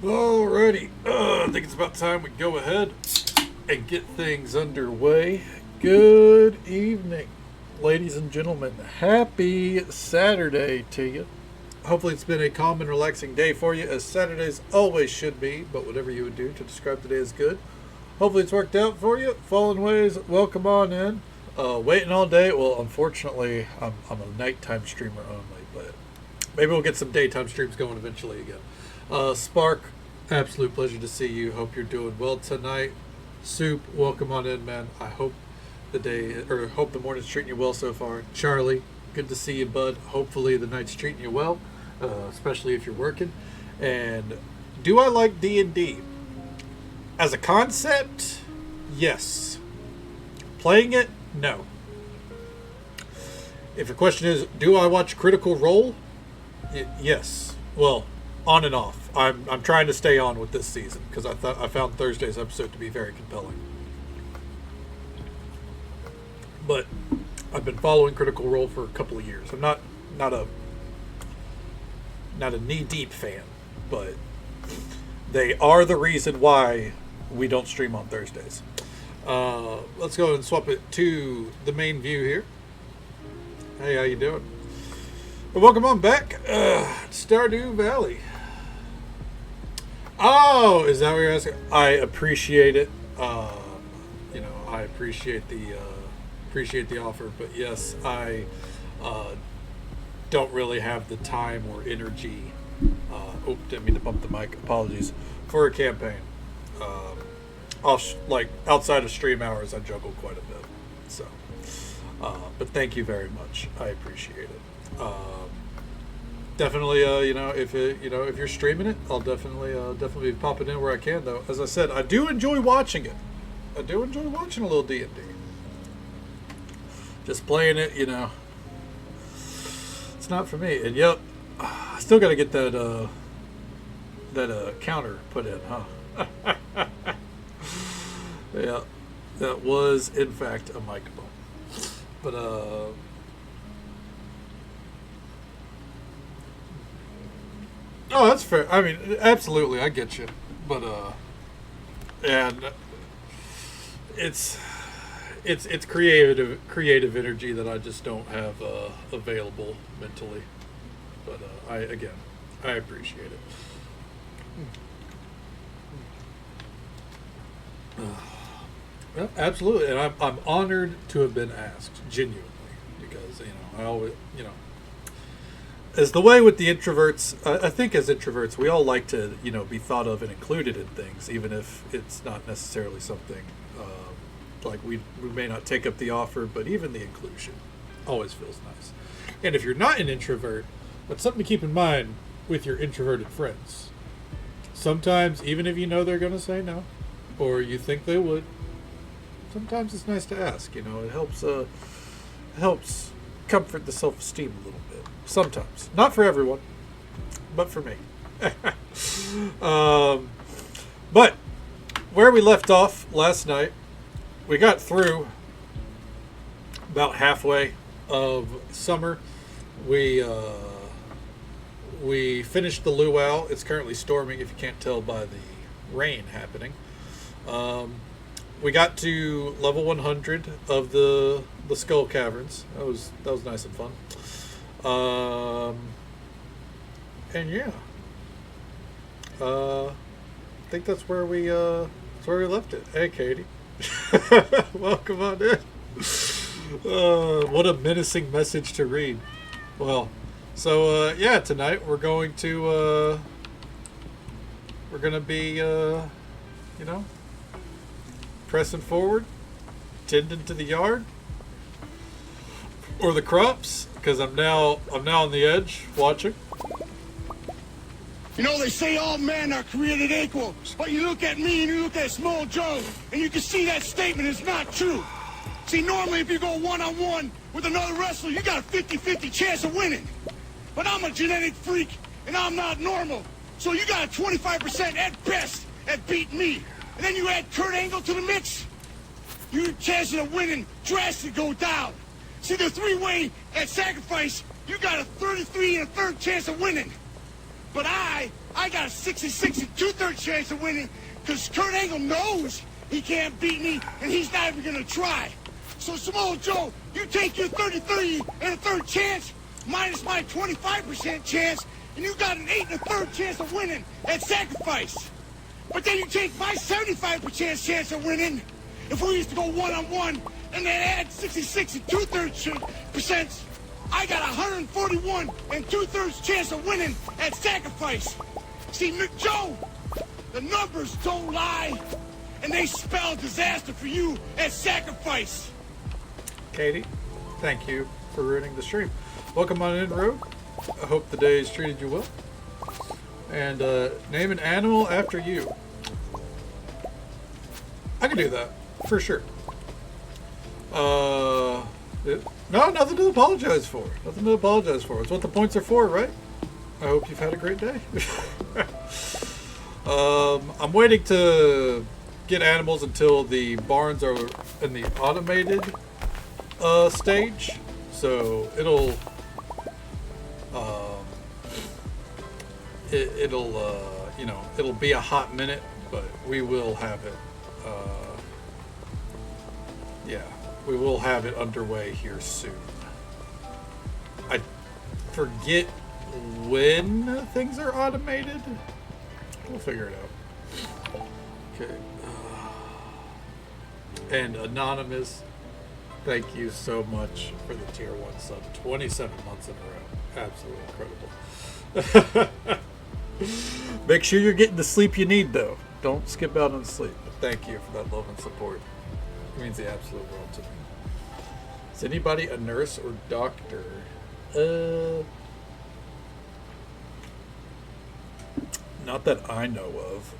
Alrighty, I think it's about time we go ahead and get things underway. Good evening, ladies and gentlemen. Happy Saturday to you. Hopefully, it's been a calm and relaxing day for you, as Saturdays always should be, but whatever you would do to describe today as good. Hopefully, it's worked out for you. Fallen Ways, welcome on in. Waiting all day. Well, unfortunately, I'm a nighttime streamer only, but maybe we'll get some daytime streams going eventually again. Spark, absolute pleasure to see you. Hope you're doing well tonight. Soup, welcome on in, man. I hope hope the morning's treating you well so far. Charlie, good to see you, bud. Hopefully the night's treating you well, especially if you're working. And do I like D&D? As a concept, yes. Playing it, no. If your question is, do I watch Critical Role? Yes. Well, on and off. I'm trying to stay on with this season because I found Thursday's episode to be very compelling. But I've been following Critical Role for a couple of years. I'm not a knee-deep fan, but they are the reason why we don't stream on Thursdays. Let's go and swap it to the main view here. Hey, how you doing? Well, welcome on back. Stardew Valley. Oh, is that what you're asking? I appreciate it. I appreciate the offer, but yes, I don't really have the time or energy. Didn't mean to bump the mic. Apologies for a campaign. Outside of stream hours, I juggle quite a bit. So, but thank you very much. I appreciate it. Definitely, if you're streaming it, I'll definitely be popping in where I can. Though, as I said, I do enjoy watching it. I do enjoy watching a little D&D. Just playing it, it's not for me. And yep, I still got to get that counter put in, huh? Yeah, that was in fact a microphone. But oh, that's fair. I mean, absolutely, I get you. But and it's creative energy that I just don't have available mentally. But I appreciate it. Yeah, absolutely, and I'm honored to have been asked, genuinely, because I always as the way with the introverts. I think as introverts, we all like to be thought of and included in things, even if it's not necessarily something like we may not take up the offer, but even the inclusion always feels nice. And if you're not an introvert, that's something to keep in mind with your introverted friends. Sometimes, even if you know they're going to say no, or you think they would, sometimes it's nice to ask. It helps comfort the self-esteem a little bit. Sometimes, not for everyone, but for me. But where we left off last night, we got through about halfway of summer. We finished the luau. It's currently storming, if you can't tell by the rain happening. We got to level 100 of the Skull Caverns. That was nice and fun. And yeah, I think that's where we left it. Hey, Katie, welcome on in. What a menacing message to read. Well, so tonight we're going to be pressing forward, tending to the yard or the crops, because I'm now on the edge watching. They say all men are created equal, but you look at me and you look at Small Joe, and you can see that statement is not true. See, normally if you go one-on-one with another wrestler, you got a 50-50 chance of winning. But I'm a genetic freak, and I'm not normal. So you got a 25% at best at beating me. And then you add Kurt Angle to the mix, your chances of winning drastically go down. See, the three-way at sacrifice, you got a 33 and a third chance of winning. But I lie. I got a 66 and 2/3 chance of winning because Kurt Angle knows he can't beat me and he's not even going to try. So, Samoa Joe, you take your 33 and a third chance minus my 25% chance, and you got an 8 and a third chance of winning at Sacrifice. But then you take my 75% chance of winning if we used to go one-on-one and then add 66 and 2/3%. I got 141 and 2/3 chance of winning at Sacrifice. See, Joe, the numbers don't lie, and they spell disaster for you at Sacrifice. Katie, thank you for ruining the stream. Welcome on in, Rogue. I hope the day's treated you well. And name an animal after you. I can do that, for sure. No, nothing to apologize for. Nothing to apologize for. It's what the points are for, right? I hope you've had a great day. I'm waiting to get animals until the barns are in the automated stage. So it'll it'll be a hot minute, but we will have it. We will have it underway here soon. I forget when things are automated. We'll figure it out. Okay. And Anonymous, thank you so much for the tier 1 sub. 27 months in a row. Absolutely incredible. Make sure you're getting the sleep you need, though. Don't skip out on sleep. But thank you for that love and support. It means the absolute world to me. Is anybody a nurse or doctor? Not that I know of.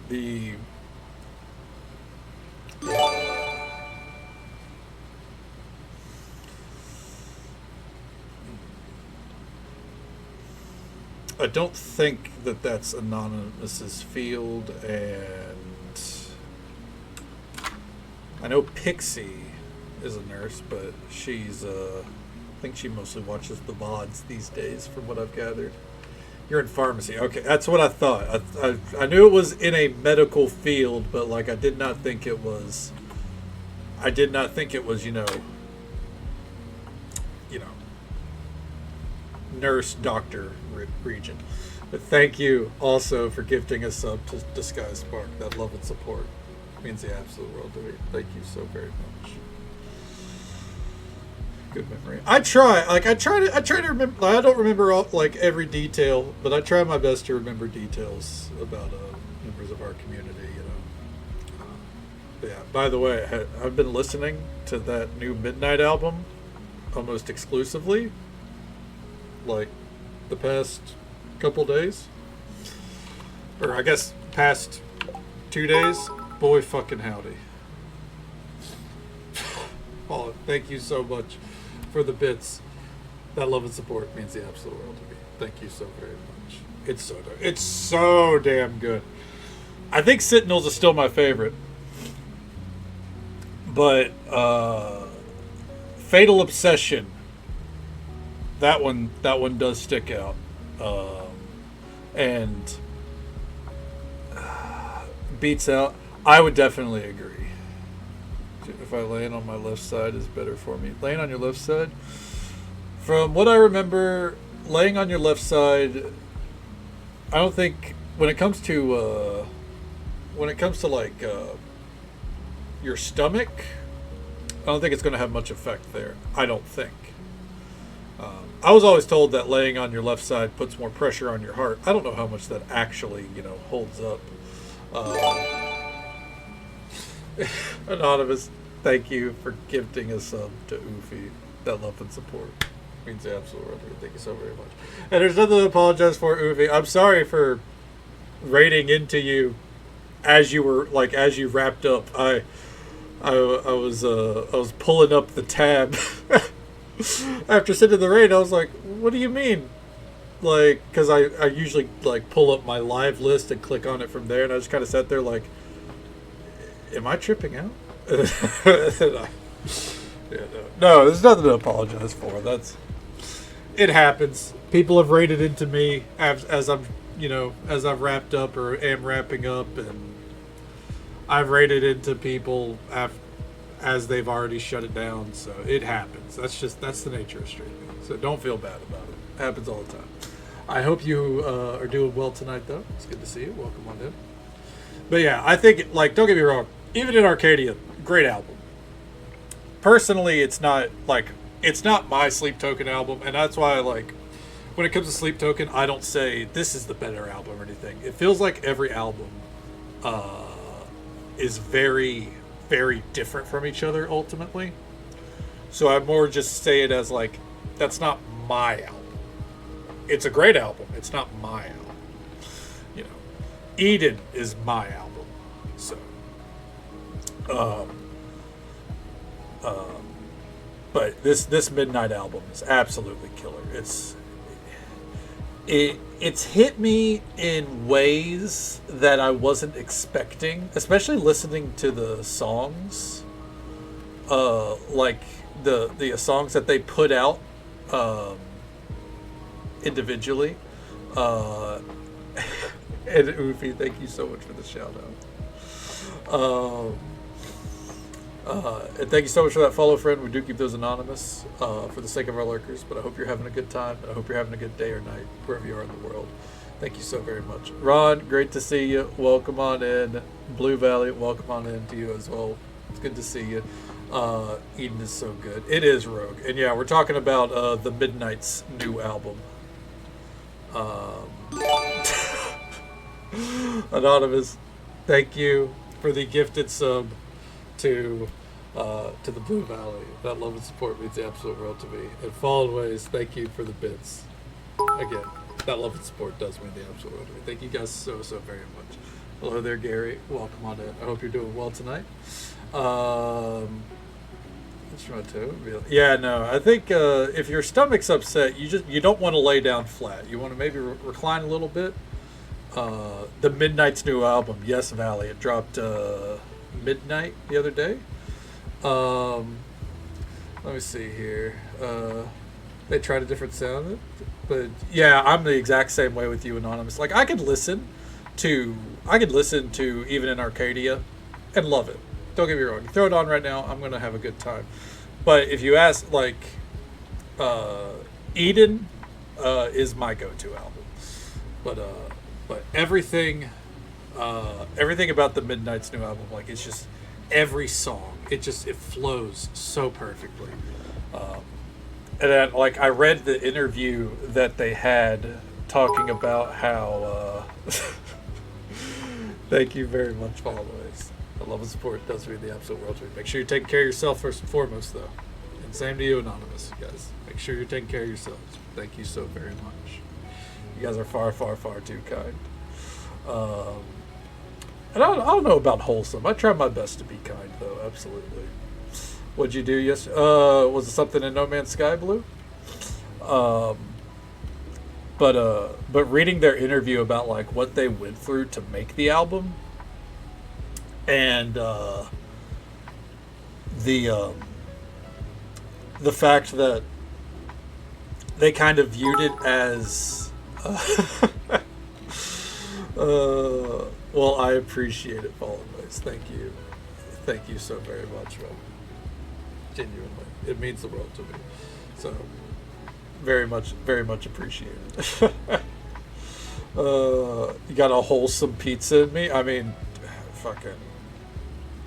I don't think that that's Anonymous's field, and I know Pixie is a nurse, but she's I think she mostly watches the VODs these days, from what I've gathered. You're in pharmacy. Okay, that's what I thought. I knew it was in a medical field, but like I did not think it was, you know, nurse doctor region. But thank you also for gifting a sub to Disguise Spark. That love and support means the absolute world to me. Thank you so very much. Good memory. I try to remember. I don't remember all, like every detail, but I try my best to remember details about members of our community. But yeah. By the way, I've been listening to that new Midnight album almost exclusively, like the past couple days, or I guess past 2 days. Boy, fucking howdy. Paul, thank you so much for the bits. That love and support means the absolute world to me. Thank you so very much. It's so damn good. I think Sentinels is still my favorite, but Fatal Obsession, that one does stick out, and beats out. I would definitely agree. If I land on my left side is better for me. Laying on your left side, from what I remember, laying on your left side, I don't think when it comes to like your stomach, I don't think it's going to have much effect there. I don't think. I was always told that laying on your left side puts more pressure on your heart. I don't know how much that actually, holds up. Anonymous, thank you for gifting a sub to Oofy. That love and support means the absolute world to me. Thank you so very much. And there's nothing to apologize for, Oofy. I'm sorry for raiding into you as you wrapped up. I was pulling up the tab after sitting the raid. I was like, what do you mean? Like, because I usually like pull up my live list and click on it from there, and I just kind of sat there like, am I tripping out? No, there's nothing to apologize for. It happens. People have raided into me as I'm as I've wrapped up or am wrapping up, and I've rated into people as they've already shut it down. So it happens. That's the nature of streaming. So don't feel bad about it. It happens all the time. I hope you are doing well tonight, though. It's good to see you. Welcome on in. But yeah, I think, like, don't get me wrong. Even in Arcadia, great album. Personally, it's not my Sleep Token album, and that's why, like, when it comes to Sleep Token, I don't say this is the better album or anything. It feels like every album is very, very different from each other, ultimately. So I more just say it as, like, that's not my album. It's a great album. It's not my album. Eden is my album. So, but this Midnight album is absolutely killer. It's hit me in ways that I wasn't expecting, especially listening to the songs, like the songs that they put out individually. And Oofy, thank you so much for the shout out. And thank you so much for that follow, friend. We do keep those anonymous for the sake of our lurkers, but I hope you're having a good time, and I hope you're having a good day or night, wherever you are in the world. Thank you so very much. Ron, great to see you. Welcome on in. Blue Valley, welcome on in to you as well. It's good to see you. Eden is so good. It is Rogue. And yeah, we're talking about the Midnight's new album. Anonymous, thank you for the gifted sub to the Blue Valley. That love and support means the absolute world to me. And Fallen Ways, thank you for the bits. Again, that love and support does mean the absolute world to me. Thank you guys so very much. Hello there, Gary. Welcome on in. I hope you're doing well tonight. Yeah, no. I think if your stomach's upset, you don't want to lay down flat. You want to maybe recline a little bit. The Midnight's new album, Yes Valley, it dropped midnight the other day. Let me see here. They tried a different sound, but yeah, I'm the exact same way with you, Anonymous. Like I could listen to even in Arcadia and love it. Don't get me wrong. You throw it on right now, I'm gonna have a good time. But if you ask, like, Eden is my go-to album. But everything about the Midnight's new album, like, it's just every song, it flows so perfectly. And then, like, I read the interview that they had talking about how. Thank you very much, followers. The love and support does mean the absolute world to me. Make sure you're taking care of yourself first and foremost, though. And same to you, Anonymous, you guys. Make sure you're taking care of yourselves. Thank you so very much. You guys are far too kind. And I don't know about wholesome. I try my best to be kind, though. Absolutely. What'd you do yesterday? Was it something in No Man's Sky, Blue? But reading their interview about like what they went through to make the album, and the fact that they kind of viewed it as well, I appreciate it, Fallen Ways. Thank you so very much, man. Genuinely, it means the world to me. So very much appreciated. You got a wholesome pizza in me. I mean, fucking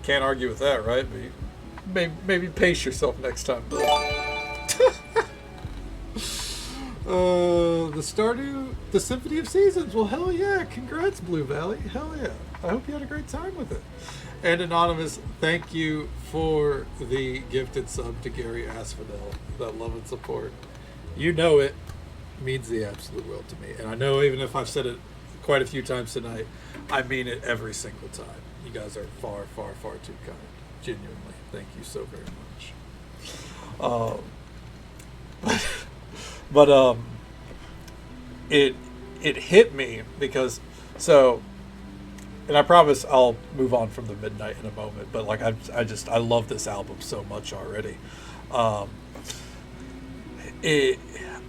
can't argue with that, right? But maybe pace yourself next time. The Stardew, the Symphony of Seasons. Well, hell yeah! Congrats, Blue Valley. Hell yeah! I hope you had a great time with it. And Anonymous, thank you for the gifted sub to Gary Asphodel. That love and support. You know it means the absolute world to me. And I know even if I've said it quite a few times tonight, I mean it every single time. You guys are far too kind. Genuinely. Thank you so very much. But it hit me because and I promise I'll move on from the Midnight in a moment, but like I love this album so much already.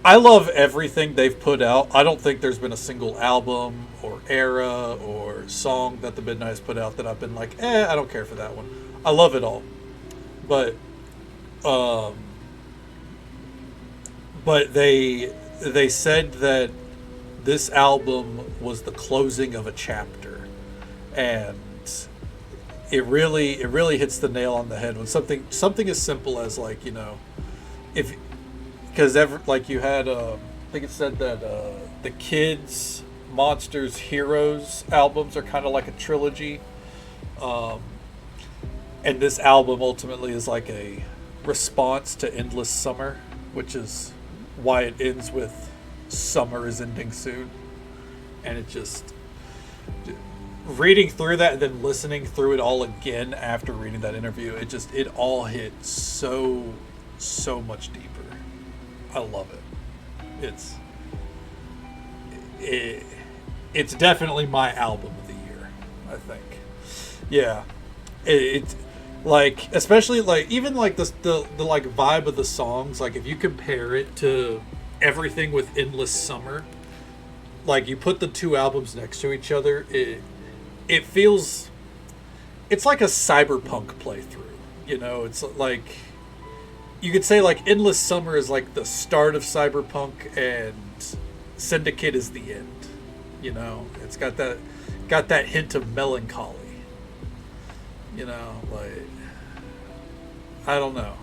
I love everything they've put out. I don't think there's been a single album or era or song that the Midnight's put out that I've been like, I don't care for that one. I love it all, but um, they said that this album was the closing of a chapter, and it really hits the nail on the head when something as simple as, like, if because like you had I think it said that the Kids, Monsters, Heroes albums are kind of like a trilogy, um, and this album ultimately is like a response to Endless Summer, which is why it ends with summer is ending soon. And it just, reading through that and then listening through it all again after reading that interview, it all hit so much deeper. I love it. It's definitely my album of the year, I think. Yeah. It like, especially like, even like the like vibe of the songs, like if you compare it to everything with Endless Summer, like you put the two albums next to each other, it feels, it's like a cyberpunk playthrough. It's like, you could say like Endless Summer is like the start of cyberpunk and Syndicate is the end. It's got that hint of melancholy. Like, I don't know.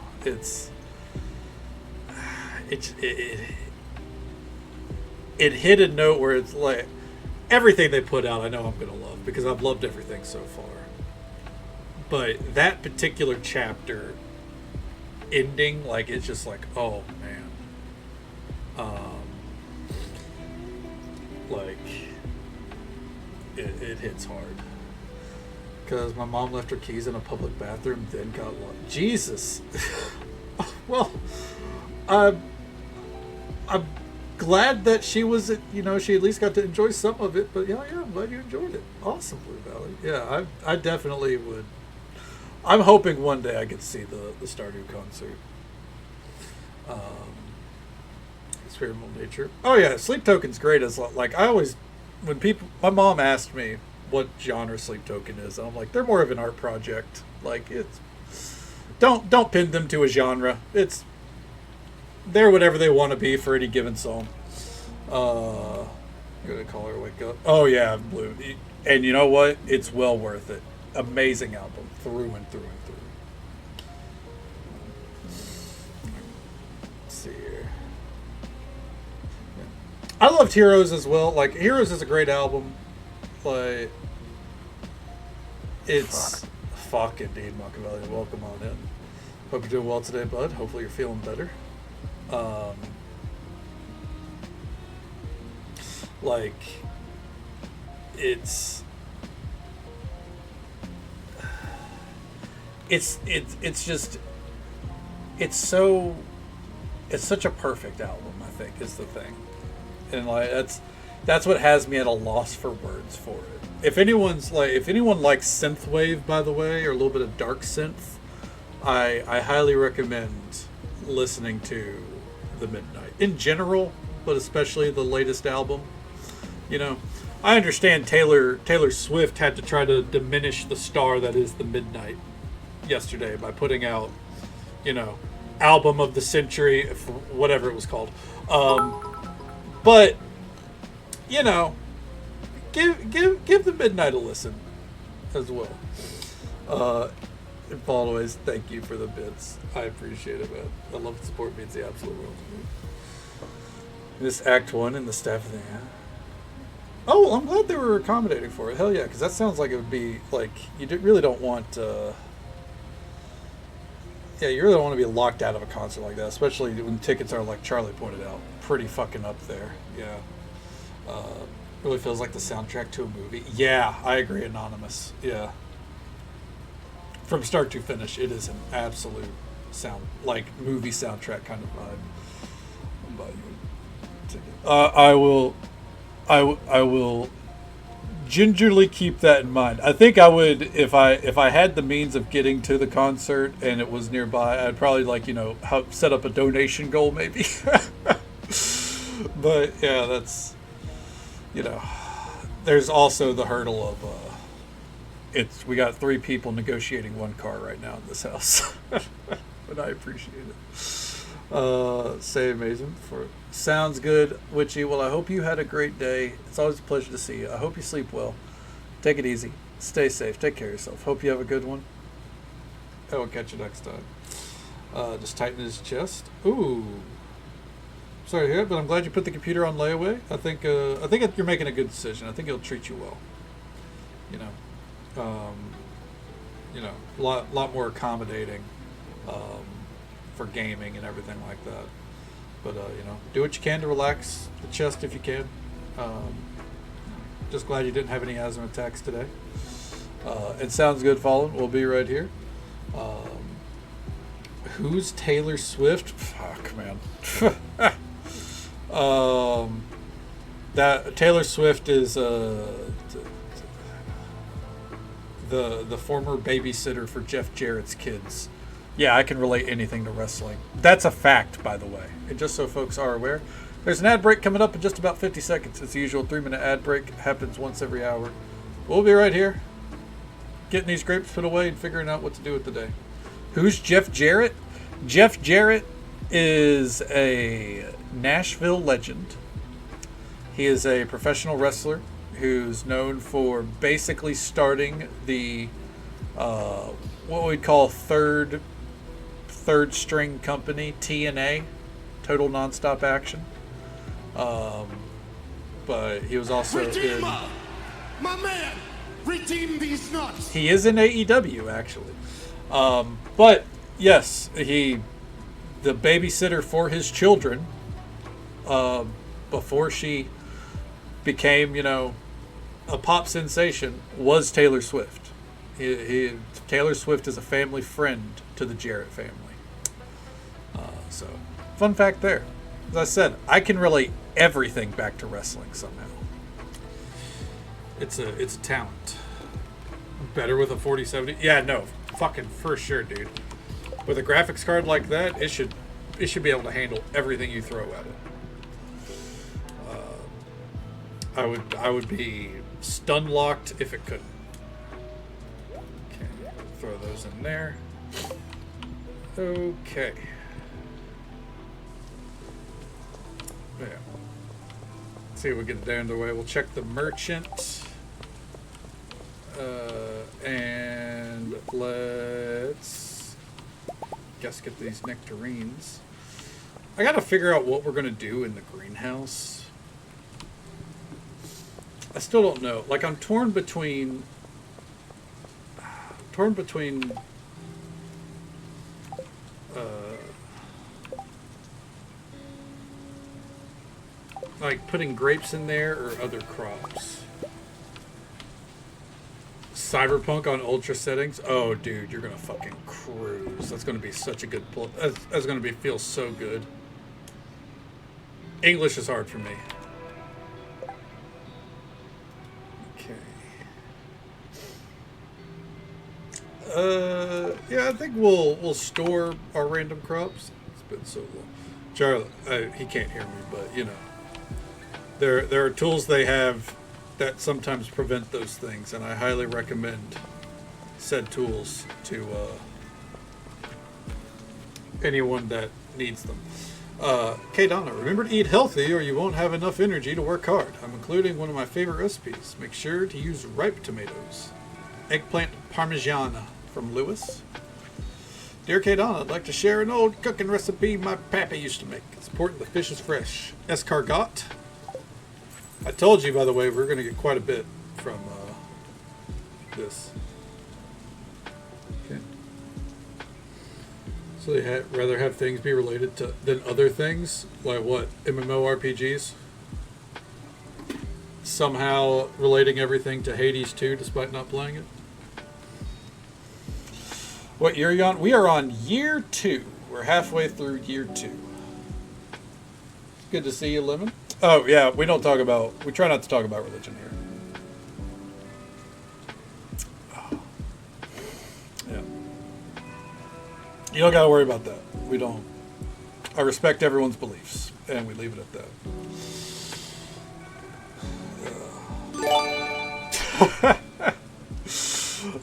It hit a note where it's like, everything they put out I know I'm going to love because I've loved everything so far. But that particular chapter ending, like, it's just like, oh man. Like, it hits hard. Because my mom left her keys in a public bathroom, then got lost. Jesus. Well, I'm glad that she was, she at least got to enjoy some of it. But yeah, I'm glad you enjoyed it. Awesome, Blue Valley. Yeah, I definitely would. I'm hoping one day I get to see the Stardew concert. Experimental nature. Oh yeah, Sleep Token's great. As like, I always, when my mom asked me what genre Sleep Token is, I'm like, they're more of an art project. Like, it's, don't pin them to a genre. They're whatever they want to be for any given song. Gonna call her Wake Up. Oh yeah, Blue. And you know what? It's well worth it. Amazing album through and through and through. Let's see here. Yeah. I loved Heroes as well. Like, Heroes is a great album. Like, it's fuck indeed, Machiavelli. Welcome on in. Hope you're doing well today, bud. Hopefully you're feeling better. Like, it's just, it's such a perfect album, I think, is the thing. And like, that's what has me at a loss for words for it. If anyone likes synthwave, by the way, or a little bit of dark synth, I highly recommend listening to The Midnight in general, but especially the latest album. I understand Taylor Swift had to try to diminish the star that is The Midnight yesterday by putting out, album of the century, whatever it was called. But give The Midnight a listen as well. And Paul, always thank you for the bits. I appreciate it, man. I love the support, means the absolute world to me. This Act 1 and the staff of the Oh, well, I'm glad they were accommodating for it. Hell yeah, because that sounds like it would be, like, really don't want, you really don't want to be locked out of a concert like that, especially when tickets are, like Charlie pointed out, pretty fucking up there. Yeah. Really feels like the soundtrack to a movie. Yeah, I agree, Anonymous. Yeah. From start to finish, it is an absolute movie soundtrack kind of vibe. I'll buy you a ticket. I will gingerly keep that in mind. I think I would, if I had the means of getting to the concert and it was nearby, I'd probably set up a donation goal maybe. But yeah, that's, you know, there's also the hurdle of we got 3 people negotiating 1 car right now in this house. But I appreciate it. Say amazing for sounds good, Witchy. Well, I hope you had a great day. It's always a pleasure to see you. I hope you sleep well. Take it easy. Stay safe. Take care of yourself. Hope you have a good one. I will catch you next time. Just tighten his chest. Ooh. Sorry to hear it, but I'm glad you put the computer on layaway. I think you're making a good decision. I think it'll treat you well. A lot more accommodating for gaming and everything like that. But do what you can to relax the chest if you can. Just glad you didn't have any asthma attacks today. It sounds good, Fallen. We'll be right here. Who's Taylor Swift? Fuck, man. That Taylor Swift is the former babysitter for Jeff Jarrett's kids. Yeah, I can relate anything to wrestling. That's a fact, by the way. And just so folks are aware, there's an ad break coming up in just about 50 seconds. It's the usual 3-minute ad break. It happens once every hour. We'll be right here, getting these grapes put away and figuring out what to do with the day. Who's Jeff Jarrett? Jeff Jarrett is a Nashville legend. He is a professional wrestler who's known for basically starting the what we'd call third string company, TNA, Total Nonstop Action. But he was also Redeemer! My man! Redeem these nuts! He is in AEW, actually. But yes, the babysitter for his children before she became, a pop sensation was Taylor Swift. Taylor Swift is a family friend to the Jarrett family. So, fun fact there. As I said, I can relate everything back to wrestling somehow. It's a talent. Better with a 4070. Yeah, no, fucking for sure, dude. With a graphics card like that, it should be able to handle everything you throw at it. I would be stun locked if it couldn't. Okay, throw those in there. Okay. Yeah. See if we get it down the way. We'll check the merchant. And let's get these nectarines. I gotta figure out what we're gonna do in the greenhouse. I still don't know. Like, I'm torn between like putting grapes in there or other crops. Cyberpunk on ultra settings. Oh, dude, you're gonna fucking cruise. That's gonna be such a good pull. That's gonna feel so good. English is hard for me. Okay. Yeah, I think we'll store our random crops. It's been so long. Charlie, he can't hear me, but there are tools they have that sometimes prevent those things, and I highly recommend said tools to anyone that needs them. Donna, remember to eat healthy or you won't have enough energy to work hard. I'm including one of my favorite recipes. Make sure to use ripe tomatoes. Eggplant Parmigiana from Lewis. Dear Donna, I'd like to share an old cooking recipe my pappy used to make. It's important the fish is fresh. Escargot. I told you, by the way, we're going to get quite a bit from this. Okay. So they rather have things be related to than other things? Like what? MMORPGs? Somehow relating everything to Hades 2 despite not playing it? What year are you on? We are on year 2. We're halfway through year 2. Good to see you, Lemon. Oh, yeah, we try not to talk about religion here. Oh. Yeah. You don't got to worry about that. We don't. I respect everyone's beliefs, and we leave it at that.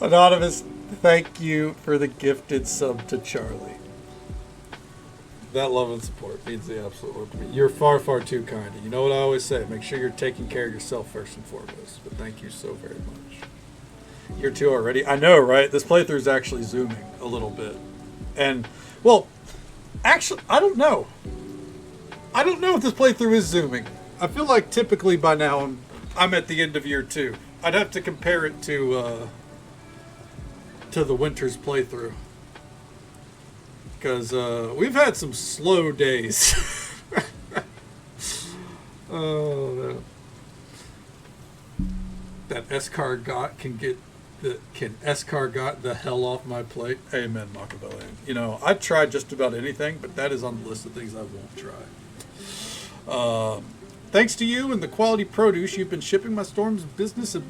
Anonymous, thank you for the gifted sub to Charlie. That love and support means the absolute world to me. You're far, far too kind. You know what I always say, make sure you're taking care of yourself first and foremost. But thank you so very much. Year 2 already. I know, right? This playthrough is actually zooming a little bit. And, well, actually, I don't know. I don't know if this playthrough is zooming. I feel like typically by now I'm at the end of year 2. I'd have to compare it to the winter's playthrough. Because we've had some slow days. Oh, no. That Escar got can Escar got the hell off my plate? Amen, Machiavellian. You know, I've tried just about anything, but that is on the list of things I won't try. Thanks to you and the quality produce you've been shipping, my store's business is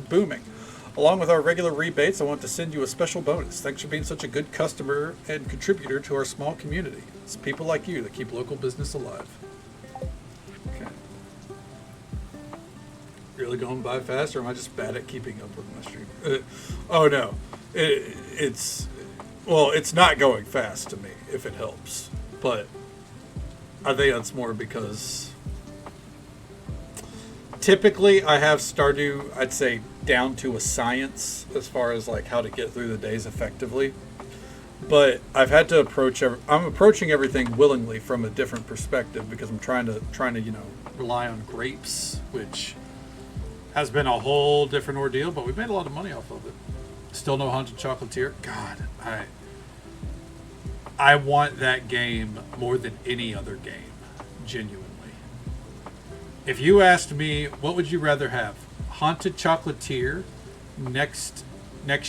booming. Along with our regular rebates, I want to send you a special bonus. Thanks for being such a good customer and contributor to our small community. It's people like you that keep local business alive. Okay. Really going by fast, or am I just bad at keeping up with my stream? Oh no, it's not going fast to me, if it helps. But I think that's more because typically I have Stardew, I'd say, down to a science as far as like how to get through the days effectively. But I've had to I'm approaching everything willingly from a different perspective because I'm trying to rely on grapes, which has been a whole different ordeal, but we've made a lot of money off of it. Still no Haunted Chocolatier. God, I want that game more than any other game, genuinely. If you asked me, what would you rather have? Haunted Chocolatier next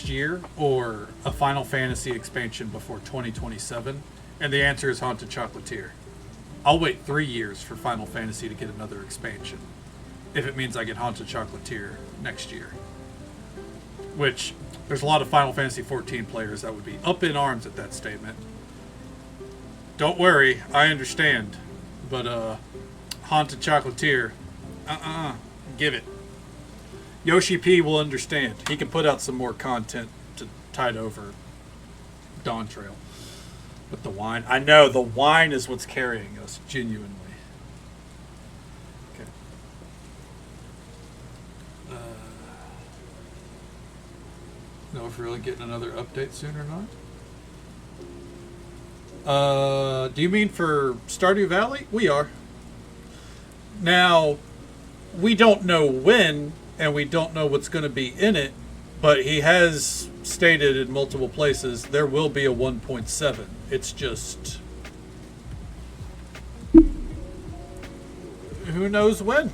year or a Final Fantasy expansion before 2027? And the answer is Haunted Chocolatier. I'll wait 3 years for Final Fantasy to get another expansion if it means I get Haunted Chocolatier next year. Which, there's a lot of Final Fantasy 14 players that would be up in arms at that statement. Don't worry, I understand. But, Haunted Chocolatier, give it. Yoshi P will understand. He can put out some more content to tide over Dawn Trail. But the wine, I know, the wine is what's carrying us, genuinely. Okay. Know if we're really getting another update soon or not? Do you mean for Stardew Valley? We are. Now, we don't know when, and we don't know what's going to be in it, but he has stated in multiple places there will be a 1.7. It's just, who knows when?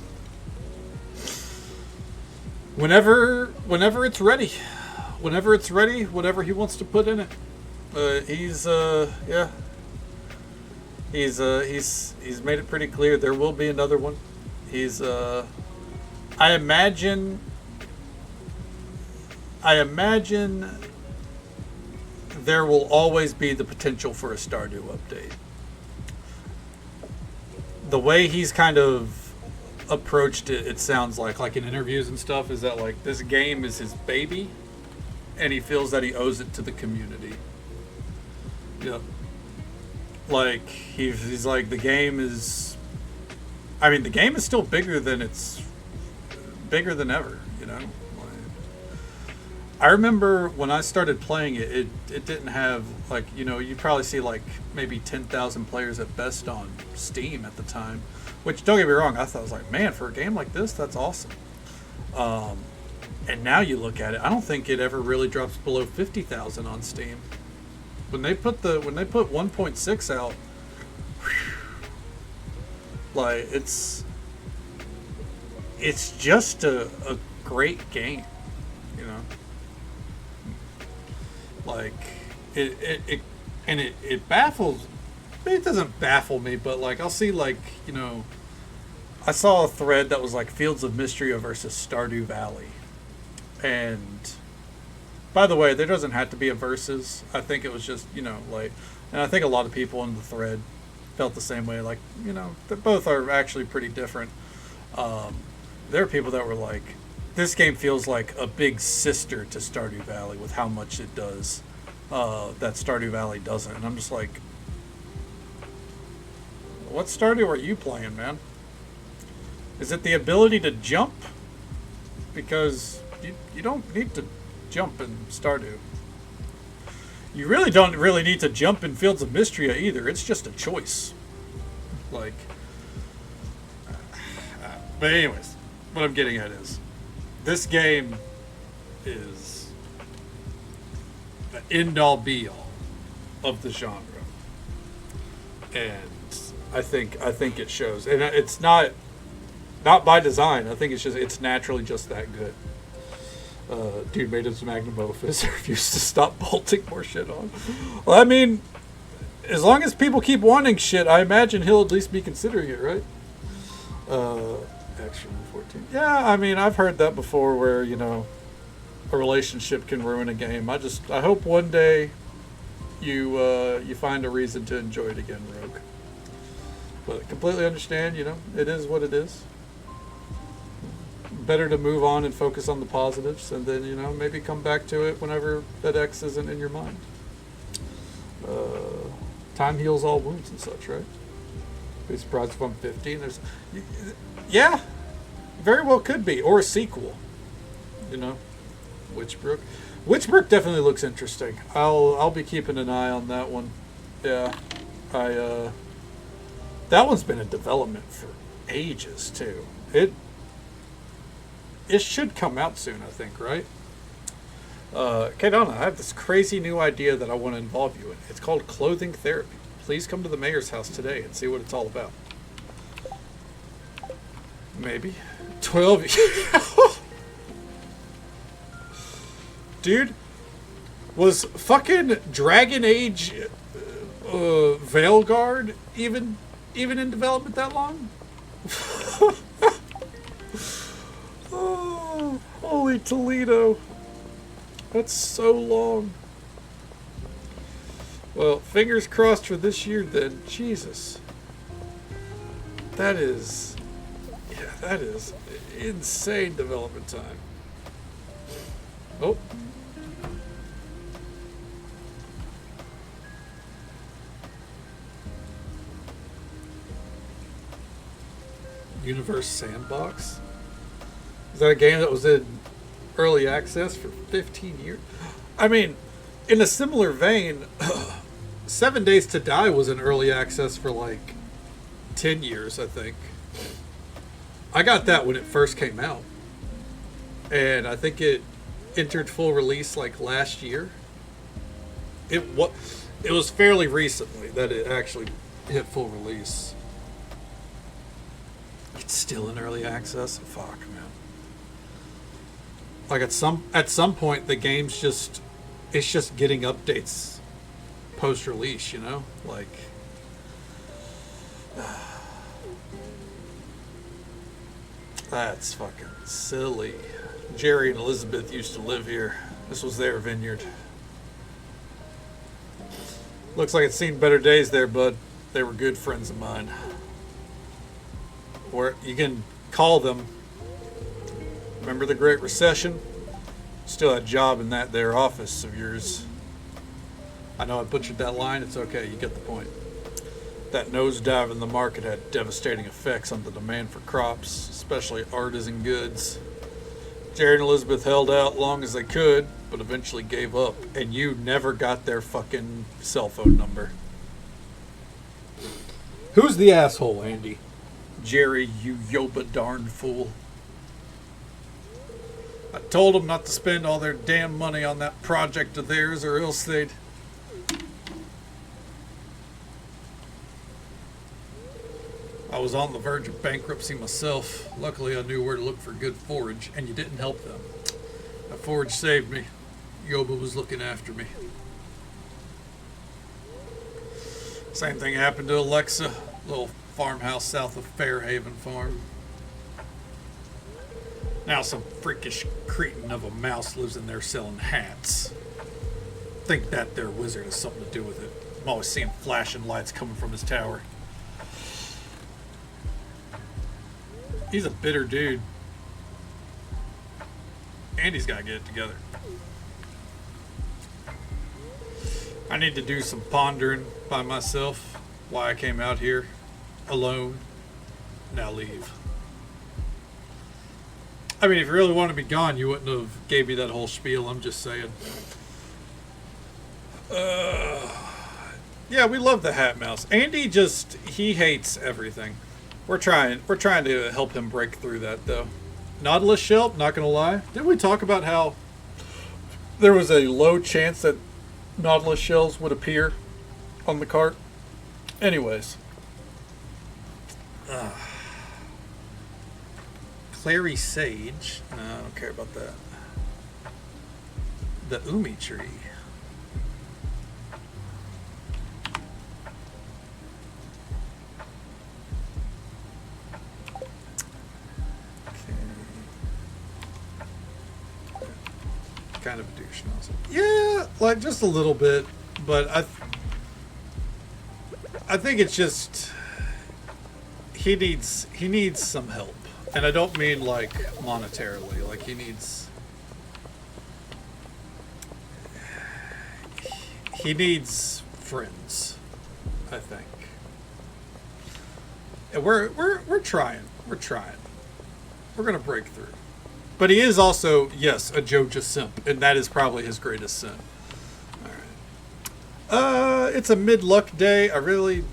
Whenever it's ready. Whenever it's ready, whatever he wants to put in it. He's made it pretty clear there will be another one. I imagine there will always be the potential for a Stardew update. The way he's kind of approached it, it sounds like in interviews and stuff, is that like this game is his baby, and he feels that he owes it to the community. Yep. Like he's like the game is still bigger than ever, you know. I remember when I started playing it didn't have, like, you know, you'd probably see like maybe 10,000 players at best on Steam at the time, which, don't get me wrong, I thought, I was like, man, for a game like this, that's awesome. And now you look at it, I don't think it ever really drops below 50,000 on Steam. When they put 1.6 out, like it's just a great game, you know. Like it baffles. It doesn't baffle me, but like I'll see, like, you know, I saw a thread that was like Fields of Mystery versus Stardew Valley, and by the way, there doesn't have to be a versus. I think it was just, you know, like, and I think a lot of people in the thread felt the same way. Like, you know, they both are actually pretty different. there are people that were like, this game feels like a big sister to Stardew Valley with how much it does that Stardew Valley doesn't. And I'm just like, what Stardew are you playing, man? Is it the ability to jump? Because you don't need to jump in Stardew. You really don't really need to jump in Fields of Mystria either. It's just a choice. Like, but anyways, what I'm getting at is, this game is the end-all be-all of the genre, and I think it shows. And it's not by design. I think it's naturally just that good. Dude made his magnum opus. Refused to stop bolting more shit on. Well, I mean, as long as people keep wanting shit, I imagine he'll at least be considering it, right? Action 14. Yeah, I mean, I've heard that before, where, you know, a relationship can ruin a game. I hope one day you find a reason to enjoy it again, Rogue. But I completely understand, you know, it is what it is. Better to move on and focus on the positives, and then, you know, maybe come back to it whenever that X isn't in your mind. Time heals all wounds and such, right? Be surprised if I'm 15. Yeah, very well could be, or a sequel. You know, Witchbrook. Witchbrook definitely looks interesting. I'll be keeping an eye on that one. Yeah, that one's been in development for ages too. It should come out soon, I think, right? Okay, Donna, I have this crazy new idea that I want to involve you in. It's called clothing therapy. Please come to the mayor's house today and see what it's all about. Maybe. 12. Dude, was fucking Dragon Age Veilguard even in development that long? Oh, holy Toledo. That's so long. Well, fingers crossed for this year then. Jesus. That is insane development time. Oh. Universe Sandbox? Is that a game that was in early access for 15 years? I mean, in a similar vein, 7 Days to Die was in early access for like 10 years, I think. I got that when it first came out. And I think it entered full release like last year. It was fairly recently that it actually hit full release. It's still in early access? Fuck, man. Like at some point the game's just getting updates post release, you know? Like that's fucking silly. Jerry and Elizabeth used to live here. This was their vineyard. Looks like it's seen better days there, bud. They were good friends of mine. Or you can call them. Remember the Great Recession? Still had a job in that there office of yours. I know I butchered that line. It's okay. You get the point. That nosedive in the market had devastating effects on the demand for crops, especially artisan goods. Jerry and Elizabeth held out long as they could, but eventually gave up. And you never got their fucking cell phone number. Who's the asshole, Andy? Jerry, you yoba darn fool. I told them not to spend all their damn money on that project of theirs, or else they'd... I was on the verge of bankruptcy myself. Luckily, I knew where to look for good forage, and you didn't help them. That forage saved me. Yoba was looking after me. Same thing happened to Alexa, little farmhouse south of Fairhaven Farm. Now some freakish cretin of a mouse lives in there selling hats. Think that their wizard has something to do with it. I'm always seeing flashing lights coming from his tower. He's a bitter dude. Andy's got to get it together. I need to do some pondering by myself why I came out here alone. Now leave. I mean, if you really wanted to be gone, you wouldn't have gave me that whole spiel. I'm just saying. Yeah, we love the Hat Mouse. Andy he hates everything. We're trying to help him break through that, though. Nautilus shell, not gonna lie. Didn't we talk about how there was a low chance that Nautilus shells would appear on the cart? Anyways. Clary Sage. No, I don't care about that. The Umi tree. Kind of a douche nozzle. Yeah, like just a little bit, but I think it's just he needs some help, and I don't mean like monetarily. Like he needs friends, I think. And we're trying. We're trying. We're gonna break through. But he is also, yes, a Joja simp, and that is probably his greatest sin. Alright. It's a mid-luck day. I really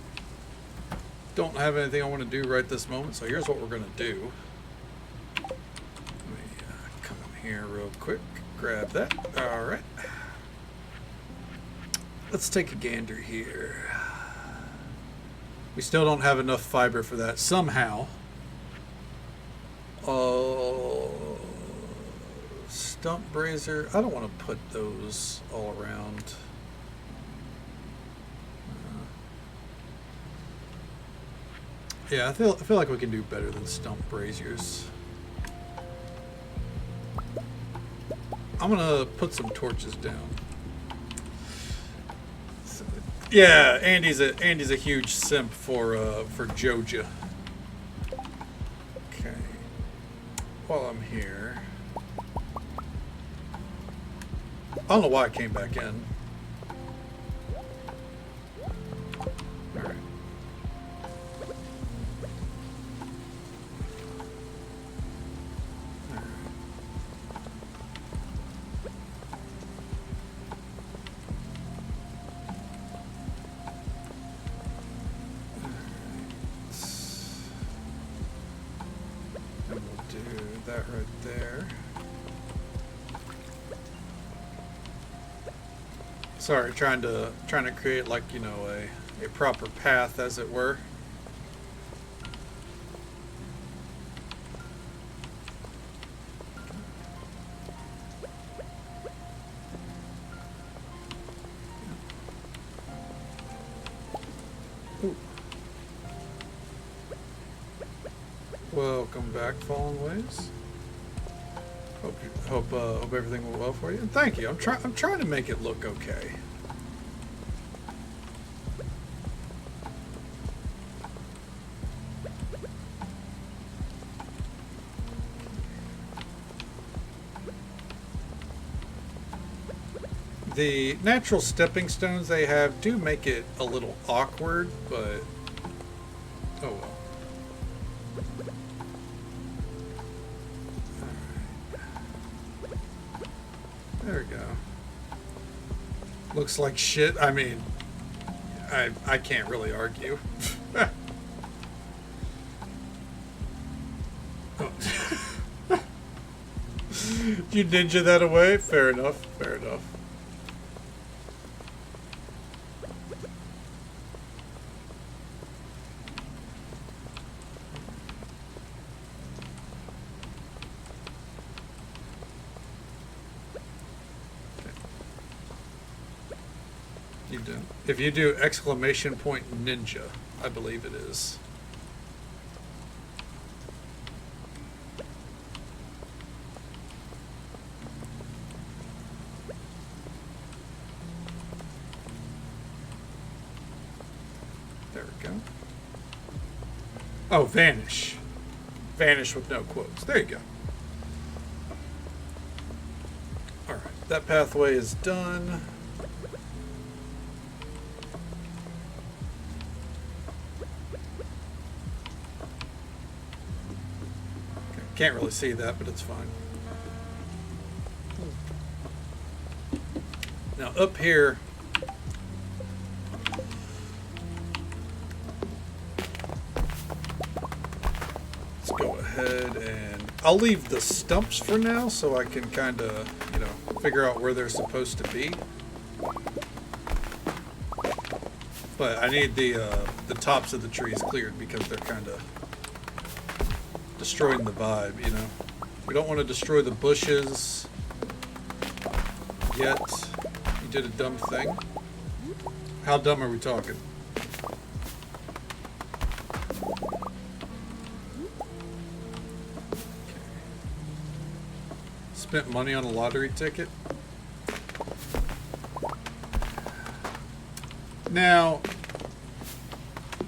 don't have anything I want to do right this moment, so here's what we're going to do. Let me come in here real quick, grab that. Alright. Let's take a gander here. We still don't have enough fiber for that, somehow. Stump brazier. I don't want to put those all around. Yeah, I feel like we can do better than stump braziers. I'm gonna put some torches down. Yeah, Andy's a huge simp for Joja. Okay. While I'm here, I don't know why I came back in. All right. And we'll do that right there. Sorry, trying to create, like, you know, a proper path, as it were. Ooh. Welcome back, Fallen Ways. Hope everything went well for you. And thank you. I'm trying to make it look okay. The natural stepping stones they have do make it a little awkward, but oh well. There we go. Looks like shit. I mean, I can't really argue. Oh. You ninja that away? Fair enough. Fair enough. If you do exclamation point ninja, I believe it is. There we go. Oh, vanish. Vanish with no quotes. There you go. that pathway is done. Can't really see that, but it's fine. Now up here, let's go ahead and I'll leave the stumps for now so I can kind of, you know, figure out where they're supposed to be. But I need the tops of the trees cleared because they're kind of destroying the vibe, you know. We don't want to destroy the bushes yet. You did a dumb thing. How dumb are we talking? Spent money on a lottery ticket. Now,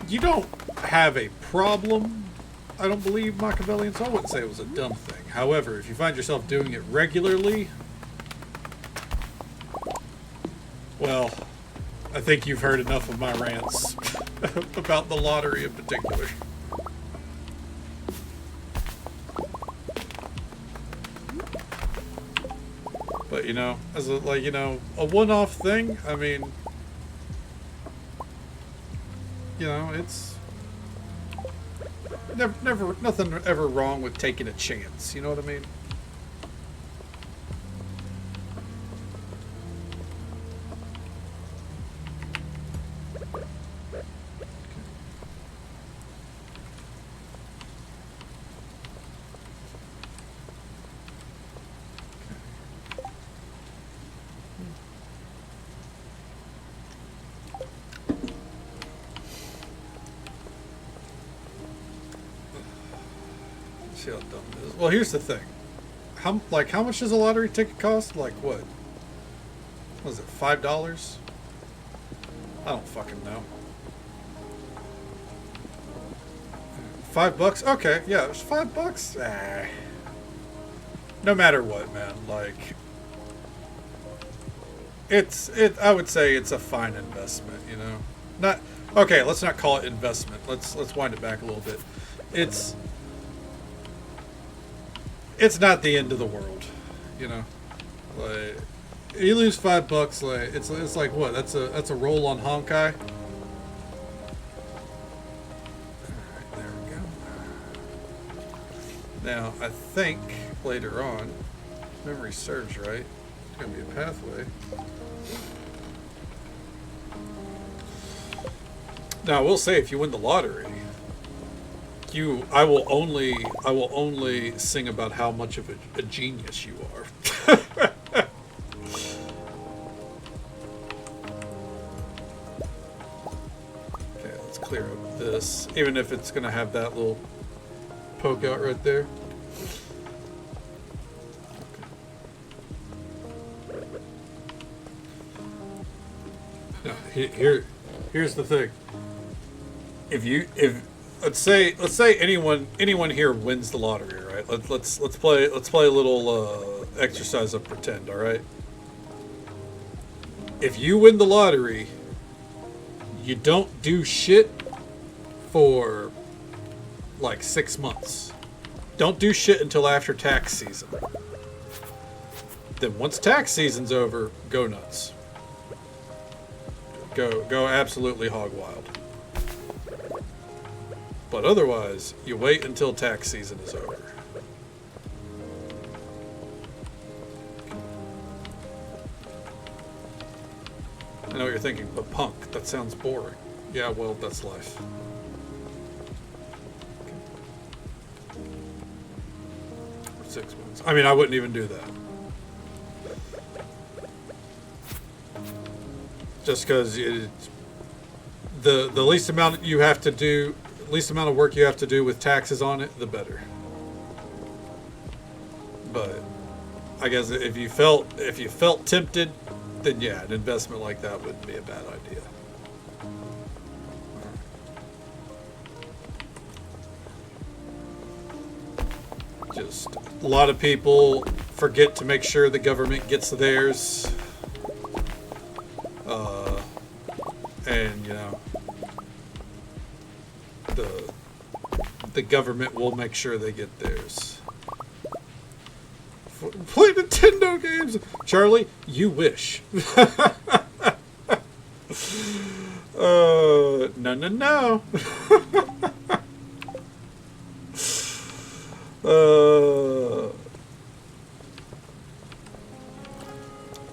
you don't have a problem, I don't believe, Machiavellian, so I wouldn't say it was a dumb thing. However, if you find yourself doing it regularly, well, I think you've heard enough of my rants about the lottery in particular. But, you know, as a, like, you know, a one-off thing, I mean, you know, it's never nothing ever wrong with taking a chance, you know what I mean? See how dumb it is. Well, here's the thing. How much does a lottery ticket cost? Like what? What is it, $5? I don't fucking know. $5? Okay, yeah, it's $5. No matter what, man. Like, I would say it's a fine investment. You know, not okay. Let's not call it investment. Let's wind it back a little bit. It's not the end of the world, you know. Like, you lose $5, like it's like what? That's a roll on Honkai. Alright, there we go. Now I think later on, if memory serves right, it's gonna be a pathway. Now I will say, if you win the lottery, I will only sing about how much of a genius you are. Okay, let's clear up this, even if it's gonna have that little poke out right there. Okay. Now, here's the thing. If let's say anyone here wins the lottery, right? Let's play a little exercise of pretend, all right? If you win the lottery, you don't do shit for like 6 months. Don't do shit until after tax season. Then once tax season's over, go nuts. Go absolutely hog wild. But otherwise, you wait until tax season is over. I know what you're thinking, but punk, that sounds boring. Yeah, well, that's life. Okay. 6 months. I mean, I wouldn't even do that. Just because the least amount you have to do, least amount of work you have to do with taxes on it, the better. But I guess if you felt tempted, then yeah, an investment like that wouldn't be a bad idea. Just a lot of people forget to make sure the government gets theirs. And, you know, the government will make sure they get theirs. Play Nintendo games! Charlie, you wish. No.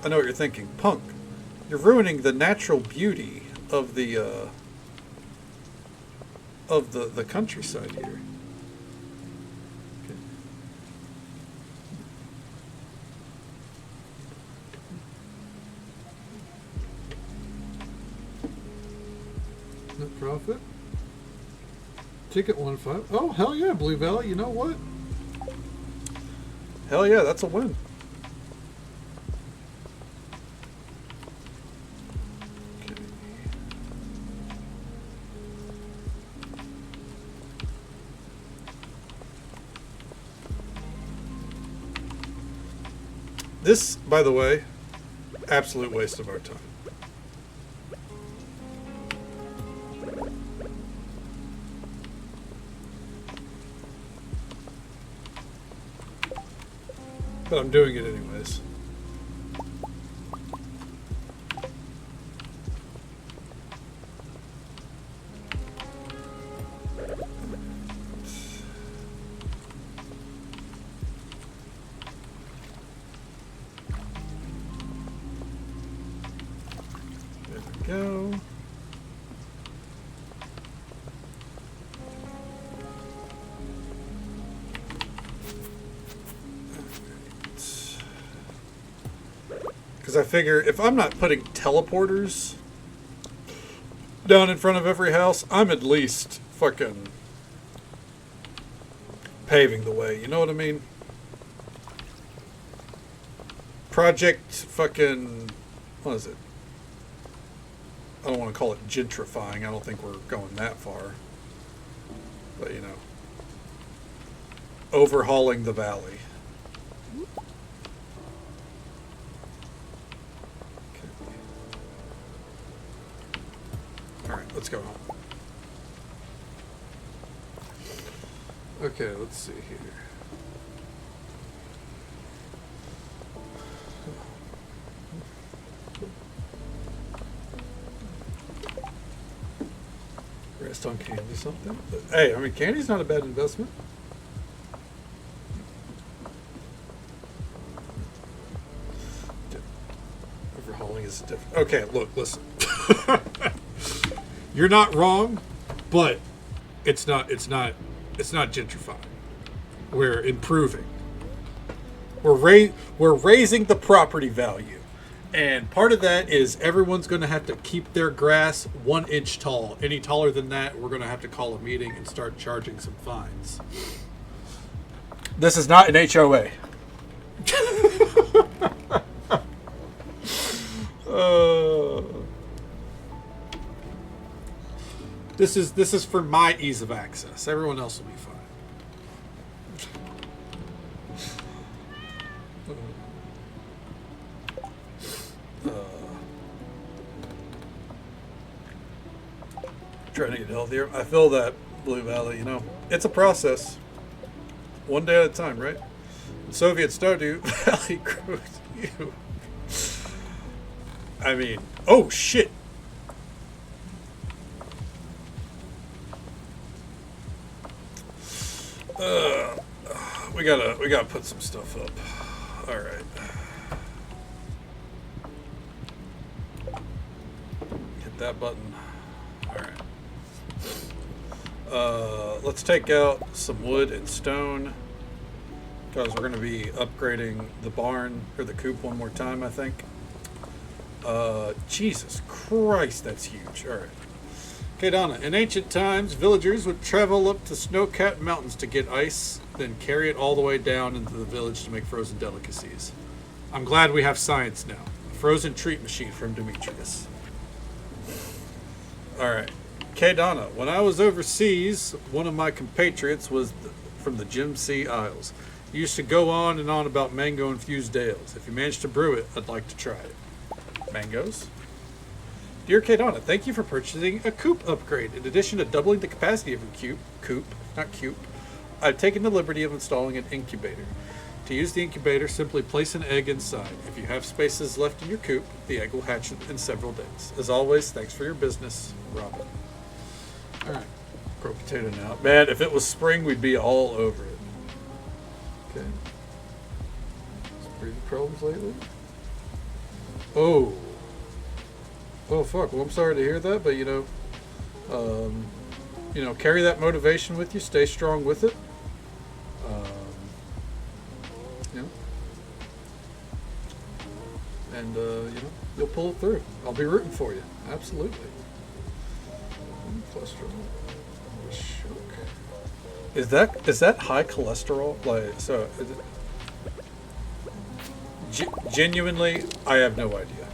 I know what you're thinking. Punk, you're ruining the natural beauty of the countryside here. Okay. Net profit. Ticket 1.5. Oh, hell yeah, Blue Valley. You know what? Hell yeah, that's a win. Okay. This, by the way, absolute waste of our time. But I'm doing it anyways. There we go. Because I figure if I'm not putting teleporters down in front of every house, I'm at least fucking paving the way. You know what I mean? Project fucking... What is it? I don't want to call it gentrifying. I don't think we're going that far. But, you know. Overhauling the valley. Let's go home. Okay, let's see here. Rest on candy something. But, hey, I mean, candy's not a bad investment. Overhauling is different. Okay, look, listen. You're not wrong, but it's not gentrifying. We're improving. We're raising the property value. And part of that is everyone's going to have to keep their grass 1 inch tall. Any taller than that, we're going to have to call a meeting and start charging some fines. This is not an HOA. This is for my ease of access. Everyone else will be fine. Trying to get healthier. I feel that, Blue Valley, you know. It's a process. One day at a time, right? Soviet Stardew Valley grows you. I mean, oh shit. We gotta put some stuff up. All right. Hit that button. All right. Let's take out some wood and stone because we're going to be upgrading the barn or the coop one more time, I think. Jesus Christ, that's huge. All right. Okay, Donna. In ancient times, villagers would travel up to snow-capped mountains to get ice, then carry it all the way down into the village to make frozen delicacies. I'm glad we have science now. A frozen treat machine from Demetrius. All right. Okay, Donna. When I was overseas, one of my compatriots was from the Jim C. Isles. You used to go on and on about mango-infused ales. If you manage to brew it, I'd like to try it. Mangoes? Dear Kadana, thank you for purchasing a coop upgrade. In addition to doubling the capacity of your coop, I've taken the liberty of installing an incubator. To use the incubator, simply place an egg inside. If you have spaces left in your coop, the egg will hatch in several days. As always, thanks for your business, Robin. Alright, grow potato now. Man, if it was spring, we'd be all over it. Okay. Breathing problems lately? Oh, fuck. Well, I'm sorry to hear that, but carry that motivation with you. Stay strong with it. And you'll pull it through. I'll be rooting for you. Absolutely. Cholesterol. Is that high cholesterol? Like, so is it, genuinely, I have no idea.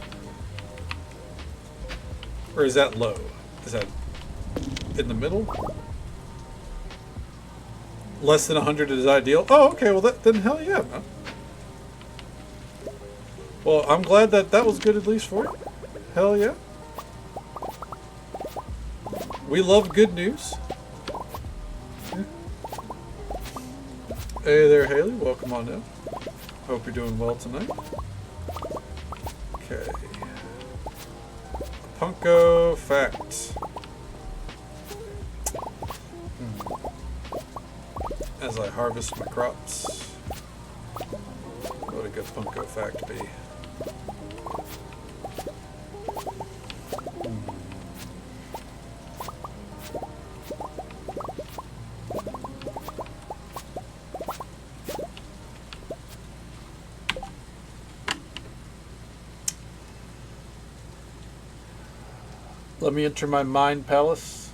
Or is that low? Is that in the middle? Less than 100 is ideal? Oh, okay. Well, then hell yeah, man. Well, I'm glad that was good at least for you. Hell yeah. We love good news. Yeah. Hey there, Haley. Welcome on in. Hope you're doing well tonight. Okay. Punko fact. As I harvest my crops. What would a good Punko fact be? Let me enter my mind palace.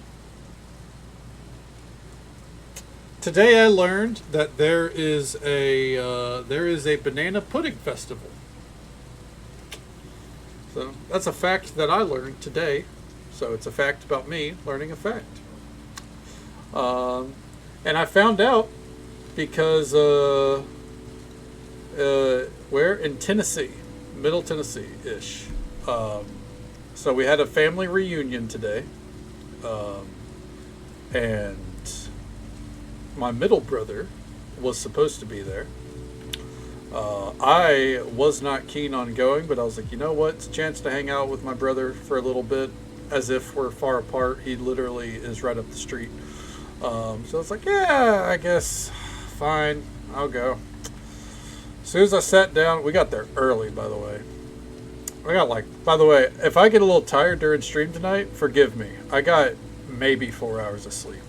Today I learned that there is a banana pudding festival. So that's a fact that I learned today. So it's a fact about me learning a fact. And I found out because where in Tennessee, Middle Tennessee-ish. So we had a family reunion today, and my middle brother was supposed to be there. I was not keen on going, but I was like, you know what? It's a chance to hang out with my brother for a little bit, as if we're far apart. He literally is right up the street. So I was like, yeah, I guess, fine, I'll go. As soon as I sat down, we got there early, by the way. By the way, if I get a little tired during stream tonight, forgive me. I got maybe 4 hours of sleep.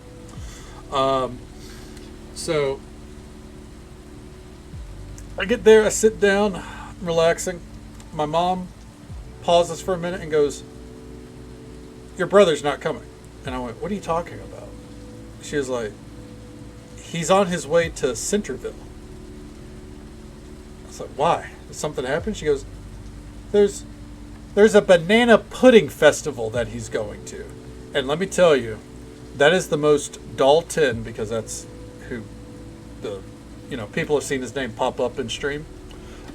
So I get there, I sit down, I'm relaxing. My mom pauses for a minute and goes, your brother's not coming. And I went, what are you talking about? She was like, he's on his way to Centerville. I was like, why? Did something happen? She goes, there's a banana pudding festival that he's going to. And let me tell you, that is the most Dalton, because that's who people have seen his name pop up in stream.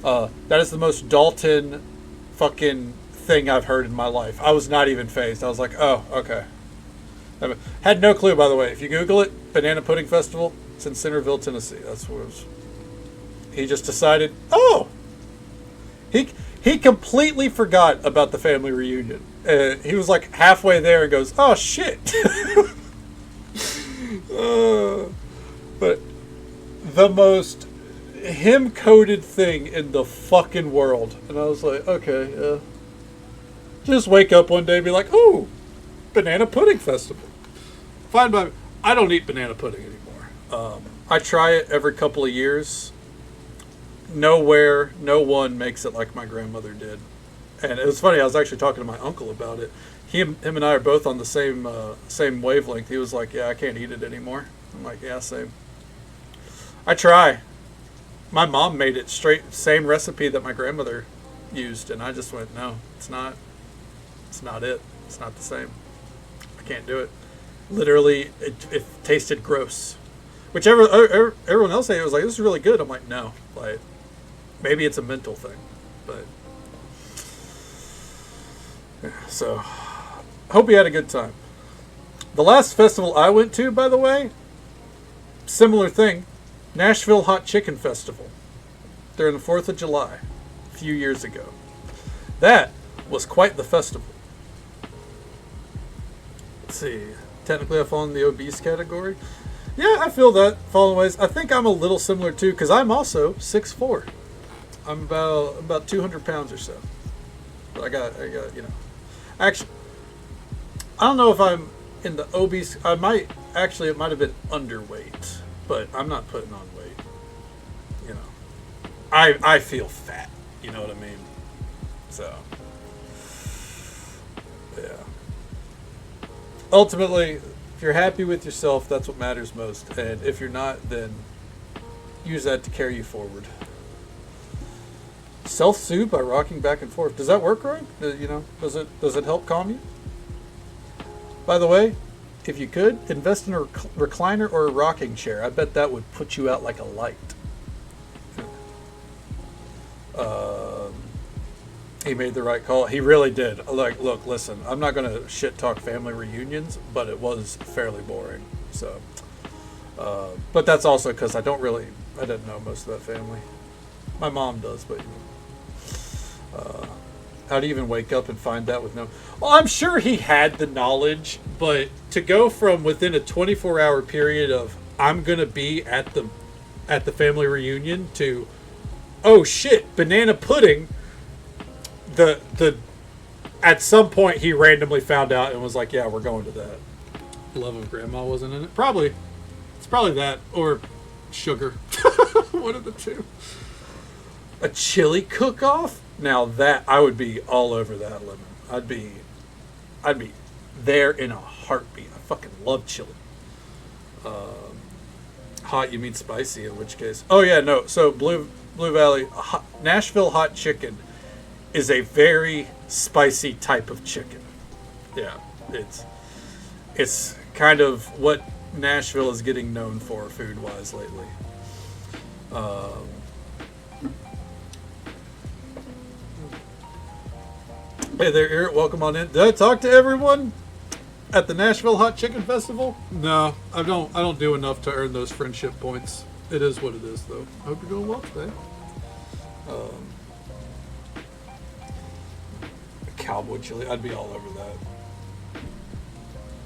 That is the most Dalton fucking thing I've heard in my life. I was not even phased. I was like, oh, okay. I had no clue, by the way. If you Google it, Banana Pudding Festival, it's in Centerville, Tennessee. That's where it was. He just decided, oh, he completely forgot about the family reunion. He was like halfway there and goes, oh, shit. But the most him-coded thing in the fucking world. And I was like, okay, just wake up one day and be like, ooh, Banana Pudding Festival. Fine by me. I don't eat banana pudding anymore. I try it every couple of years. Nowhere, no one makes it like my grandmother did. And it was funny, I was actually talking to my uncle about it. Him and I are both on the same wavelength. He was like, yeah, I can't eat it anymore. I'm like, yeah, same. I try. My mom made it same recipe that my grandmother used, and I just went, no, it's not it. It's not the same. I can't do it. Literally, it tasted gross. everyone else said it was like, this is really good. I'm like, no, like maybe it's a mental thing, but yeah, so hope you had a good time. The last festival I went to, by the way, similar thing, Nashville Hot Chicken Festival during the 4th of July a few years ago. That was quite the festival. Let's see. Technically, I fall in the obese category. Yeah, I feel that falling ways. I think I'm a little similar too, because I'm also 6'4". I'm about 200 pounds or so. But I got Actually, I don't know if I'm in the obese. It might have been underweight, but I'm not putting on weight. You know, I feel fat. You know what I mean? So, yeah. Ultimately, if you're happy with yourself, that's what matters most. And if you're not, then use that to carry you forward. Self-soothe by rocking back and forth. Does that work, Roy? Does it help calm you? By the way, if you could, invest in a recliner or a rocking chair. I bet that would put you out like a light. He made the right call. He really did. Like, look, listen, I'm not going to shit talk family reunions, but it was fairly boring. So, but that's also because I didn't know most of that family. My mom does, but how do you even wake up and find that with no? Well, I'm sure he had the knowledge, but to go from within a 24-hour period of I'm gonna be at the family reunion to, oh shit, banana pudding. At some point he randomly found out and was like, yeah, we're going to that. Love of Grandma wasn't in it. It's probably that or sugar. One of the two. A chili cook-off? Now that I would be all over that lemon. I'd be there in a heartbeat. I fucking love chili. Hot, you mean spicy? In which case? Oh yeah, no. So Blue Valley Nashville hot chicken is a very spicy type of chicken. Yeah, it's kind of what Nashville is getting known for food-wise lately. Hey there, Eric. Welcome on in. Did I talk to everyone at the Nashville Hot Chicken Festival? No, I don't do enough to earn those friendship points. It is what it is, though. I hope you're doing well today. Cowboy chili, I'd be all over that.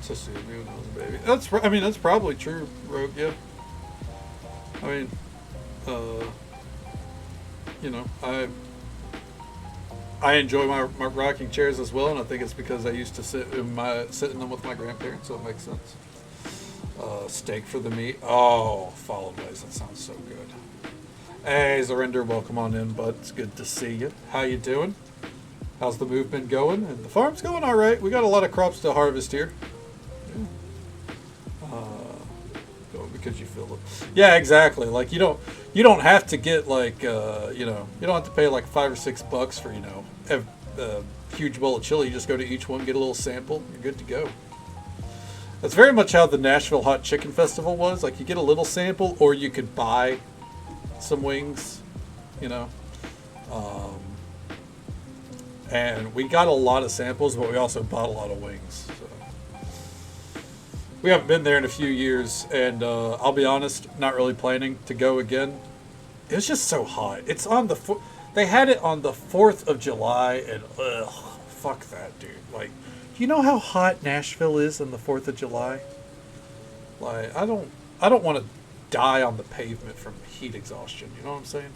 To soothe me when I was a baby. That's probably true, Rogue. Yeah. I mean, I enjoy my rocking chairs as well, and I think it's because I used to sit in them with my grandparents, so it makes sense. Steak for the meat. Oh, followed ways. That sounds so good. Hey, Zarinder, welcome on in, bud. It's good to see you. How you doing? How's the move been going? And the farm's going all right. We got a lot of crops to harvest here. Because you feel it. Yeah, exactly. Like you don't have to get like you don't have to pay like $5 or $6 for a huge bowl of chili. You just go to each one, get a little sample, you're good to go. That's very much how the Nashville Hot Chicken Festival was. Like you get a little sample, or you could buy some wings, and we got a lot of samples, but we also bought a lot of wings. So. We haven't been there in a few years, and I'll be honest, not really planning to go again. It was just so hot. It's on they had it on the 4th of July, and fuck that, dude. Like, do you know how hot Nashville is on the 4th of July? Like, I don't want to die on the pavement from heat exhaustion. You know what I'm saying?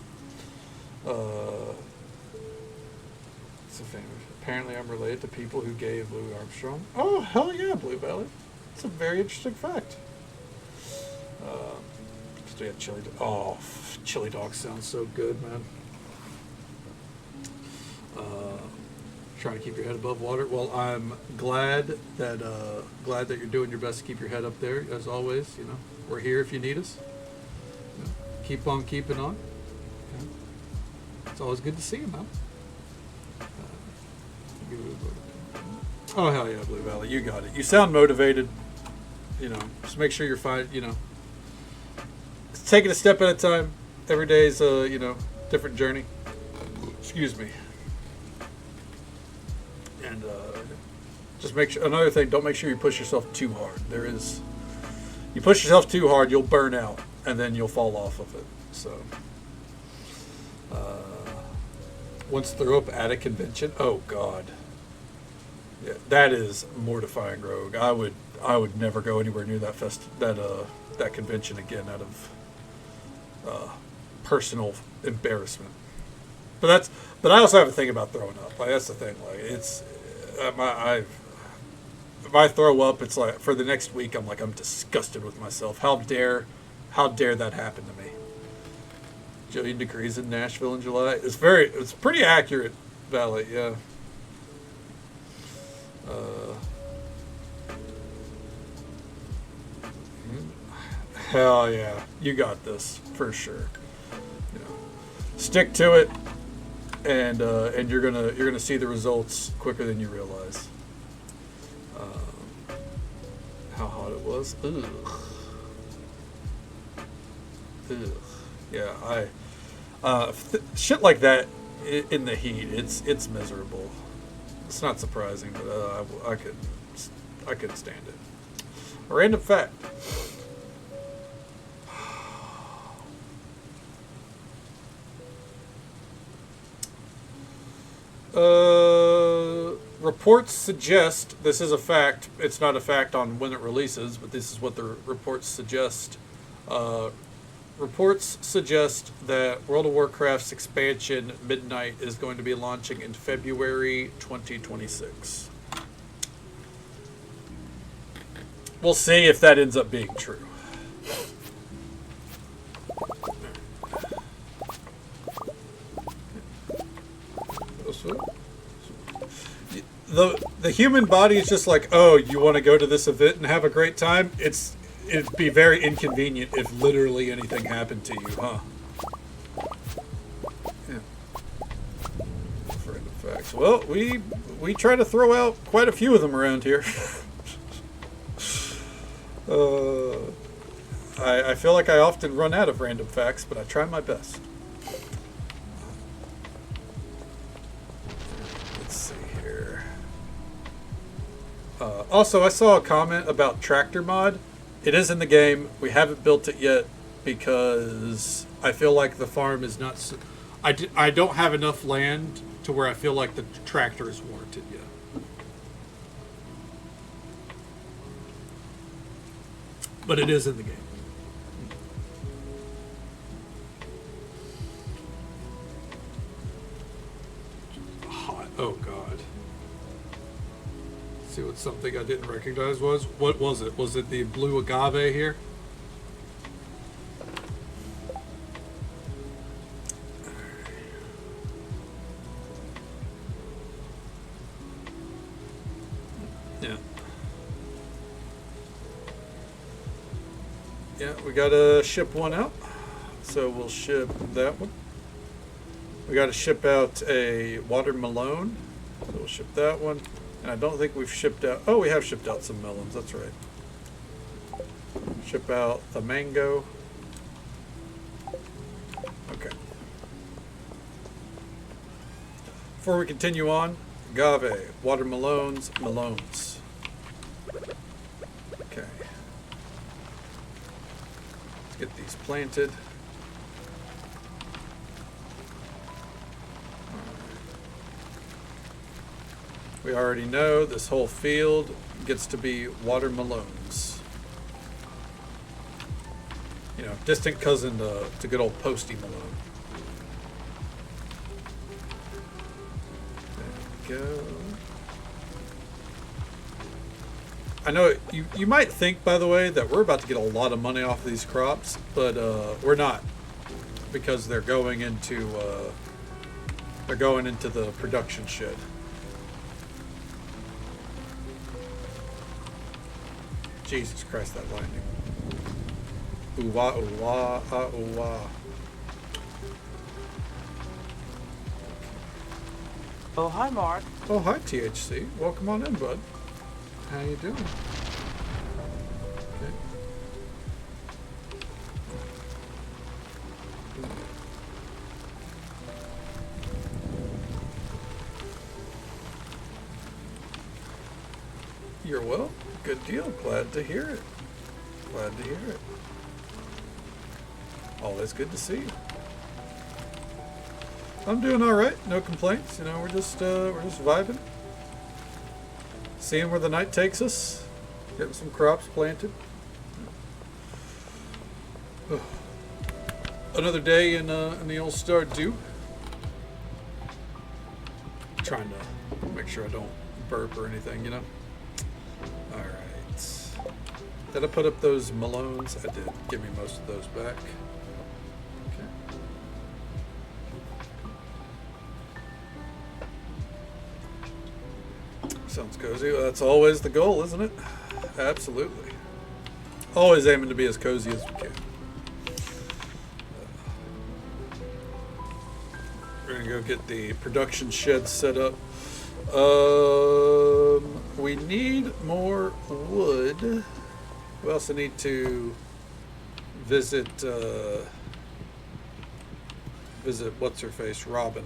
It's a famous. Apparently, I'm related to people who gave Louis Armstrong. Oh, hell yeah, Blue Valley. It's a very interesting fact. We had chili. Chili dog sounds so good, man. Trying to keep your head above water. Well, I'm glad that you're doing your best to keep your head up there. As always, we're here if you need us. Keep on keeping on. It's always good to see you, man. Oh hell yeah, Blue Valley, you got it. You sound motivated. Just make sure you're fine. take it a step at a time. Every day's a different journey. Excuse me. And just make sure. Another thing, don't make sure you push yourself too hard. You push yourself too hard, you'll burn out, and then you'll fall off of it. So, once throw up at a convention, oh god, yeah, that is mortifying, Rogue. I would never go anywhere near that convention again out of personal embarrassment. But I also have a thing about throwing up. Like that's the thing. Like it's if I throw up, it's like for the next week I'm disgusted with myself. How dare that happen to me? Jillion degrees in Nashville in July. It's pretty accurate, Valley. Yeah. Hell yeah, you got this for sure. Stick to it, and you're gonna see the results quicker than you realize. How hot it was. Ugh. Yeah, shit like that in the heat, it's miserable. It's not surprising, but I couldn't stand it. A random fact. Reports suggest, this is a fact, it's not a fact on when it releases, but this is what the reports suggest. Reports suggest that World of Warcraft's expansion Midnight is going to be launching in February 2026. We'll see if that ends up being true. The human body is just like, oh, you want to go to this event and have a great time? It'd be very inconvenient if literally anything happened to you, huh? Yeah. Random facts. Well, we try to throw out quite a few of them around here. I feel like I often run out of random facts, but I try my best. Let's see here. Also, I saw a comment about tractor mod. It is in the game. We haven't built it yet because I feel like the farm is not... I don't have enough land to where I feel like the tractor is warranted yet. But it is in the game. Hot. Oh, God. See what something I didn't recognize was. What was it? Was it the blue agave here? Yeah. Yeah, we gotta ship one out. So we'll ship that one. We gotta ship out a watermelon. So we'll ship that one. And I don't think we've shipped out... Oh, we have shipped out some melons. That's right. Ship out the mango. Okay. Before we continue on, agave, watermelons, melones. Okay. Let's get these planted. We already know this whole field gets to be watermelons. You know, distant cousin to good old Posty Malone. There we go. I know you might think, by the way, that we're about to get a lot of money off of these crops, but we're not, because they're going into the production shed. Jesus Christ, that lightning. Ooh-wah, ooh-wah, ooh-wah. Oh, hi, Mark. Oh, hi, THC. Welcome on in, bud. How you doing? Okay. You're well. Good deal. Glad to hear it. Glad to hear it. Always good to see you. I'm doing all right. No complaints. You know, we're just vibing, seeing where the night takes us, getting some crops planted. Another day in the old Stardew. Trying to make sure I don't burp or anything, you know. All right. Did I put up those Malones? I did. Give me most of those back. Sounds cozy. Well, that's always the goal, isn't it? Absolutely. Always aiming to be as cozy as we can. We're gonna go get the production shed set up. We need more wood. We also need to visit what's her face, Robin.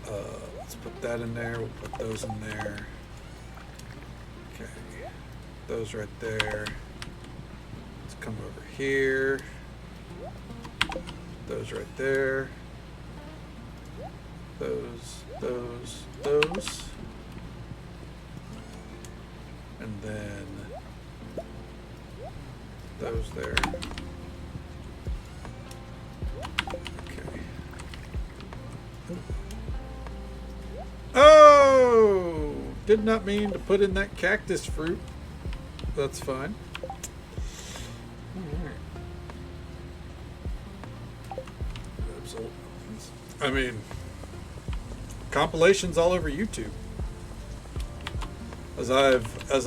Let's put that in there. We'll put those in there. Okay, those right there. Let's come over here. Those right there. Those. And then those there. Okay. Oh! Did not mean to put in that cactus fruit. That's fine. Alright. Absolutely. I mean, compilations all over YouTube. As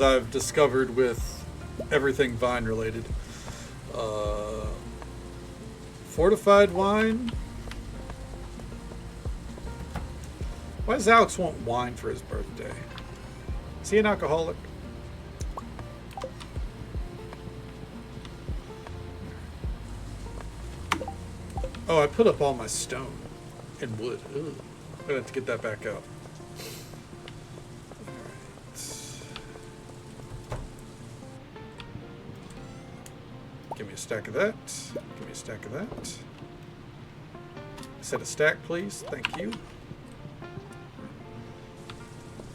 I've discovered with everything Vine related. Fortified wine. Why does Alex want wine for his birthday? Is he an alcoholic? Oh, I put up all my stone and wood. Ugh. I'm gonna have to get that back out. Give me a stack of that. Give me a stack of that. Set a stack, please. Thank you.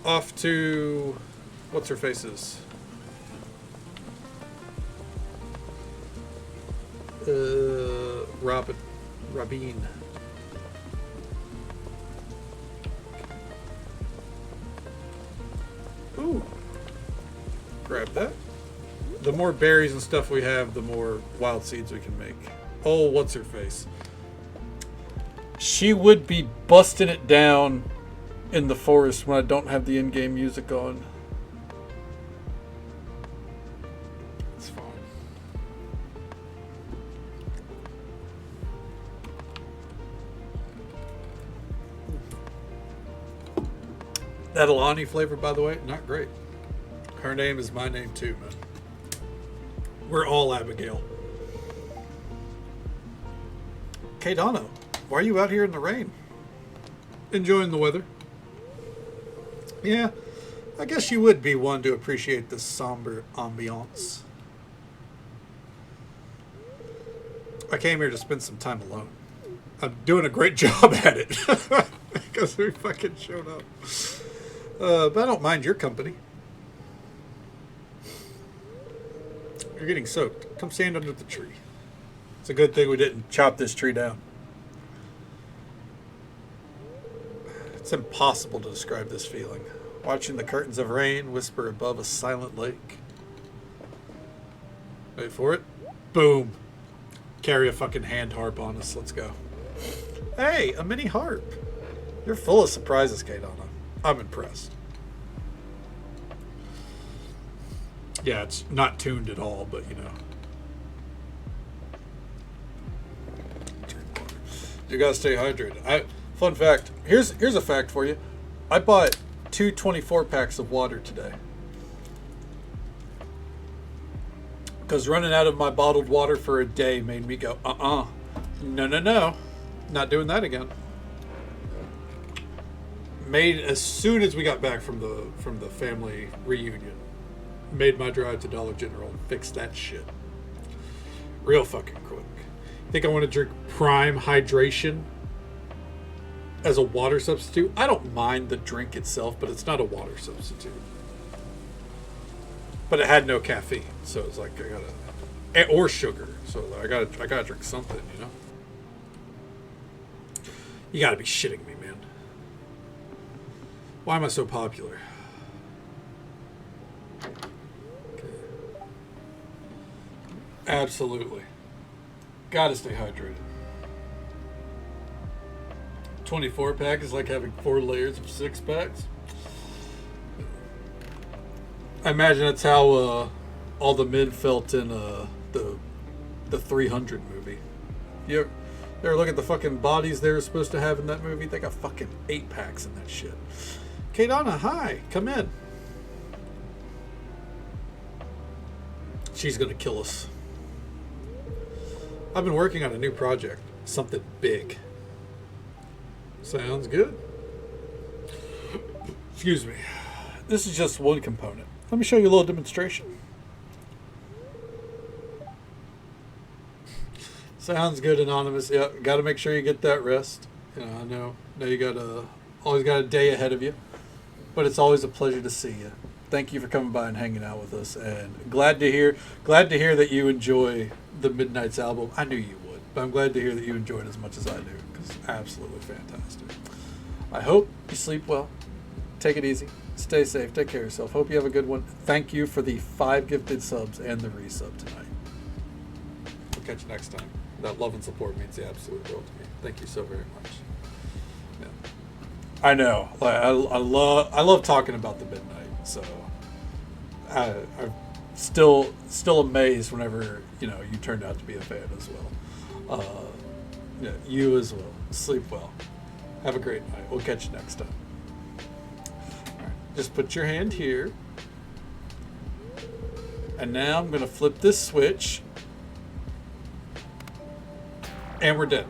Off to what's her face's? Rabin. Ooh. Grab that. The more berries and stuff we have, the more wild seeds we can make. Oh, what's her face? She would be busting it down in the forest when I don't have the in-game music on. It's fine. That Alani flavor, by the way, not great. Her name is my name too, man. We're all Abigail. Kaydano, why are you out here in the rain? Enjoying the weather? Yeah, I guess you would be one to appreciate this somber ambiance. I came here to spend some time alone. I'm doing a great job at it. Because we fucking showed up. But I don't mind your company. You're getting soaked. Come stand under the tree. It's a good thing we didn't chop this tree down. It's impossible to describe this feeling. Watching the curtains of rain whisper above a silent lake. Wait for it. Boom. Carry a fucking hand harp on us. Let's go. Hey, a mini harp. You're full of surprises, Kaydana. I'm impressed. Yeah, it's not tuned at all, but you know. You gotta stay hydrated. Fun fact. Here's a fact for you. I bought 2 24 packs of water today. Because running out of my bottled water for a day made me go, No. Not doing that again. Made as soon as we got back from the family reunion. Made my drive to Dollar General and fixed that shit. Real fucking quick. Think I want to drink Prime Hydration as a water substitute? I don't mind the drink itself, but it's not a water substitute. But it had no caffeine, so it's like I gotta, or sugar, so I gotta drink something, you know. You gotta be shitting me, man. Why am I so popular? Okay. Absolutely. Gotta stay hydrated. 24 pack is like having 4 layers of 6 packs. I imagine that's how all the men felt in the 300 movie. You ever look at the fucking bodies they were supposed to have in that movie? They got fucking 8 packs in that shit. Kadana, hi, come in. She's gonna kill us. I've been working on a new project, something big. Sounds good. Excuse me. This is just one component. Let me show you a little demonstration. Sounds good, Anonymous. Yeah, got to make sure you get that rest. You know, I know you always got a day ahead of you, but it's always a pleasure to see you. Thank you for coming by and hanging out with us, and glad to hear that you enjoy the Midnight's album. I knew you would, but I'm glad to hear that you enjoyed it as much as I do, because it's absolutely fantastic. I hope you sleep well. Take it easy. Stay safe. Take care of yourself. Hope you have a good one. Thank you for the 5 gifted subs and the resub tonight. We'll catch you next time. That love and support means the absolute world to me. Thank you so very much. Yeah. I know. Like, I love talking about the Midnight. So I'm still amazed whenever you turned out to be a fan as well. Yeah, you as well. Sleep well. Have a great night. We'll catch you next time. All right, just put your hand here, and now I'm gonna flip this switch, and we're dead.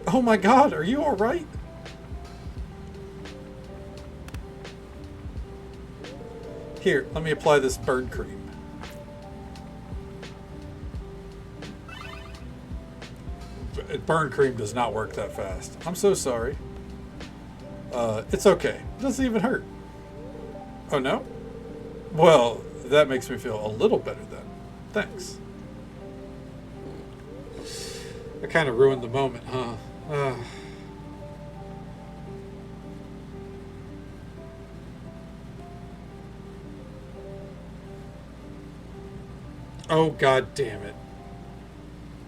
Oh my God, are you all right? Here, let me apply this burn cream. Burn cream does not work that fast. I'm so sorry. It's okay. It doesn't even hurt. Oh no? Well, that makes me feel a little better then. Thanks. I kind of ruined the moment, huh? Oh, God damn it.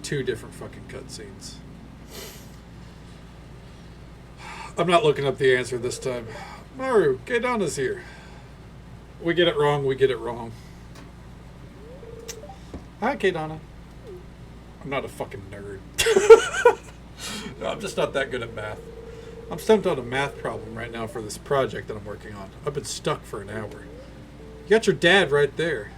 2 different fucking cutscenes. I'm not looking up the answer this time. Maru, Kedana's here. We get it wrong, we get it wrong. Hi, Kedana. I'm not a fucking nerd. No, I'm just not that good at math. I'm stumped on a math problem right now for this project that I'm working on. I've been stuck for an hour. You got your dad right there.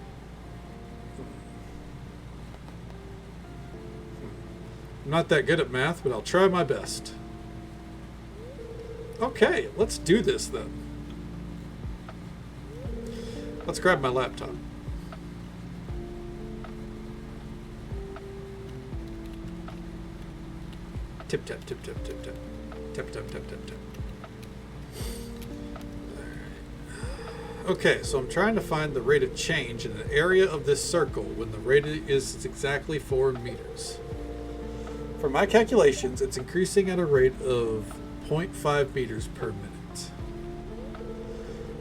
I'm not that good at math, but I'll try my best. Okay, let's do this then. Let's grab my laptop. Tip tap, tip tap, tip tap. Tap tap tap tap tap. Okay, so I'm trying to find the rate of change in an area of this circle when the rate is exactly 4 meters. For my calculations, it's increasing at a rate of 0.5 meters per minute.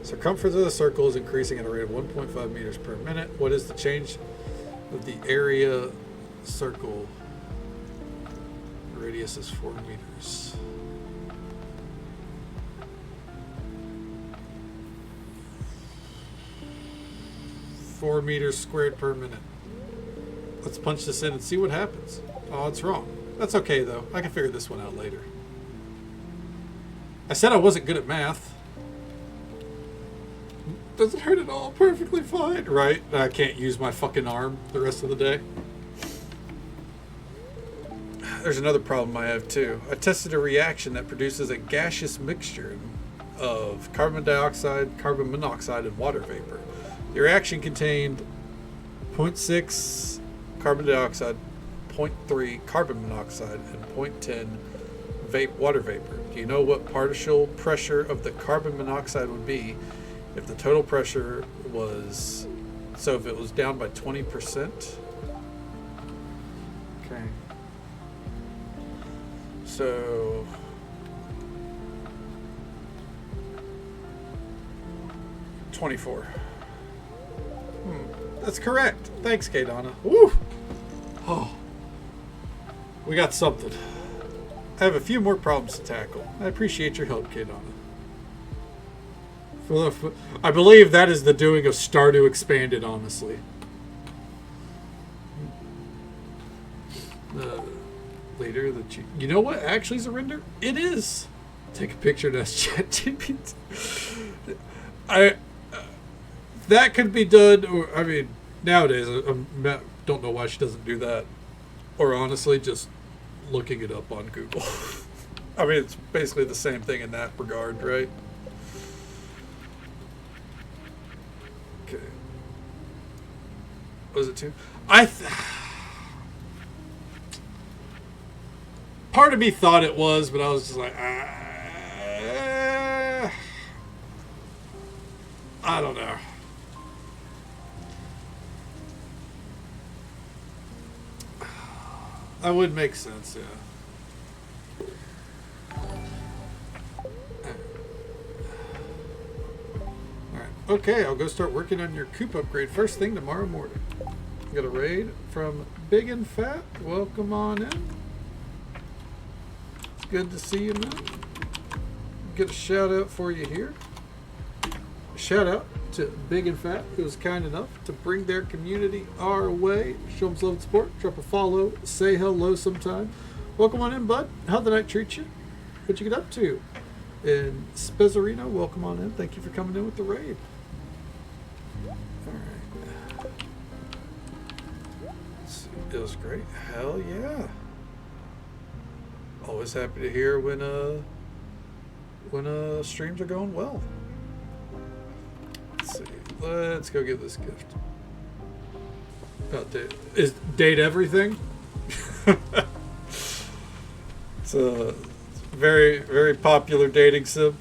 Circumference of the circle is increasing at a rate of 1.5 meters per minute. What is the change of the area circle? Radius is 4 meters. Four meters squared per minute. Let's punch this in and see what happens. Oh, it's wrong. That's okay, though. I can figure this one out later. I said I wasn't good at math. Doesn't hurt at all. Perfectly fine. Right? I can't use my fucking arm the rest of the day. There's another problem I have too. I tested a reaction that produces a gaseous mixture of carbon dioxide, carbon monoxide, and water vapor. The reaction contained 0.6 carbon dioxide, 0.3 carbon monoxide, and 0.10 water vapor. Do you know what partial pressure of the carbon monoxide would be if the total pressure was, so if it was down by 20%? Okay. So, $24. That's correct. Thanks, Kadana. Woo! Oh, we got something. I have a few more problems to tackle. I appreciate your help, Kadana. I believe that is the doing of Stardew Expanded, honestly. Later, you know what actually is a render? It is. Take a picture and ask ChatGPT. That could be done. Or, I mean, nowadays, I don't know why she doesn't do that. Or honestly, just looking it up on Google. I mean, it's basically the same thing in that regard, right? Okay. Was it two? Part of me thought it was, but I was just like, I don't know. That would make sense, yeah. Alright, okay, I'll go start working on your coop upgrade first thing tomorrow morning. Got a raid from Big and Fat. Welcome on in. It's good to see you, man. Get a shout out for you here. Shout out to Big and Fat, who was kind enough to bring their community our way. Show them some love and support. Drop a follow. Say hello sometime. Welcome on in, bud. How'd the night treat you? What'd you get up to? And Spezzarino, welcome on in. Thank you for coming in with the raid. Alright. It was great. Hell yeah. Always happy to hear when streams are going well. Let's see. Let's go get this gift. About date everything? It's a very, very popular dating sim.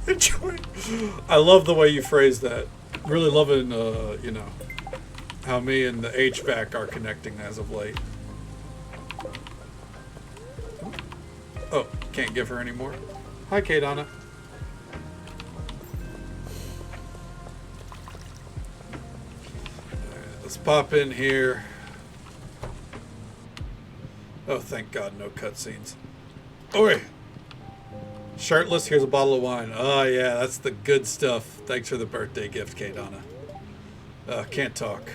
Enjoy. I love the way you phrase that. Really loving, you know, how me and the HVAC are connecting as of late. Oh, can't give her anymore. Hi, Kadana. Let's pop in here. Oh, thank God, no cutscenes. Oh, wait. Shirtless, here's a bottle of wine. Oh, yeah, that's the good stuff. Thanks for the birthday gift, Kadana. Can't talk.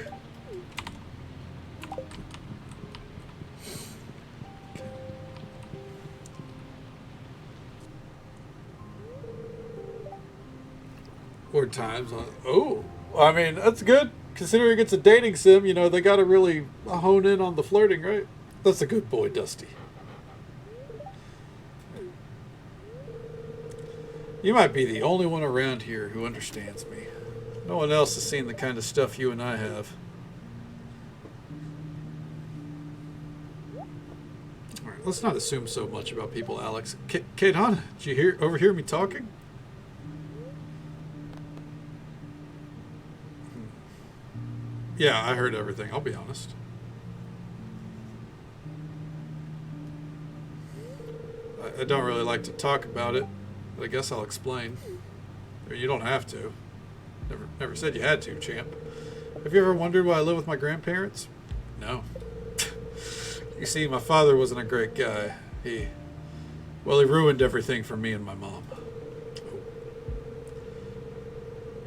More times. Oh, I mean, that's good. Considering it's a dating sim, you know, they got to really hone in on the flirting, right? That's a good boy, Dusty. You might be the only one around here who understands me. No one else has seen the kind of stuff you and I have. All right, let's not assume so much about people, Alex. Kate Hannah, did you overhear me talking? Yeah, I heard everything, I'll be honest. I don't really like to talk about it, but I guess I'll explain. Or you don't have to. Never said you had to, champ. Have you ever wondered why I live with my grandparents? No. You see, my father wasn't a great guy. He ruined everything for me and my mom.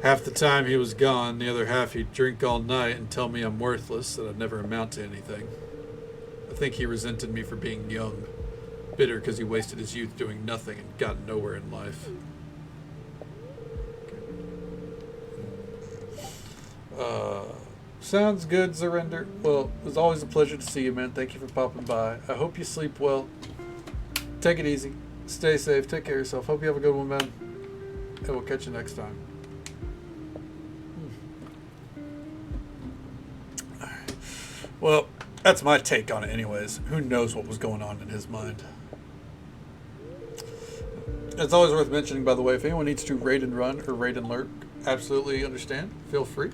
Half the time he was gone, the other half he'd drink all night and tell me I'm worthless, that I'd never amount to anything. I think he resented me for being young, bitter because he wasted his youth doing nothing and got nowhere in life. Sounds good, Zarinder. Well, it was always a pleasure to see you, man. Thank you for popping by. I hope you sleep well. Take it easy. Stay safe. Take care of yourself. Hope you have a good one, man. And we'll catch you next time. Alright. Well, that's my take on it anyways. Who knows what was going on in his mind. It's always worth mentioning, by the way, if anyone needs to raid and run or raid and lurk, absolutely understand. Feel free.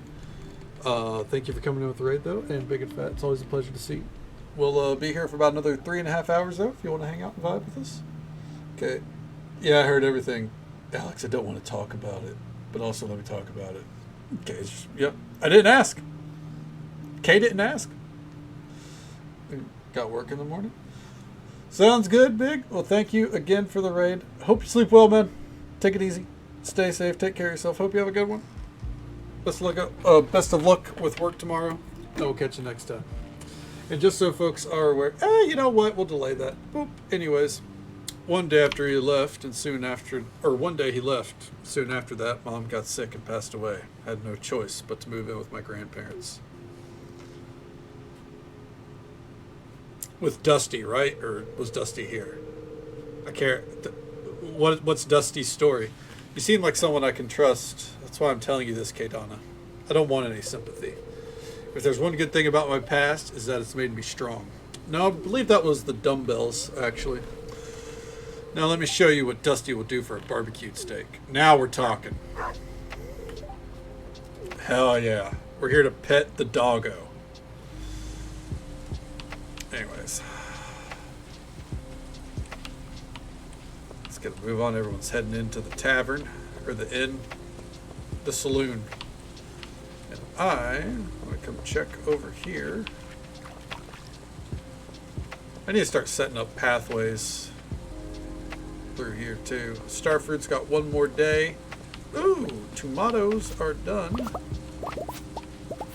Thank you for coming in with the raid, though, and Big and Fat. It's always a pleasure to see you. We'll be here for about another 3.5 hours, though, if you want to hang out and vibe with us. Okay. Yeah, I heard everything. Alex, I don't want to talk about it, but also let me talk about it. Okay, yep. I didn't ask. Kay didn't ask. Got work in the morning. Sounds good, Big. Well, thank you again for the raid. Hope you sleep well, man. Take it easy. Stay safe. Take care of yourself. Hope you have a good one. Best of luck with work tomorrow. And we'll catch you next time. And just so folks are aware, you know what? We'll delay that. Boop. Anyways, one day after he left, and soon after, or one day he left, soon after that, Mom got sick and passed away. Had no choice but to move in with my grandparents. With Dusty, right? Or was Dusty here? I care. What's Dusty's story? You seem like someone I can trust. That's why I'm telling you this, Kadana. I don't want any sympathy. If there's one good thing about my past, is that it's made me strong. No, I believe that was the dumbbells, actually. Now let me show you what Dusty will do for a barbecued steak. Now we're talking. Hell yeah. We're here to pet the doggo. Anyways. Let's get a move on. Everyone's heading into the tavern, or the inn, the saloon. And I'm going to come check over here. I need to start setting up pathways through here too. Starfruit's got one more day. Ooh, tomatoes are done.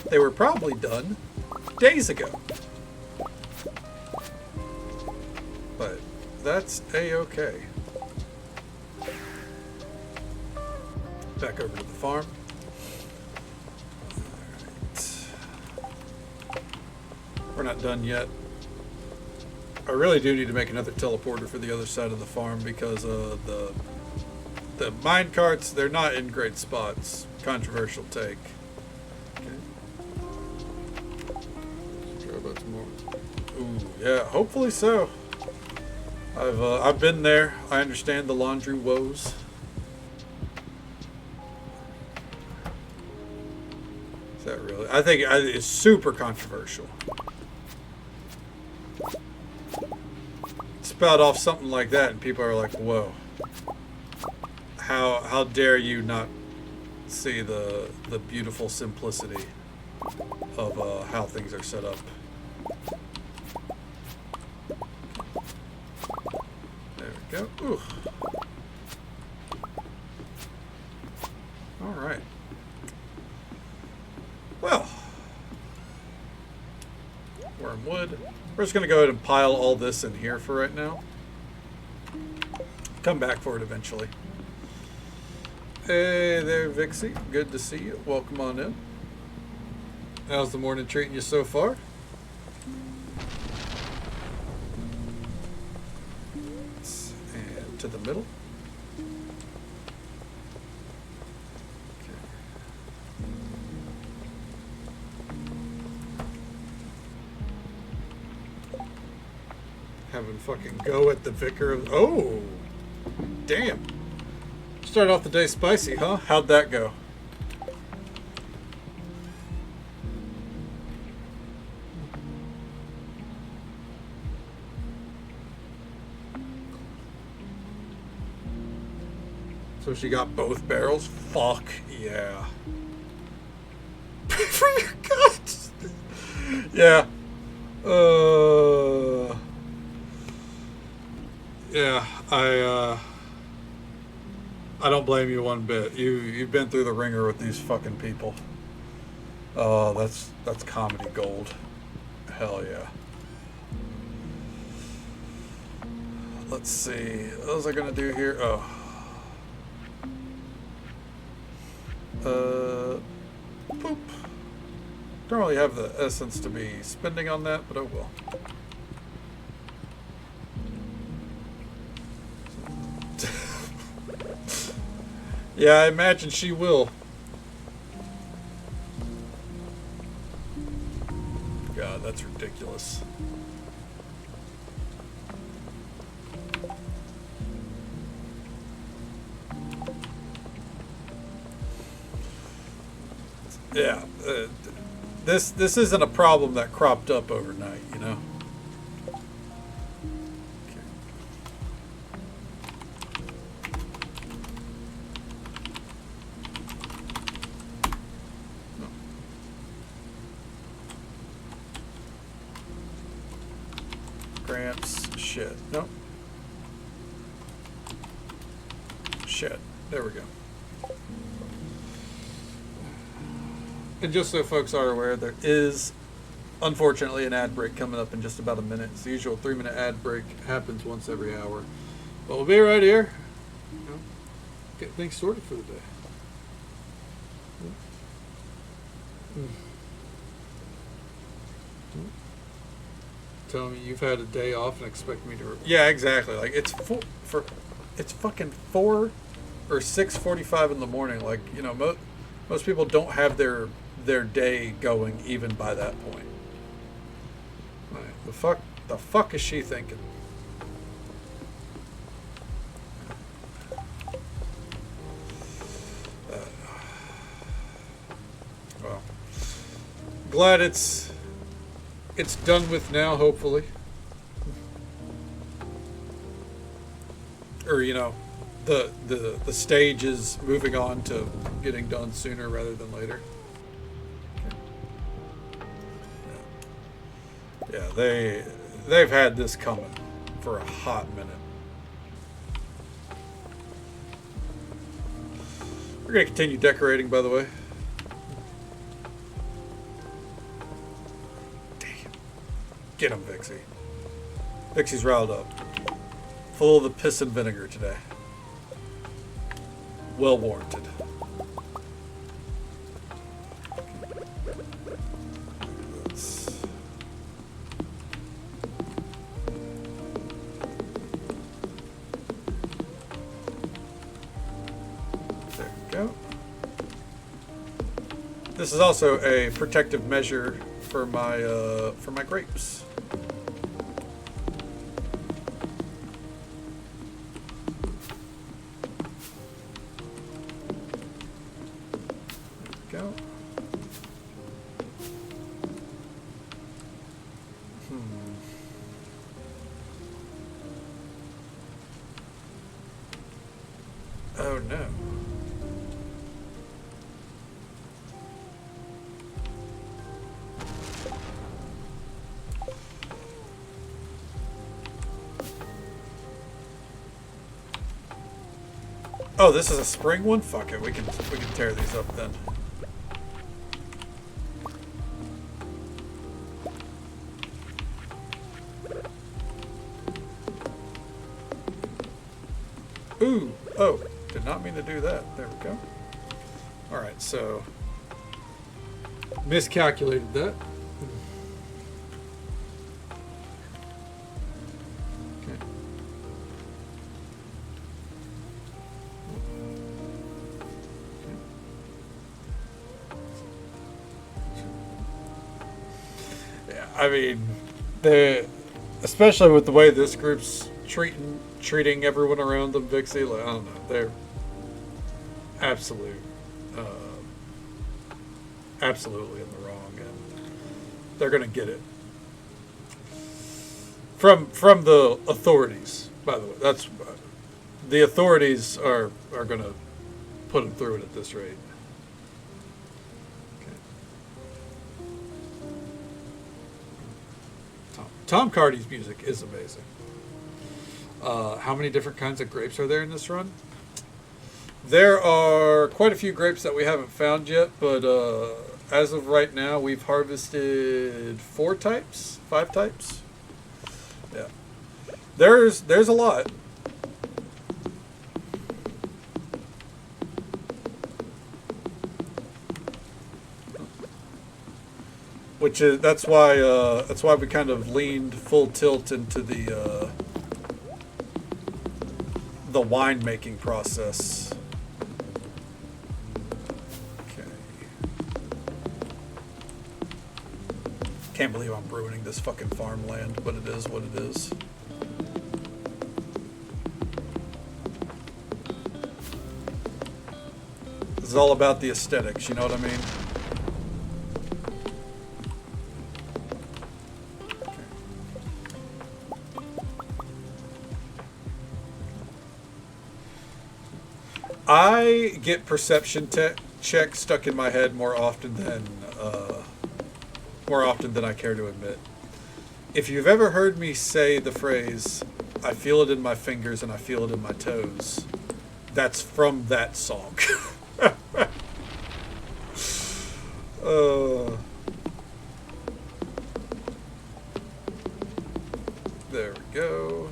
They were probably done days ago. But that's a-okay. Back over to the farm. Alright. We're not done yet. I really do need to make another teleporter for the other side of the farm because the mine carts, they're not in great spots. Controversial take. Okay. Ooh, yeah, hopefully so. I've been there. I understand the laundry woes. Is that really? I think it's super controversial. Spout off something like that and people are like, whoa. How dare you not see the beautiful simplicity of how things are set up. There we go. Ooh. All right. Well, wormwood. We're just going to go ahead and pile all this in here for right now. Come back for it eventually. Hey there, Vixie. Good to see you. Welcome on in. How's the morning treating you so far? And to the middle. Having fucking go at the vicar of... Oh! Damn. Started off the day spicy, huh? How'd that go? So she got both barrels? Fuck yeah. For your guts! Yeah. Yeah, I don't blame you one bit. You've been through the ringer with these fucking people. Oh, that's comedy gold. Hell yeah. Let's see. What was I gonna do here? Oh. Poop. Don't really have the essence to be spending on that, but oh well. Yeah, I imagine she will. God, that's ridiculous. Yeah, this isn't a problem that cropped up overnight, you know. Gramps, shit. Nope. Shit. There we go. And just so folks are aware, there is, unfortunately, an ad break coming up in just about a minute. It's the usual 3-minute ad break. Happens once every hour. But we'll be right here. You know, get things sorted for the day. Tell me you've had a day off and expect me to... Yeah, exactly. Like, it's it's fucking 4 or 6:45 in the morning. Like, you know, most people don't have their day going even by that point. Like, the fuck is she thinking? Well, glad it's done with now, hopefully. Or, you know, the stage is moving on to getting done sooner rather than later. Yeah, they've had this coming for a hot minute. We're gonna continue decorating, by the way. Get him, Vixie. Vixie's riled up. Full of the piss and vinegar today. Well warranted. There we go. This is also a protective measure for my grapes. Go. Oh no. Oh, this is a spring one? Fuck it, we can tear these up then. Ooh, oh, did not mean to do that. There we go. Alright, so miscalculated that. I mean, especially with the way this group's treating everyone around them, Vixie, like, I don't know, they're absolutely in the wrong, and they're gonna get it from the authorities. By the way, that's the authorities are gonna put them through it at this rate. Tom Cardy's music is amazing. How many different kinds of grapes are there in this run? There are quite a few grapes that we haven't found yet, but as of right now, we've harvested 5 types. Yeah, there's a lot. which is that's why we kind of leaned full tilt into the winemaking process. Okay. Can't believe I'm ruining this fucking farmland, but it is what it is. This is all about the aesthetics, you know what I mean? I get perception checks stuck in my head more often than I care to admit. If you've ever heard me say the phrase, "I feel it in my fingers and I feel it in my toes," that's from that song. There we go.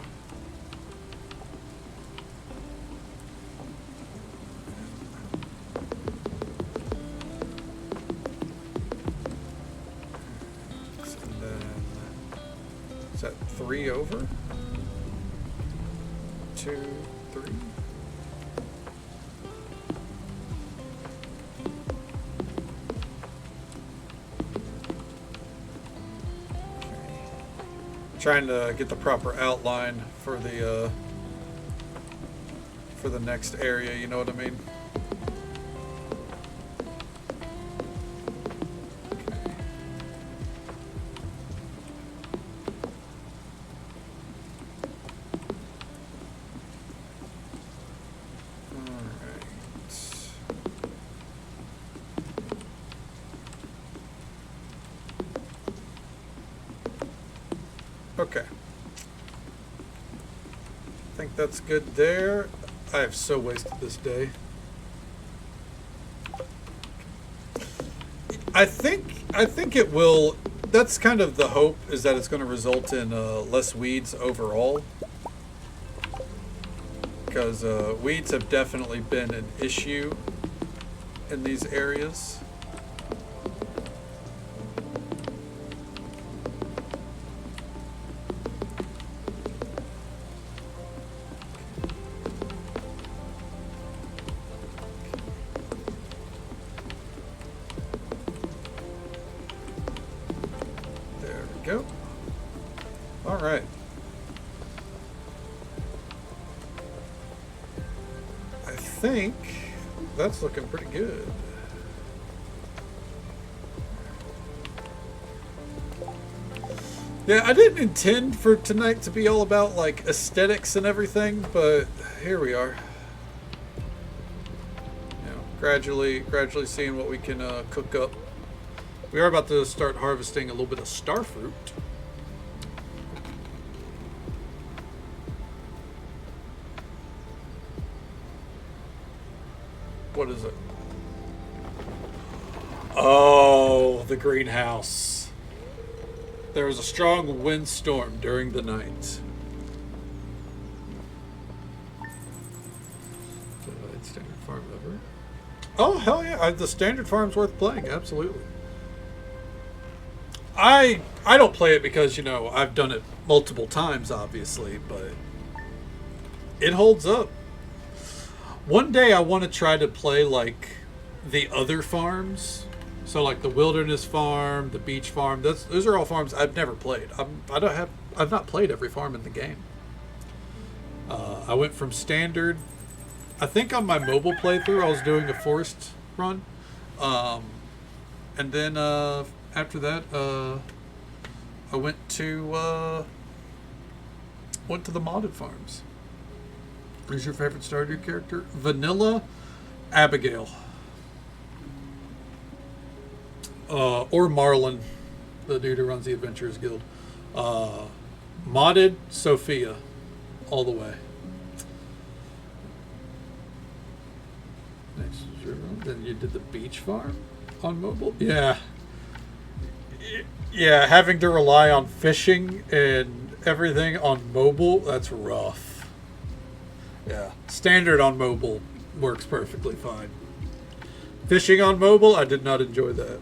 Is that 3 over? 2, 3. Okay. Trying to get the proper outline for the next area, you know what I mean? Okay. I think that's good there. I have so wasted this day. I think it will. That's kind of the hope, is that it's going to result in less weeds overall. Because weeds have definitely been an issue in these areas. Go. All right. I think that's looking pretty good. Yeah, I didn't intend for tonight to be all about like aesthetics and everything, but here we are. You know, gradually seeing what we can cook up. We are about to start harvesting a little bit of starfruit. What is it? Oh, the greenhouse. There was a strong windstorm during the night. Standard farm ever. Oh, hell yeah. The standard farm's worth playing, absolutely. I don't play it because, you know, I've done it multiple times, obviously, but it holds up. One day I want to try to play, like, the other farms. So, like, the wilderness farm, the beach farm. Those are all farms I've never played. I've not played every farm in the game. I went from standard. I think on my mobile playthrough I was doing a forest run. And then... after that, I went to the modded farms. Who's your favorite Stardew character? Vanilla Abigail. Or Marlin, the dude who runs the Adventurers Guild. Modded Sophia, all the way. Next, then you did the beach farm on mobile? Yeah. Yeah, having to rely on fishing and everything on mobile, that's rough. Yeah, standard on mobile works perfectly fine. Fishing on mobile, I did not enjoy that.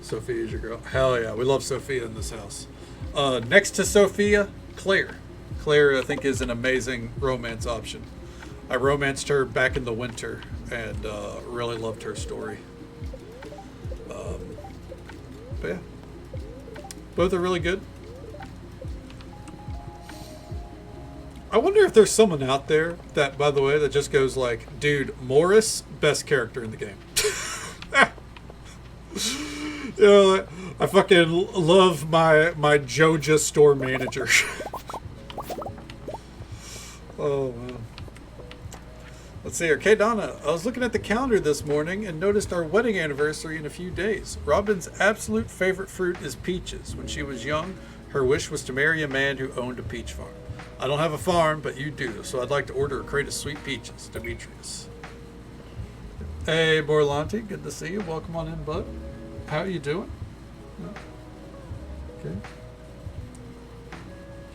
Sophia's your girl. Hell yeah, we love Sophia in this house. Next to Sophia, Claire. Claire, I think, is an amazing romance option. I romanced her back in the winter and really loved her story. But yeah, both are really good. I wonder if there's someone out there that, by the way, that just goes like, dude, Morris, best character in the game. You know, I fucking love my Joja store manager. Oh, man. Let's see here. Okay, Donna, I was looking at the calendar this morning and noticed our wedding anniversary in a few days. Robin's absolute favorite fruit is peaches. When she was young, her wish was to marry a man who owned a peach farm. I don't have a farm, but you do, so I'd like to order a crate of sweet peaches. Demetrius. Hey, Borlanti, good to see you. Welcome on in, bud. How are you doing? Okay.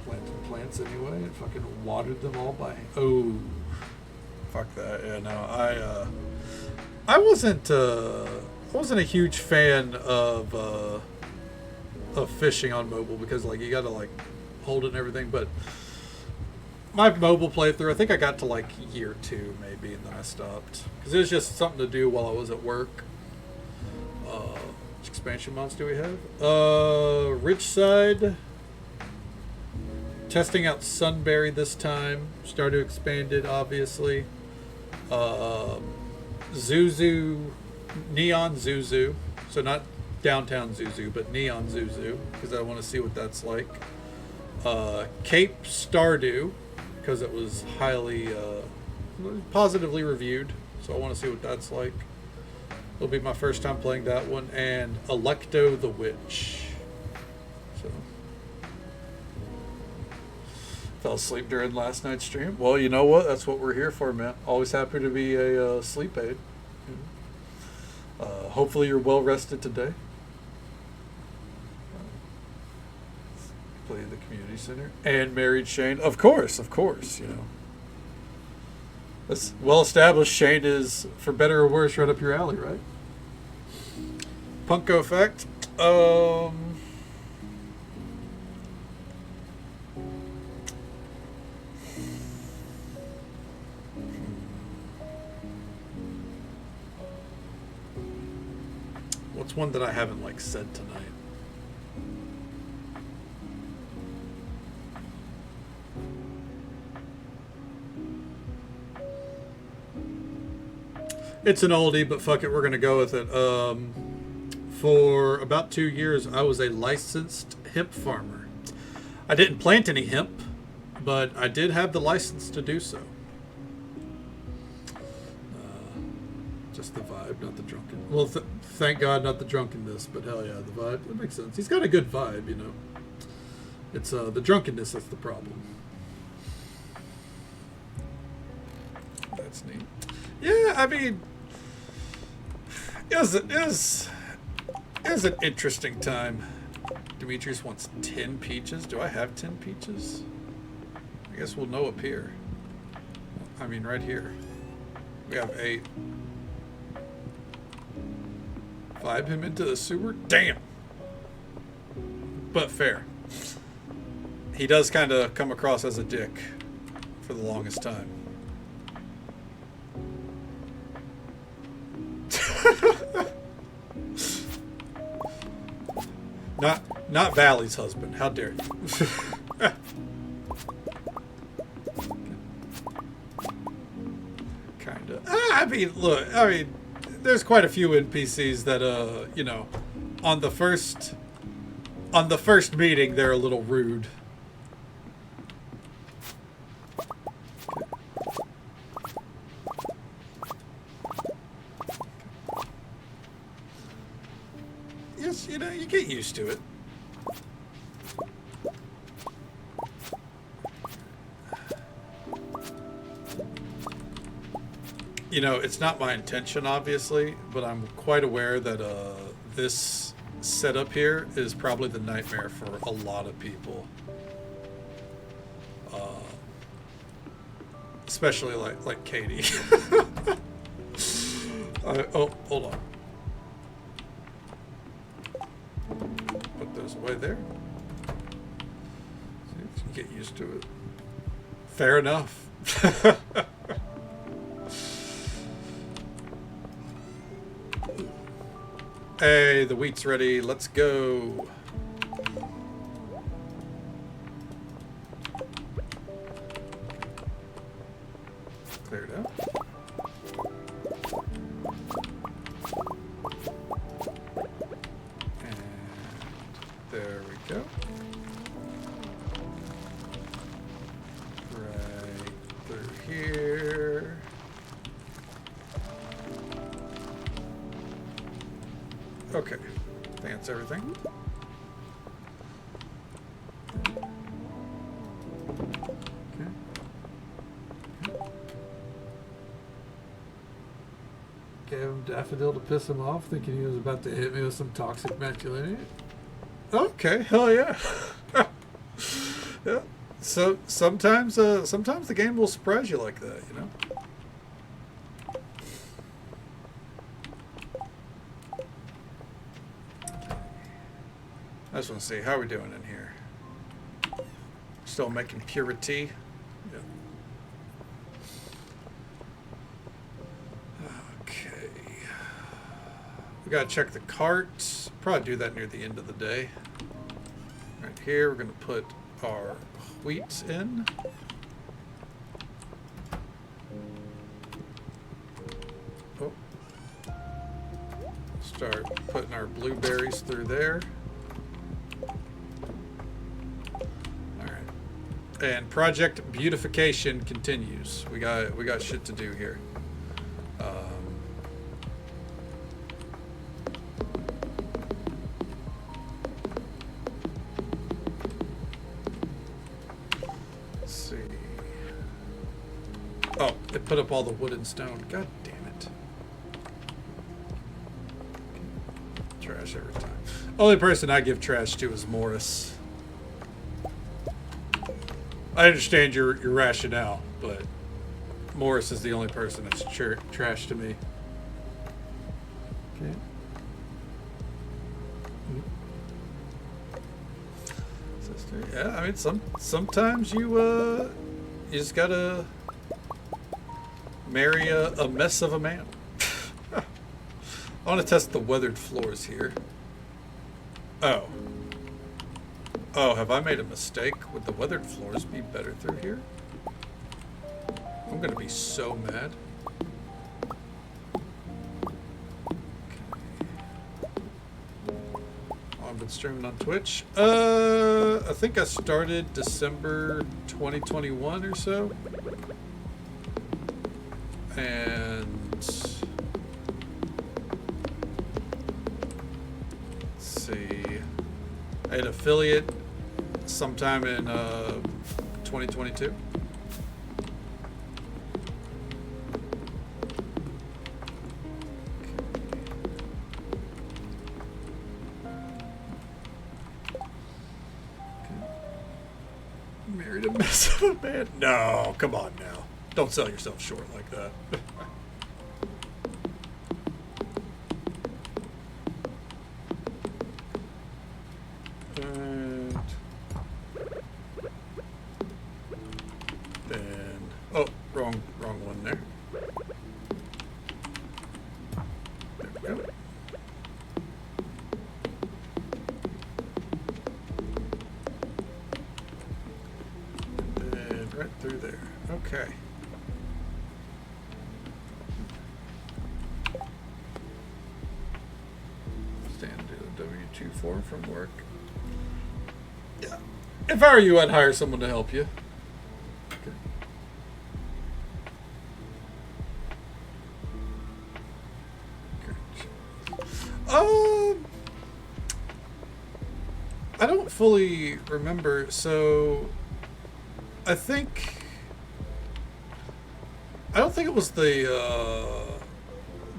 Planted plants anyway, and fucking watered them all by. Oh, fuck that. Yeah, no, I wasn't a huge fan of fishing on mobile because like you got to like hold it and everything, but my mobile playthrough, I think I got to like year 2 maybe, and then I stopped because it was just something to do while I was at work. Which expansion mods do we have? Richside. Testing out Sunbury this time. Stardew Expanded, obviously. Zuzu, Neon Zuzu. So not downtown Zuzu, but Neon Zuzu, because I want to see what that's like. Cape Stardew, because it was highly positively reviewed, so I want to see what that's like. It'll be my first time playing that one, and Electo the Witch. So, fell asleep during last night's stream. Well, you know what? That's what we're here for, man. Always happy to be a sleep aid. Hopefully you're well rested today. Play the community center and married Shane. Of course, you know. That's well established. Shane is, for better or worse, right up your alley, right? Punko effect. What's one that I haven't like said tonight? It's an oldie, but fuck it, we're gonna go with it. For about 2 years, I was a licensed hemp farmer. I didn't plant any hemp, but I did have the license to do so. Just the vibe, not the drunken. Well, thank God, not the drunkenness, but hell yeah, the vibe. That makes sense. He's got a good vibe, you know. It's the drunkenness that's the problem. That's neat. Yeah, I mean, it was an interesting time. Demetrius wants 10 peaches. Do I have 10 peaches? I guess we'll know up here. I mean, right here. We have 8. Vibe him into the sewer? Damn! But fair. He does kind of come across as a dick for the longest time. Not Valley's husband. How dare you? Kinda. I mean, look. I mean, there's quite a few NPCs that, you know, on the first meeting, they're a little rude. Yes, you know, you get used to it. You know, it's not my intention, obviously, but I'm quite aware that this setup here is probably the nightmare for a lot of people. Especially like Katie. Oh, hold on. goes away there. See if you get used to it. Fair enough. Hey, the wheat's ready. Let's go. Clear it out. And there we go. Right through here. Okay, I think that's everything. Okay. Gave him Daffodil to piss him off, thinking he was about to hit me with some toxic masculinity. Okay, hell yeah. Yeah. So sometimes the game will surprise you like that, you know. I just want to see how we're doing in here. Still making purity. Yeah. Okay. We gotta check the cart. Probably do that near the end of the day. Right here, we're gonna put our wheat in. Oh. Start putting our blueberries through there. And Project Beautification continues. We got shit to do here. Let's see. Oh, it put up all the wood and stone. God damn it. Trash every time. Only person I give trash to is Morris. I understand your rationale, but Morris is the only person that's trash to me. Okay. Sister, yeah, I mean, sometimes you just gotta marry a mess of a man. I want to test the weathered floors here. Oh. Oh, have I made a mistake? Would the weathered floors be better through here? I'm gonna be so mad. Okay. I've been streaming on Twitch. I think I started December 2021 or so. And let's see. I had affiliate sometime in 2022. Married a mess of a man? No, come on now. Don't sell yourself short like that. And then, oh, wrong one there. There we go. And then right through there. Okay. Stand to W2 form from work. Yeah. If I were you, I'd hire someone to help you. Okay. I don't fully remember. So, I don't think it was the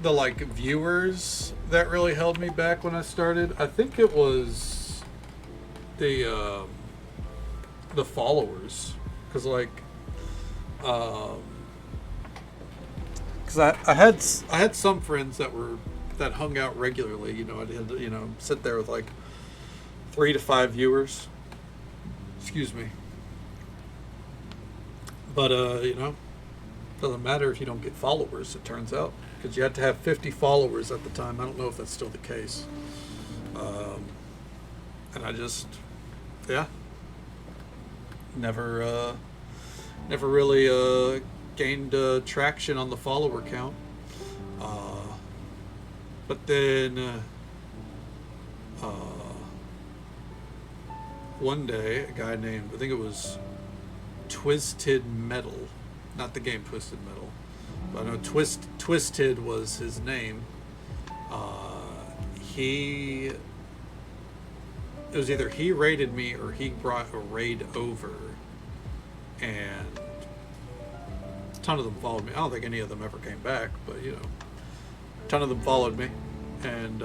like viewers that really held me back when I started. I think it was the followers, because like, because I had some friends that hung out regularly. You know, I'd sit there with like 3 to 5 viewers. Excuse me. But doesn't matter if you don't get followers, it turns out, because you had to have 50 followers at the time. I don't know if that's still the case. And I just, never really gained traction on the follower count. But then one day, a guy named, I think it was Twisted Metal, not the game Twisted Metal, but I know Twisted was his name. It was either he raided me or he brought a raid over, and a ton of them followed me. I don't think any of them ever came back, but a ton of them followed me, and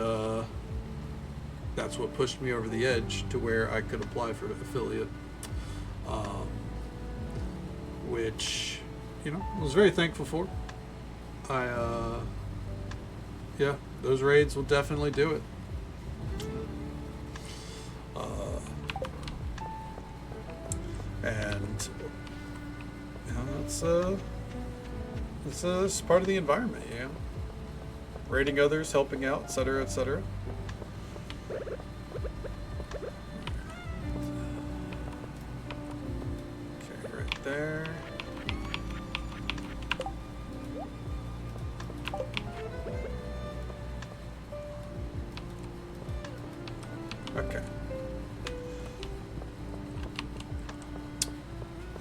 that's what pushed me over the edge to where I could apply for affiliate, which I was very thankful for. Those raids will definitely do it. And it's part of the environment, raiding others, helping out, etc., etc. Okay, right there. Okay.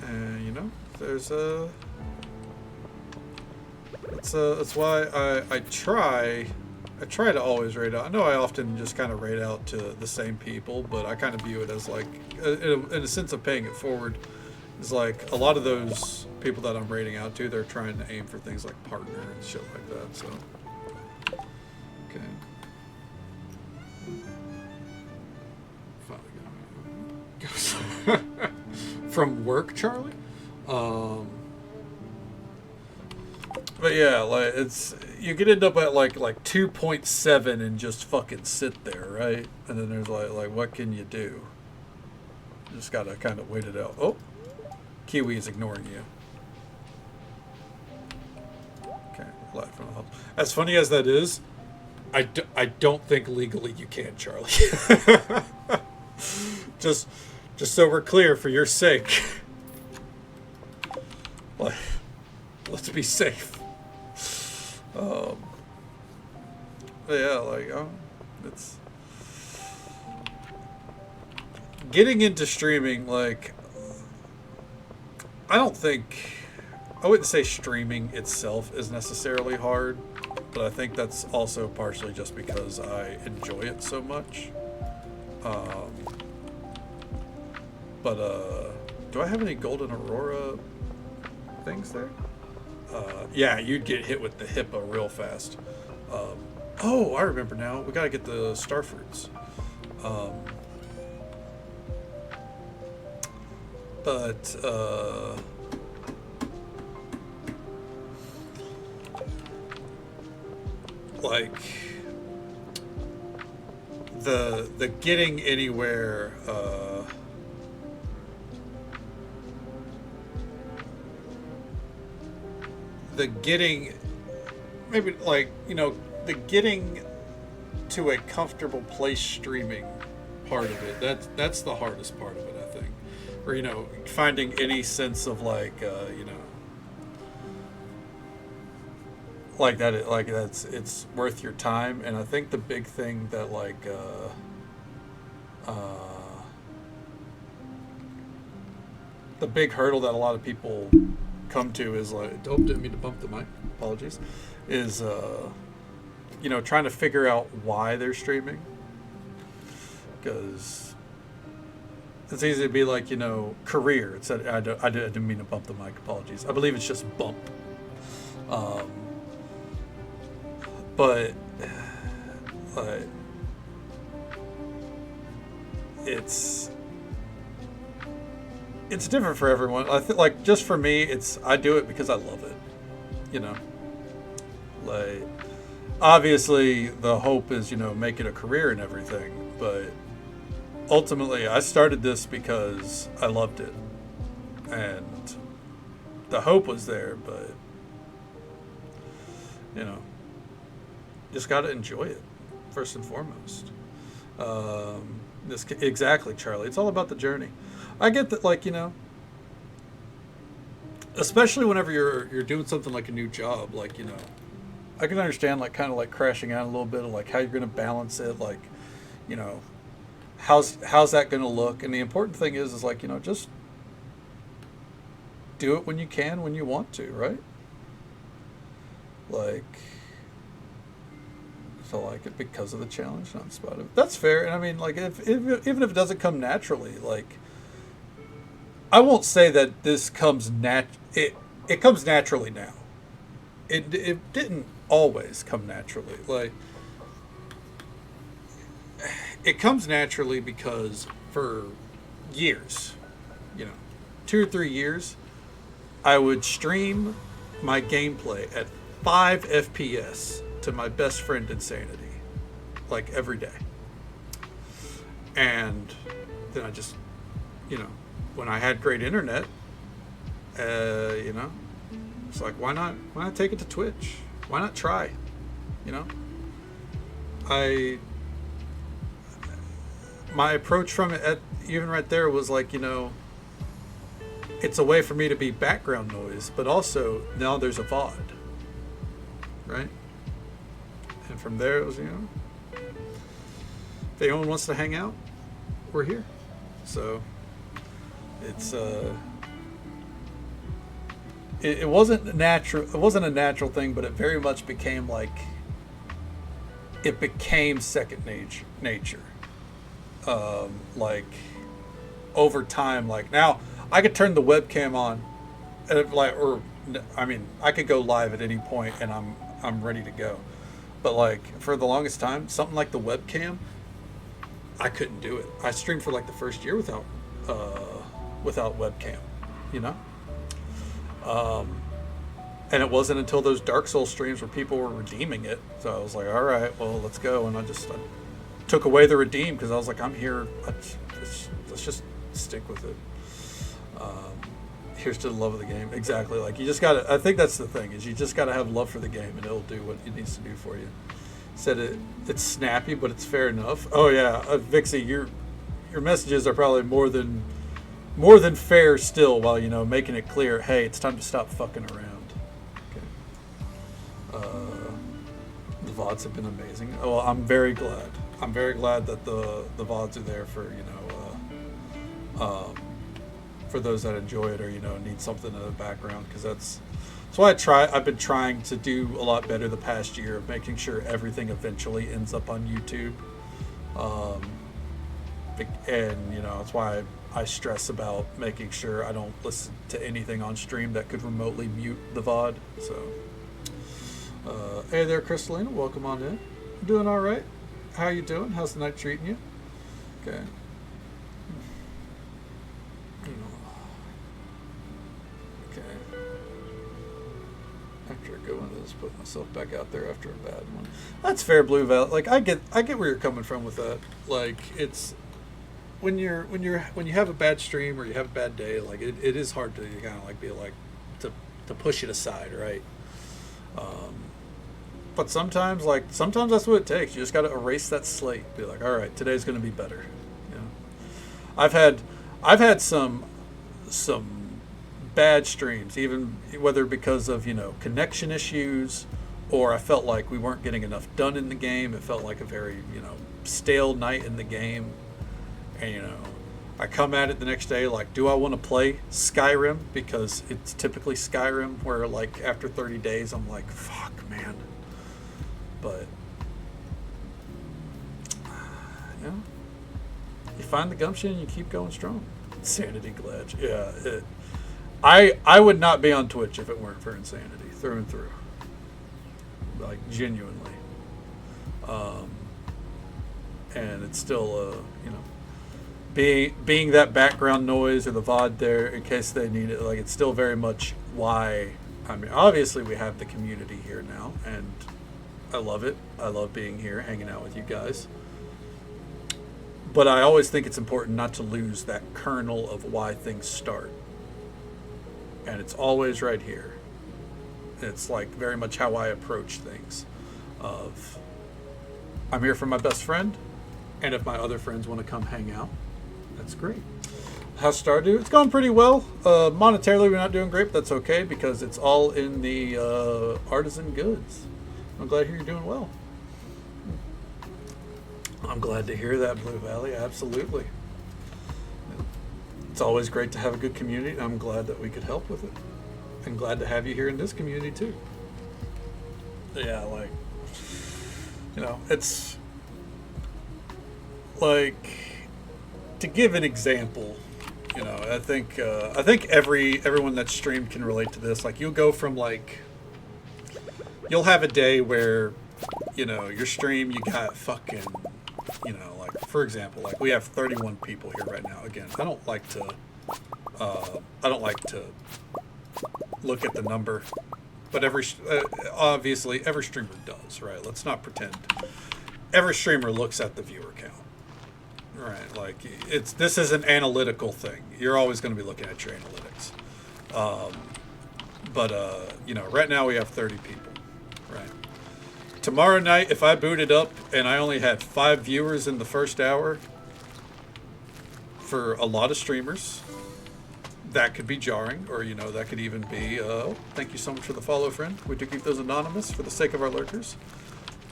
And there's that's why I try to always raid out. I know I often just kind of raid out to the same people, but I kind of view it as like, in a sense of paying it forward, is like a lot of those people that I'm raiding out to, they're trying to aim for things like partner and shit like that. So, okay. From work, Charlie. But yeah, like you could end up at like 2.7 and just fucking sit there, right? And then there's like what can you do? You just gotta kind of wait it out. Oh, Kiwi is ignoring you. Okay, live from home. As funny as that is, I don't think legally you can, Charlie. Just so we're clear, for your sake. Let's be safe. It's getting into streaming. Like, I wouldn't say streaming itself is necessarily hard, but I think that's also partially just because I enjoy it so much. Do I have any Golden Aurora things there? Yeah, you'd get hit with the hippo real fast. Oh, I remember now. We gotta get the starfruits. Like the getting anywhere. The getting to a comfortable place streaming part of it, that's the hardest part of it, I think. Or finding any sense of like that it's worth your time. And I think the big thing that the big hurdle that a lot of people come to is didn't mean to bump the mic, apologies, is trying to figure out why they're streaming, because it's easy to be like career. It's I didn't mean to bump the mic, apologies. I believe it's just bump, but it's different for everyone. I think just for me, I do it because I love it. Obviously the hope is make it a career and everything, but ultimately, I started this because I loved it, and the hope was there, but you know, just got to enjoy it first and foremost. This exactly, Charlie. It's all about the journey. I get that, like, you know, especially whenever you're doing something like a new job, like, you know, I can understand, like, kind of like crashing out a little bit of like how you're going to balance it, like, you know, how's that going to look. And the important thing is like, you know, just do it when you can, when you want to, right? Like, so like it because of the challenge, not spot of. That's fair. And I mean, like, if even if it doesn't come naturally, like, I won't say that this comes it comes naturally now. It didn't always come naturally. Like, it comes naturally because for years, you know, 2 or 3 years, I would stream my gameplay at 5 FPS to my best friend Insanity, like every day. And then I just, you know, when I had great internet, you know, it's like, why not take it to Twitch? Why not try? You know, my approach from it even right there was like, you know, it's a way for me to be background noise, but also now there's a VOD, right? And from there it was, you know, if anyone wants to hang out, we're here. So it's it wasn't natural. It wasn't a natural thing, but it very much became like, it became second nature. Like over time, like now I could turn the webcam on, and like, or I mean, I could go live at any point, and I'm ready to go. But like for the longest time, something like the webcam, I couldn't do it. I streamed for like the first year without webcam, you know. And it wasn't until those Dark Souls streams where people were redeeming it, so I was like, all right, well, let's go. And I took away the redeem because I was like, I'm here. Let's just stick with it. Here's to the love of the game. Exactly. Like, you just gotta. I think that's the thing, is you just gotta have love for the game, and it'll do what it needs to do for you. Said it's snappy, but it's fair enough. Oh yeah, Vixie, your messages are probably more than fair still, while, you know, making it clear, hey, it's time to stop fucking around. Okay. The VODs have been amazing. Oh, I'm very glad. I'm very glad that the VODs are there for, you know, for those that enjoy it, or, you know, need something in the background, because that's why I've been trying to do a lot better the past year of making sure everything eventually ends up on YouTube. And, you know, that's why I stress about making sure I don't listen to anything on stream that could remotely mute the VOD. So, hey there, Crystalina, welcome on in. Doing all right? How you doing? How's the night treating you? Okay. Okay. After a good one, I just put myself back out there after a bad one. That's fair, Blue Val. Like, I get where you're coming from with that. Like, it's when you have a bad stream or you have a bad day, like it is hard to kind of like be like to push it aside, right? But sometimes that's what it takes. You just got to erase that slate. Be like, all right, today's going to be better. You know, I've had some bad streams, even whether because of, you know, connection issues, or I felt like we weren't getting enough done in the game. It felt like a very, you know, stale night in the game. And, you know, I come at it the next day like, do I want to play Skyrim? Because it's typically Skyrim where, like, after 30 days, I'm like, fuck, man. But, you know, you find the gumption and you keep going strong. Insanity Glitch. Yeah. I would not be on Twitch if it weren't for Insanity, through and through. Like, genuinely. And it's still, you know, being that background noise or the VOD there in case they need it, like, it's still very much why. I mean, obviously we have the community here now, and I love it. I love being here, hanging out with you guys. But I always think it's important not to lose that kernel of why things start. And it's always right here. It's like very much how I approach things. Of I'm here for my best friend, and if my other friends want to come hang out, that's great. How's Stardew? It's going pretty well. Monetarily, we're not doing great, but that's okay because it's all in the artisan goods. I'm glad to hear you're doing well. I'm glad to hear that, Blue Valley. Absolutely. It's always great to have a good community. I'm glad that we could help with it. And glad to have you here in this community, too. Yeah, like, you know, it's like, to give an example, you know, I think everyone that's streamed can relate to this. Like, you'll go from, like, you'll have a day where, you know, your stream, you got fucking, you know, like, for example, like, we have 31 people here right now. Again, I don't like to look at the number, but obviously every streamer does, right? Let's not pretend. Every streamer looks at the viewer count, right? Like, this is an analytical thing. You're always going to be looking at your analytics. You know, right now we have 30 people, right? Tomorrow night, if I booted up and I only had 5 viewers in the first hour, for a lot of streamers, that could be jarring, or, you know, that could even be, thank you so much for the follow, friend. We do keep those anonymous for the sake of our lurkers.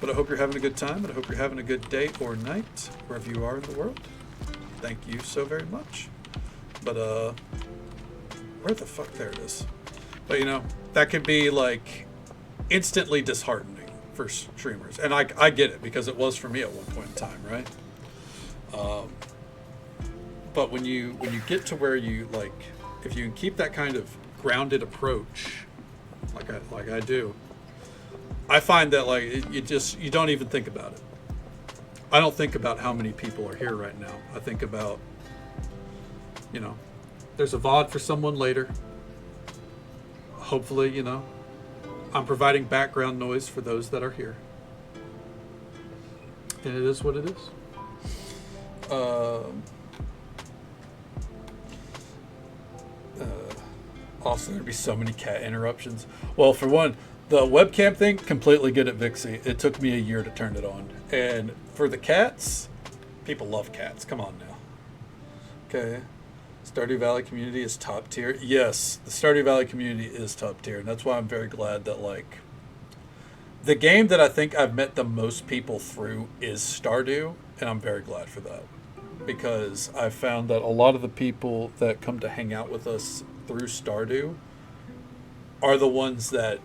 But I hope you're having a good time, and I hope you're having a good day or night, wherever you are in the world. Thank you so very much. But, where the fuck, there it is. But, you know, that could be, like, instantly disheartening for streamers. And I get it, because it was for me at one point in time, right? But when you get to where you, like, if you can keep that kind of grounded approach, like I do, I find that, like, you don't even think about it. I don't think about how many people are here right now. I think about, you know, there's a VOD for someone later. Hopefully, you know, I'm providing background noise for those that are here. And it is what it is. Also, there'd be so many cat interruptions. Well, for one, the webcam thing, completely good at Vixie. It took me a year to turn it on. And for the cats, people love cats. Come on now. Okay. Stardew Valley community is top tier. Yes, the Stardew Valley community is top tier. And that's why I'm very glad that, like, the game that I think I've met the most people through is Stardew. And I'm very glad for that. Because I've found that a lot of the people that come to hang out with us through Stardew are the ones that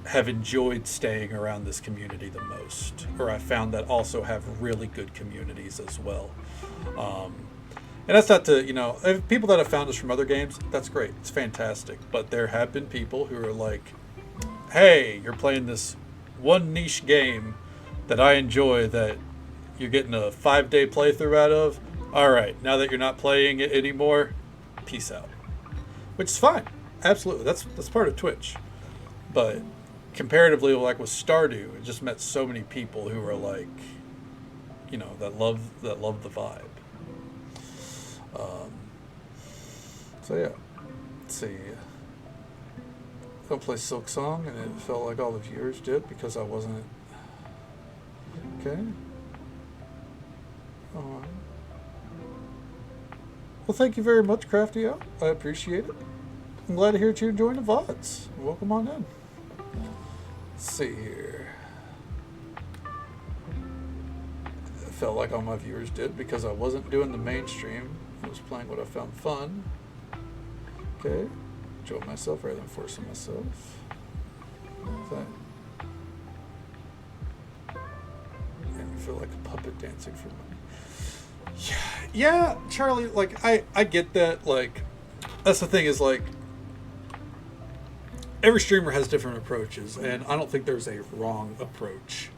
have enjoyed staying around this community the most, or I found that also have really good communities as well. And that's not to, you know, people that have found us from other games, that's great, it's fantastic, but there have been people who are like, hey, you're playing this one niche game that I enjoy that you're getting a 5-day playthrough out of. All right, now that you're not playing it anymore, peace out. Which is fine, absolutely. That's part of Twitch. But comparatively, like with Stardew, it just met so many people who are like, you know, that love the vibe. So yeah, let's see. I'll play Silk Song, and it felt like all the viewers did because I wasn't. Okay. All right. Well, thank you very much, Crafty Out. I appreciate it. I'm glad to hear that you're enjoying the VODs. Welcome on in. Let's see here. It felt like all my viewers did because I wasn't doing the mainstream. I was playing what I found fun. Okay. Enjoy myself rather than forcing myself. And I feel like a puppet dancing for money. Yeah, Charlie, like, I get that. Like, that's the thing is, like, every streamer has different approaches, and I don't think there's a wrong approach.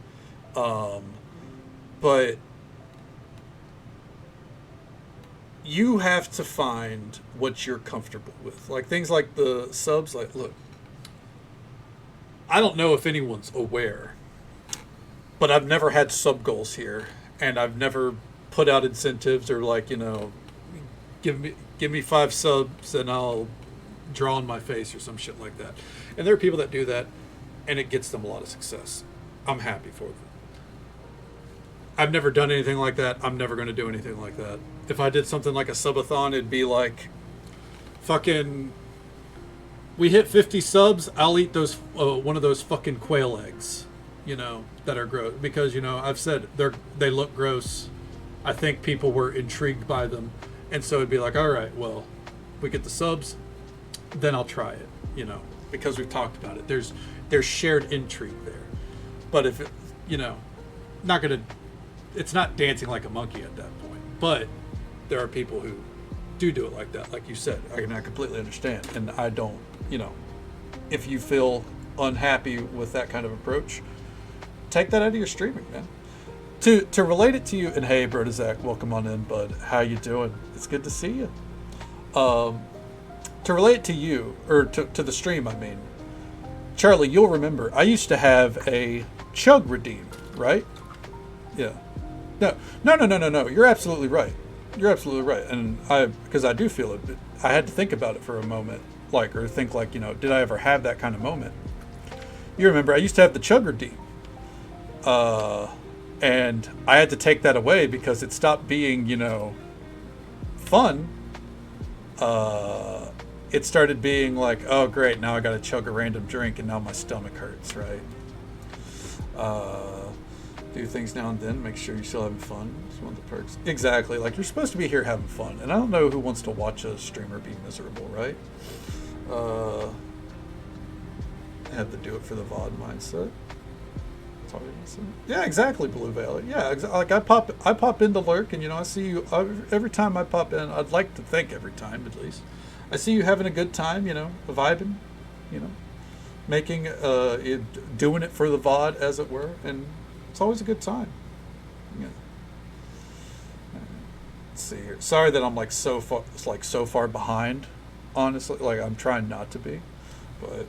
But you have to find what you're comfortable with. Like, things like the subs, like, look, I don't know if anyone's aware, but I've never had sub goals here, and I've never put out incentives or like, give me 5 subs and I'll draw on my face or some shit like that. And there are people that do that, and it gets them a lot of success. I'm happy for them. I've never done anything like that. I'm never going to do anything like that. If I did something like a subathon, it'd be like, fucking, we hit 50 subs, I'll eat those one of those fucking quail eggs, that are gross. Because, I've said they look gross. I think people were intrigued by them. And so it'd be like, all right, well, we get the subs, then I'll try it, because we've talked about it. There's shared intrigue there. But if it, not going to, it's not dancing like a monkey at that point. But there are people who do it like that. Like you said, I completely understand. And I don't, if you feel unhappy with that kind of approach, take that out of your streaming, man. To relate it to you, and hey, Brother Zach, welcome on in, bud. How you doing? It's good to see you. To relate to you, or to the stream, I mean, Charlie, you'll remember, I used to have a chug redeem, right? Yeah. No. You're absolutely right. And because I do feel it, I had to think about it for a moment, did I ever have that kind of moment? You remember, I used to have the chug redeem. And I had to take that away because it stopped being, fun. It started being like, oh great, now I gotta chug a random drink and now my stomach hurts, right? Do things now and then, make sure you're still having fun. It's one of the perks. Exactly, like you're supposed to be here having fun. And I don't know who wants to watch a streamer be miserable, right? I had to do it for the VOD mindset. Yeah, exactly, Blue Valley. Yeah, like I pop in to lurk, and I see you every time I pop in. I'd like to think every time, at least, I see you having a good time. Vibing, making doing it for the VOD, as it were, and it's always a good time. Yeah. Let's see here. Sorry that I'm so far behind. Honestly, I'm trying not to be, but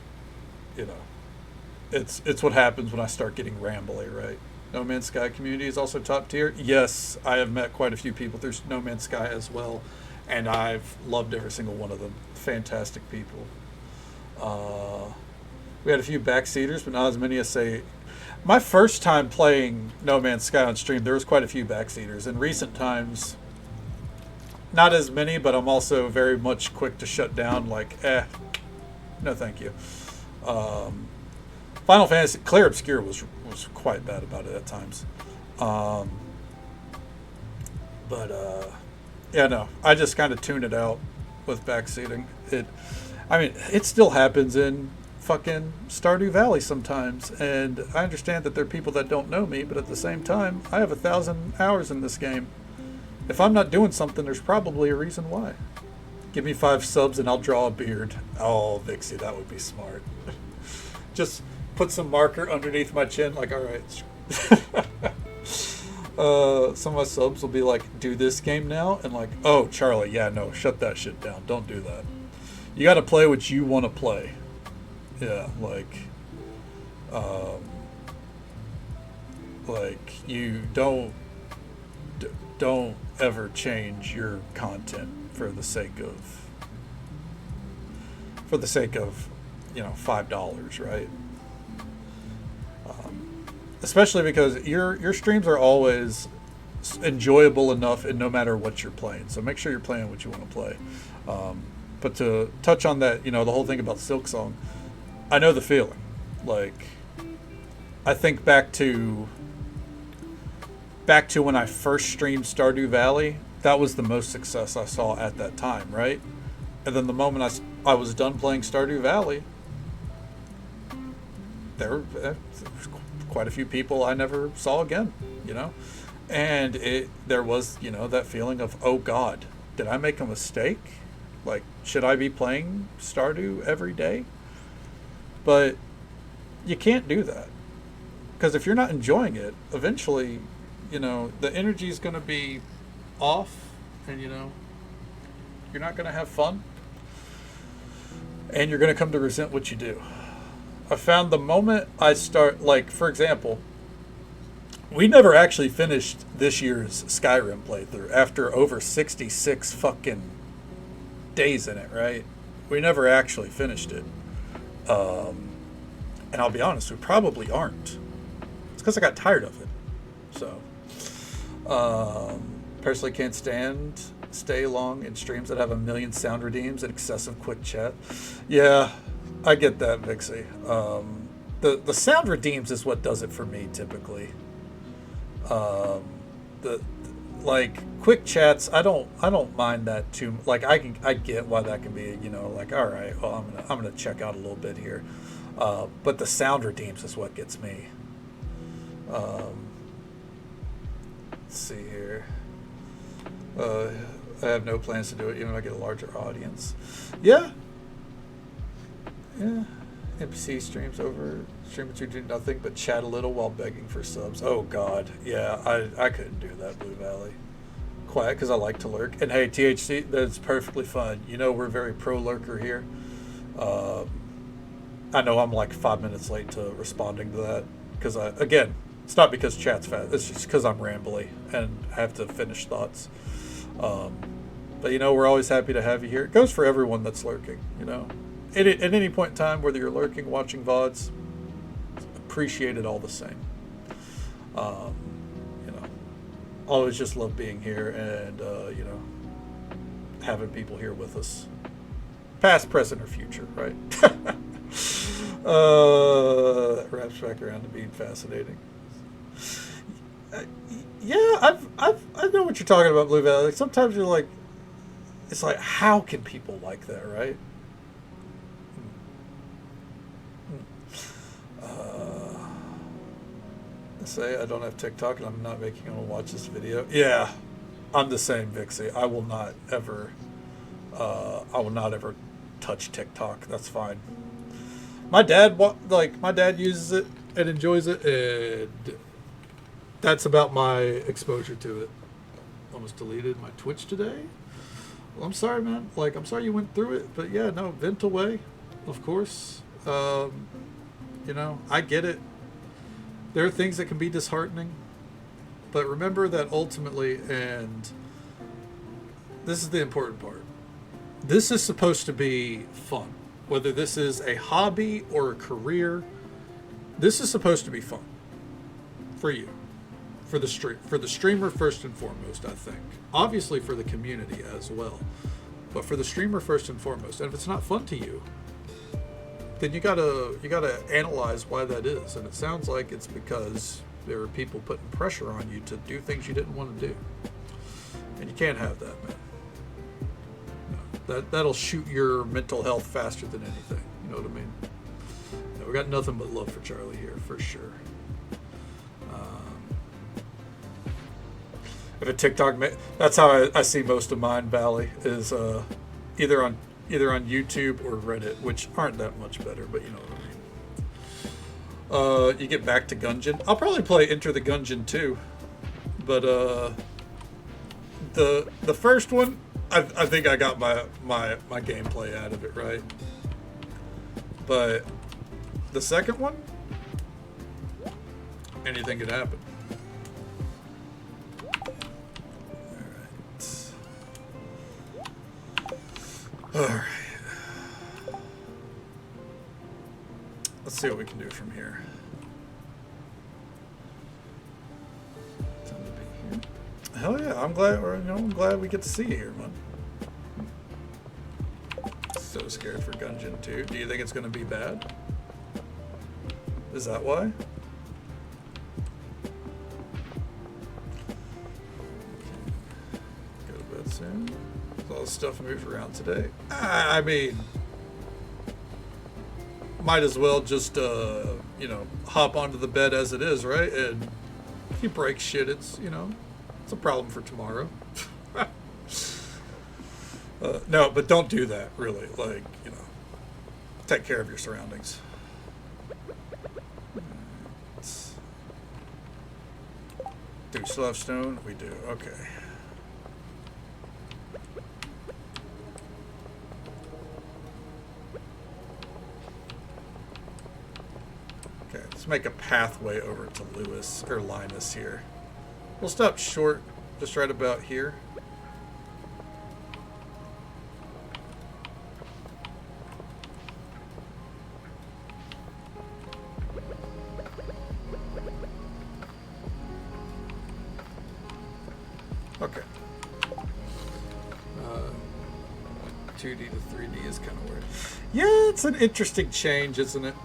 It's what happens when I start getting rambly, right? No Man's Sky community is also top tier. Yes, I have met quite a few people through No Man's Sky as well, and I've loved every single one of them. Fantastic people. We had a few backseaters, but not as many as say. My first time playing No Man's Sky on stream, there was quite a few backseaters. In recent times, not as many, but I'm also very much quick to shut down. No, thank you. Final Fantasy Claire Obscure was quite bad about it at times, I just kind of tune it out with backseating. It still happens in fucking Stardew Valley sometimes, and I understand that there are people that don't know me, but at the same time, I have 1,000 hours in this game. If I'm not doing something, there's probably a reason why. Give me 5 subs and I'll draw a beard. Oh, Vixie, that would be smart. Just put some marker underneath my chin, all right. Some of my subs will be like, do this game now, and oh, Charlie, yeah, no, shut that shit down. Don't do that. You got to play what you want to play. Yeah, you don't ever change your content for the sake of $5, right? Especially because your streams are always enjoyable enough, and no matter what you're playing. So make sure you're playing what you want to play. But to touch on that, the whole thing about Silksong, I know the feeling. I think back to when I first streamed Stardew Valley. That was the most success I saw at that time, right? And then the moment I was done playing Stardew Valley, there were quite a few people I never saw again, and there was, that feeling of, oh God, did I make a mistake? Should I be playing Stardew every day? But you can't do that, because if you're not enjoying it, eventually, the energy is going to be off, and you're not going to have fun, and you're going to come to resent what you do. I found the moment I start, for example, We never actually finished this year's Skyrim playthrough after over 66 fucking days in it, right? We never actually finished it. And I'll be honest, we probably aren't. It's because I got tired of it. So, personally can't stay long in streams that have a million sound redeems and excessive quick chat. Yeah, I get that, Vixie. The sound redeems is what does it for me typically. The like quick chats, I don't mind that too. Like I get why that can be, you know, like all right, well I'm gonna check out a little bit here, but the sound redeems is what gets me. Let's see here. I have no plans to do it, even if I get a larger audience. Yeah. NPC streams over. Streamers who do nothing but chat a little while begging for subs. Oh God, yeah, I couldn't do that, Blue Valley. Quiet because I like to lurk. And hey, THC, that's perfectly fine. You know we're very pro lurker here. I know I'm like 5 minutes late to responding to that because again, it's not because chat's fast. It's just because I'm rambly and I have to finish thoughts. But you know we're always happy to have you here. It goes for everyone that's lurking. You know, at any point in time, whether you're lurking, watching VODs. Appreciate it all the same. You know, always just love being here and you know, having people here with us, past, present, or future, right? That wraps back around to being fascinating. Yeah, I know what you're talking about, Blue Valley. Like, sometimes you're like, it's like, how can people like that, right? Say I don't have TikTok and I'm not making them watch this video. Yeah, I'm the same, Vixie. I will not ever touch TikTok. That's fine. My dad uses it and enjoys it, and that's about my exposure to it. Almost deleted my Twitch today. Well, I'm sorry, man. Like, I'm sorry you went through it, but yeah, no, vent away, of course. You know, I get it. There are things that can be disheartening, but remember that ultimately, and this is the important part, this is supposed to be fun. Whether this is a hobby or a career, this is supposed to be fun for you, for the streamer first and foremost, I think. Obviously for the community as well, but for the streamer first and foremost. And if it's not fun to you, then you gotta analyze why that is. And it sounds like it's because there are people putting pressure on you to do things you didn't want to do. And you can't have that, man. No, that'll shoot your mental health faster than anything. You know what I mean? No, we got nothing but love for Charlie here, for sure. If a TikTok, that's how I see most of mine, Valley, is either on YouTube or Reddit, which aren't that much better, but you know what I mean. You get back to Gungeon. I'll probably play Enter the Gungeon too, but the first one, I think I got my gameplay out of it right, but the second one, anything could happen. All right. Let's see what we can do from here. Time to be here. Hell yeah! I'm glad we get to see you here, man. So scared for Gungeon 2. Do you think it's going to be bad? Is that why? Go to bed soon. All the stuff moved around today. I mean, might as well just you know, hop onto the bed as it is, right? And if you break shit, it's, you know, it's a problem for tomorrow. No, but don't do that, really. Like, you know, take care of your surroundings. Do we still have stone? We do. Okay. Okay, Let's make a pathway over to Lewis or Linus here. We'll stop short, just right about here. Okay. 2D to 3D is kind of weird. Yeah, it's an interesting change, isn't it?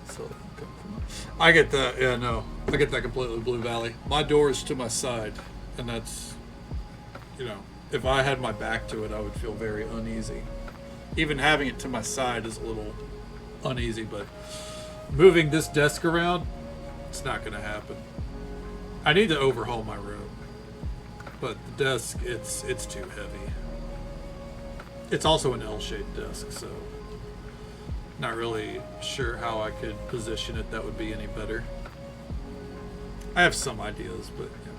So I get that. Yeah, no, I get that completely. Blue Valley. My door is to my side, and that's, you know, if I had my back to it, I would feel very uneasy. Even having it to my side is a little uneasy, but moving this desk around, it's not going to happen. I need to overhaul my room, but the desk, it's too heavy. It's also an L-shaped desk, so not really sure how I could position it that would be any better. I have some ideas, but you know.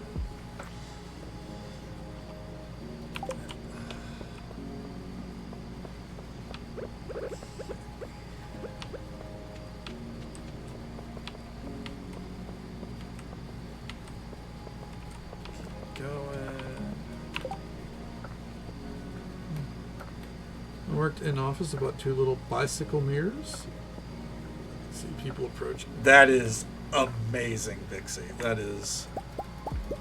Worked in office about 2 little bicycle mirrors. See people approach. That is amazing, Vixie. That is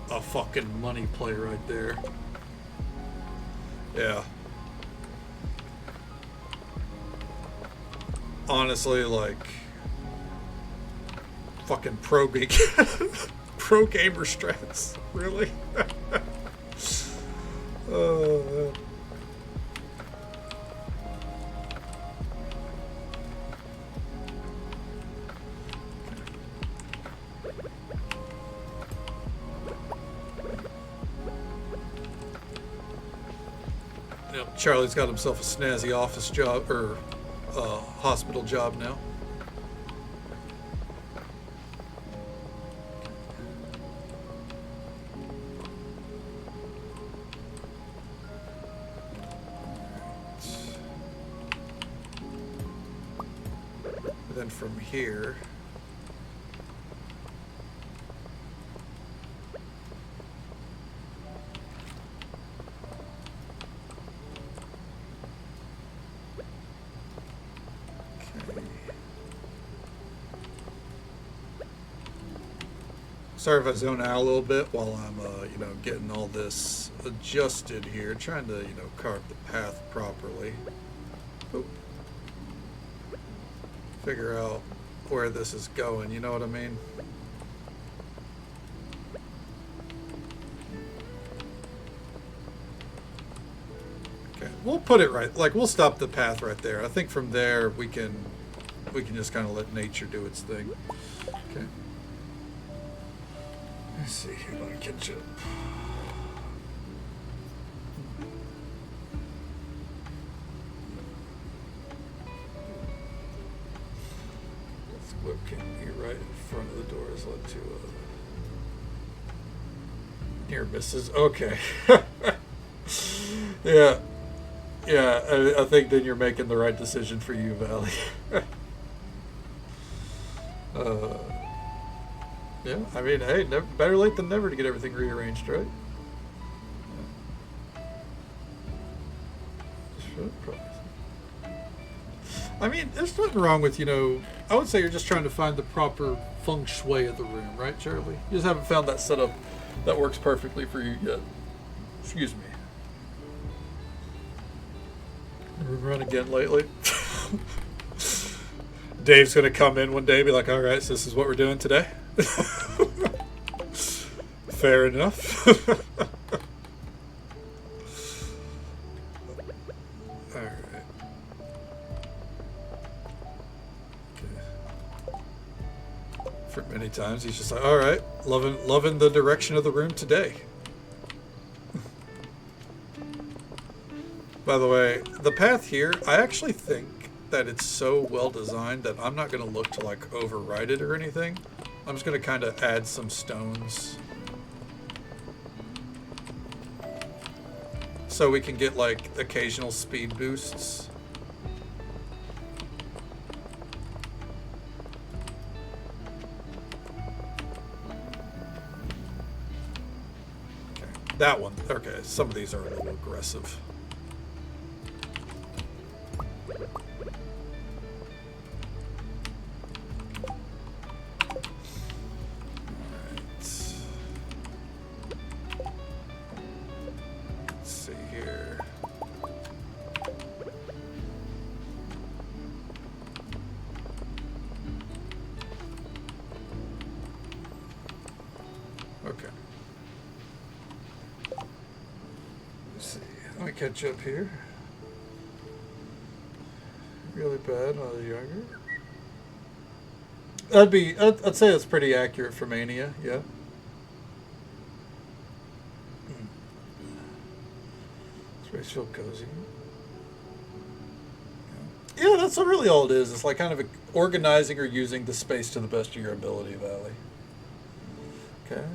a fucking money play right there. Yeah. Honestly, like fucking pro geek, pro gamer strats. Really? Oh. Charlie's got himself a snazzy office job, or hospital job now. And then from here, sorry if I zone out a little bit while I'm, you know, getting all this adjusted here, trying to, you know, carve the path properly. Oop. Figure out where this is going, you know what I mean? Okay, we'll put it right, like we'll stop the path right there. I think from there we can just kind of let nature do its thing. Okay. Let's see here, let me catch up. This webcam here right in front of the door is led to near misses. Okay. Yeah. Yeah, I think then you're making the right decision for you, Valley. Yeah, I mean, hey, better late than never to get everything rearranged, right? I mean, there's nothing wrong with, you know, I would say you're just trying to find the proper feng shui of the room, right, Charlie? You just haven't found that setup that works perfectly for you yet. Excuse me. Room run again lately? Dave's going to come in one day and be like, all right, so this is what we're doing today? Fair enough. All right. Okay. For many times, he's just like, all right, loving the direction of the room today. By the way, the path here, I actually think that it's so well designed that I'm not going to look to like override it or anything. I'm just going to kind of add some stones so we can get like occasional speed boosts. Okay, that one. Okay, some of these are a little aggressive. Catch up here. Really bad when I was younger. I'd say that's pretty accurate for Mania, yeah. Space feel cozy. Yeah, that's really all it is. It's like kind of organizing or using the space to the best of your ability, Valley. Okay.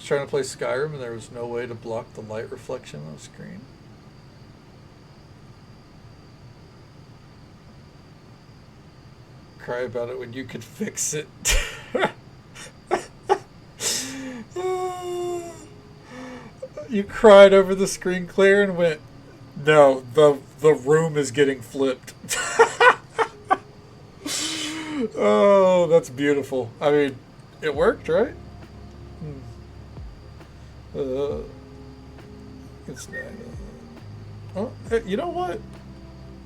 Trying to play Skyrim and there was no way to block the light reflection on the screen. Cry about it when you could fix it. You cried over the screen clear and went, no, the room is getting flipped. Oh, that's beautiful. I mean, it worked, right? It's not. Oh, hey, you know what?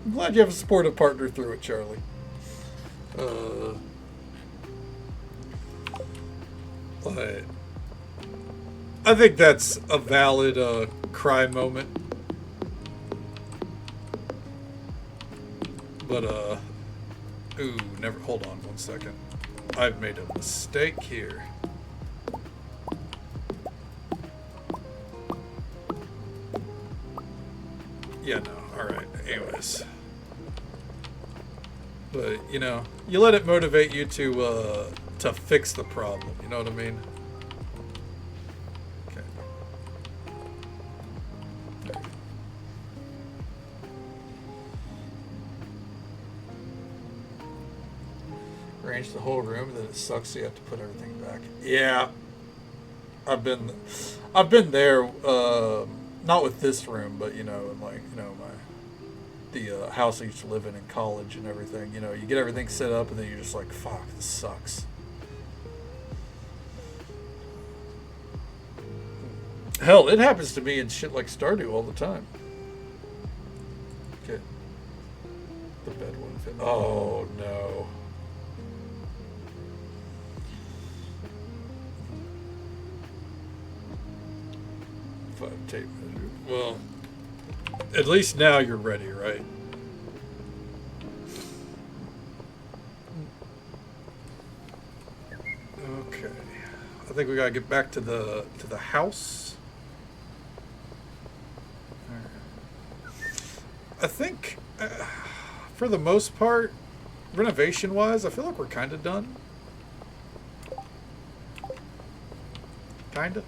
I'm glad you have a supportive partner through it, Charlie. But I think that's a valid cry moment. But ooh, never. Hold on 1 second. I've made a mistake here. Yeah, no, alright, anyways. But, you know, you let it motivate you to fix the problem, you know what I mean? Okay. There. Arrange the whole room, then it sucks so you have to put everything back. Yeah. I've been there, not with this room, but, you know, in like, you know, the house I used to live in college and everything. You know, you get everything set up and then you're just like, fuck, this sucks. Hell, it happens to me in shit like Stardew all the time. Okay. The bed won't fit. Oh, no. Tape measure. Well, at least now you're ready, right? Okay. I think we gotta get back to the house. I think, for the most part, renovation-wise, I feel like we're kind of done. Kinda.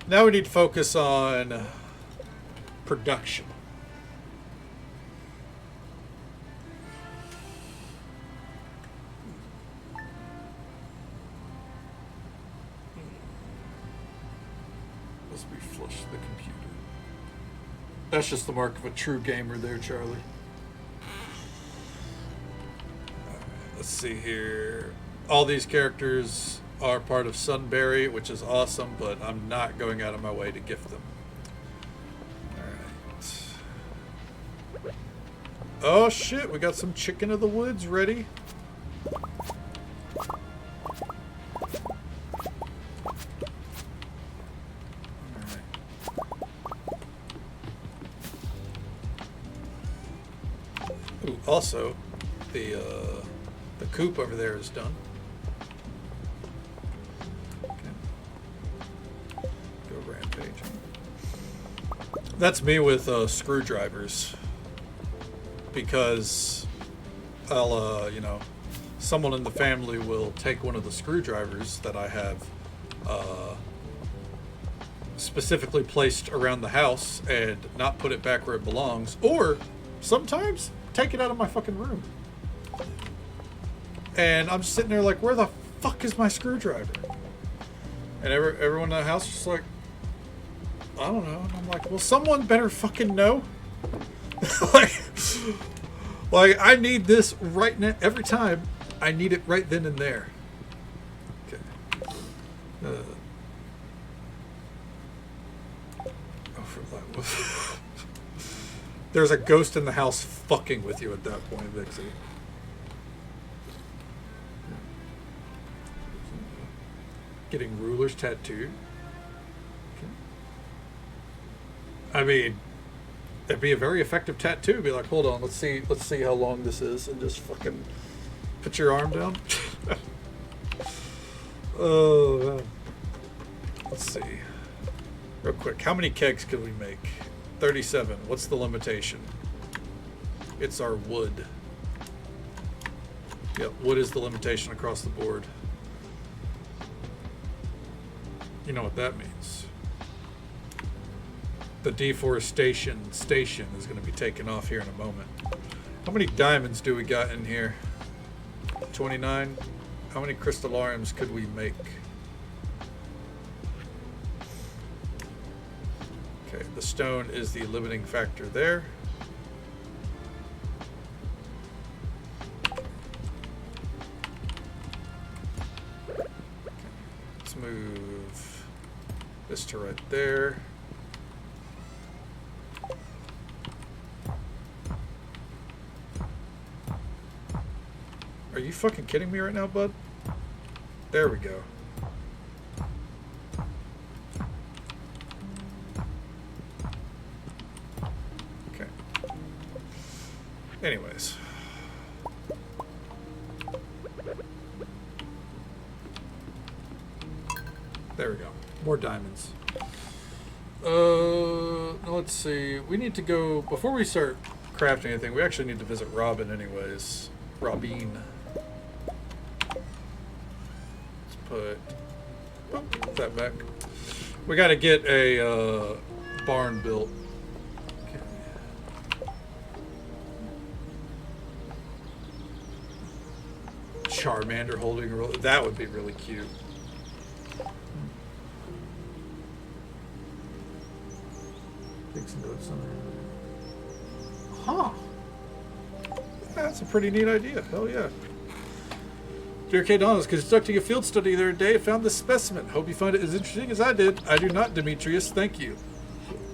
Now we need to focus on production. Must be flush the computer. That's just the mark of a true gamer there, Charlie. Alright, let's see here. All these characters are part of Sunbury, which is awesome, but I'm not going out of my way to gift them. Alright. Oh shit, we got some chicken of the woods ready. Ooh, also, the coop over there is done. That's me with screwdrivers, because I'll, you know, someone in the family will take one of the screwdrivers that I have specifically placed around the house and not put it back where it belongs, or sometimes take it out of my fucking room. And I'm just sitting there like, where the fuck is my screwdriver? And everyone in the house is just like, I don't know. And I'm like, well, someone better fucking know. like I need this right now. Every time I need it right then and there. Okay. There's a ghost in the house fucking with you at that point, Vixie. Getting rulers tattooed. Okay. I mean, it'd be a very effective tattoo. Be like, hold on, let's see how long this is, and just fucking put your arm down. Oh man. Let's see. Real quick, how many kegs can we make? 37. What's the limitation? It's our wood. Yep, wood is the limitation across the board. You know what that means. The deforestation station is going to be taken off here in a moment. How many diamonds do we got in here? 29. How many crystallariums could we make? Okay, the stone is the limiting factor there. Okay, let's move this to right there. Are you fucking kidding me right now, bud? There we go. Okay. Anyways. There we go. More diamonds. Let's see. We need to go, before we start crafting anything, we actually need to visit Robin anyways. Robin. Put that back. We got to get a barn built. Okay. Charmander holding a roll. That would be really cute. Take some notes on there. Huh. That's a pretty neat idea. Hell yeah. Dear K. Donald's conducting a field study the other day and found this specimen. Hope you find it as interesting as I did. I do not, Demetrius. Thank you.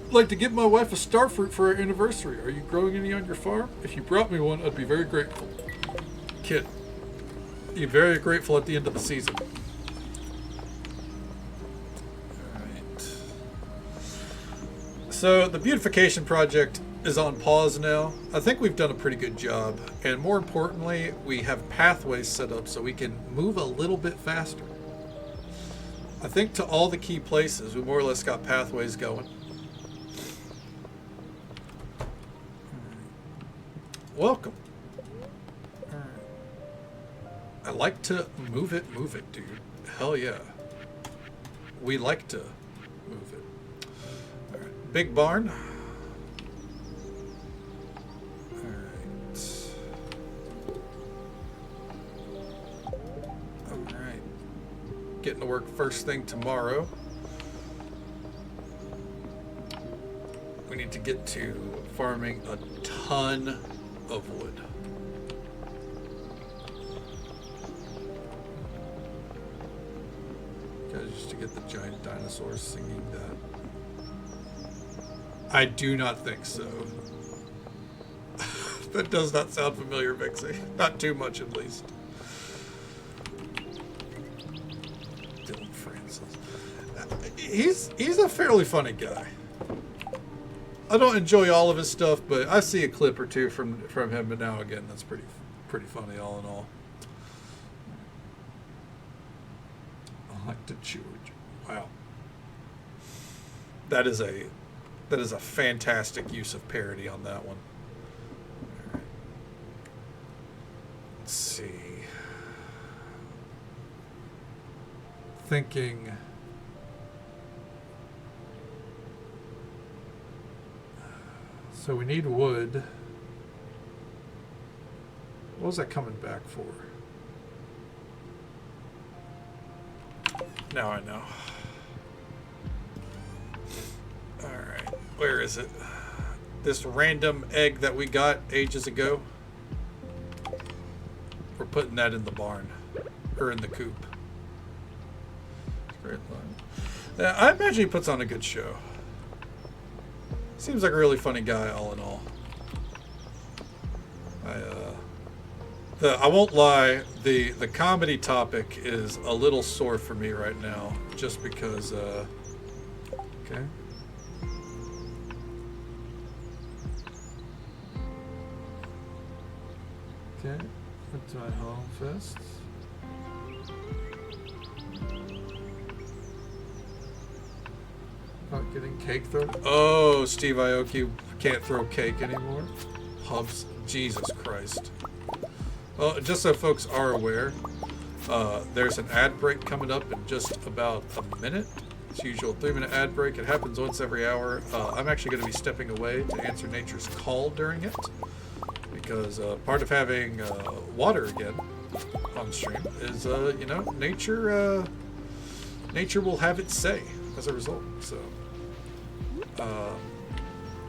I'd like to give my wife a star fruit for our anniversary. Are you growing any on your farm? If you brought me one, I'd be very grateful. Kid, you're very grateful at the end of the season. Alright. So, the beautification project is on pause now. I think we've done a pretty good job, and more importantly, we have pathways set up so we can move a little bit faster. I think to all the key places, we more or less got pathways going. Welcome. Alright. I like to move it, dude. Hell yeah. We like to move it. Alright. Big barn. Getting to work first thing tomorrow. We need to get to farming a ton of wood. Guys, just to get the giant dinosaurs singing that. I do not think so. That does not sound familiar, Vixie. Not too much, at least. He's a fairly funny guy. I don't enjoy all of his stuff, but I see a clip or two from him now and again. That's pretty funny, all in all. I like to George. Wow, that is a fantastic use of parody on that one. All right. Let's see. Thinking. So we need wood. What was that coming back for? Now I know. Alright, where is it? This random egg that we got ages ago. We're putting that in the barn. Or in the coop. Great line. I imagine he puts on a good show. Seems like a really funny guy all in all. I won't lie, the comedy topic is a little sore for me right now, just because, okay. Okay, went to my home fest. About getting cake thrown. Oh, Steve Aoki can't throw cake anymore. Hubs, Jesus Christ. Well, just so folks are aware, there's an ad break coming up in just about a minute. It's usual 3-minute ad break. It happens once every hour. I'm actually going to be stepping away to answer nature's call during it, because part of having water again on stream is, you know, nature will have its say as a result. So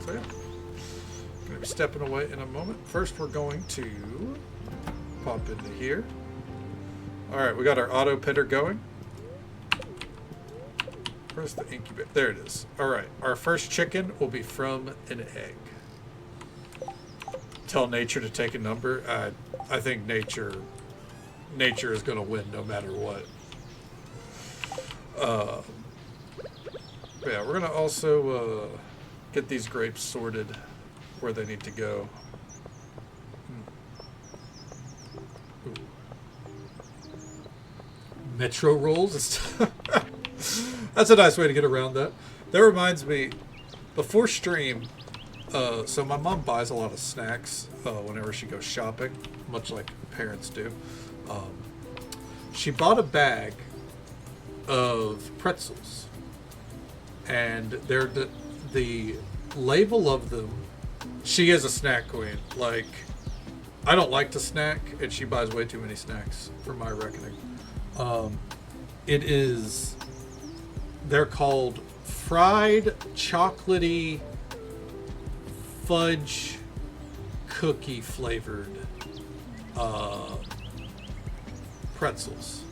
yeah, going to be stepping away in a moment. First, we're going to pop into here. All right, we got our auto pitter going. Where's the incubator? There it is. All right, our first chicken will be from an egg. Tell nature to take a number. I think nature is going to win no matter what. Yeah, we're going to also get these grapes sorted where they need to go. Metro rolls? That's a nice way to get around that. That reminds me, before stream, so my mom buys a lot of snacks whenever she goes shopping, much like parents do. She bought a bag of pretzels, and they're the label of them. She is a snack queen. Like, I don't like to snack, and she buys way too many snacks for my reckoning. They're called fried chocolatey fudge cookie flavored pretzels.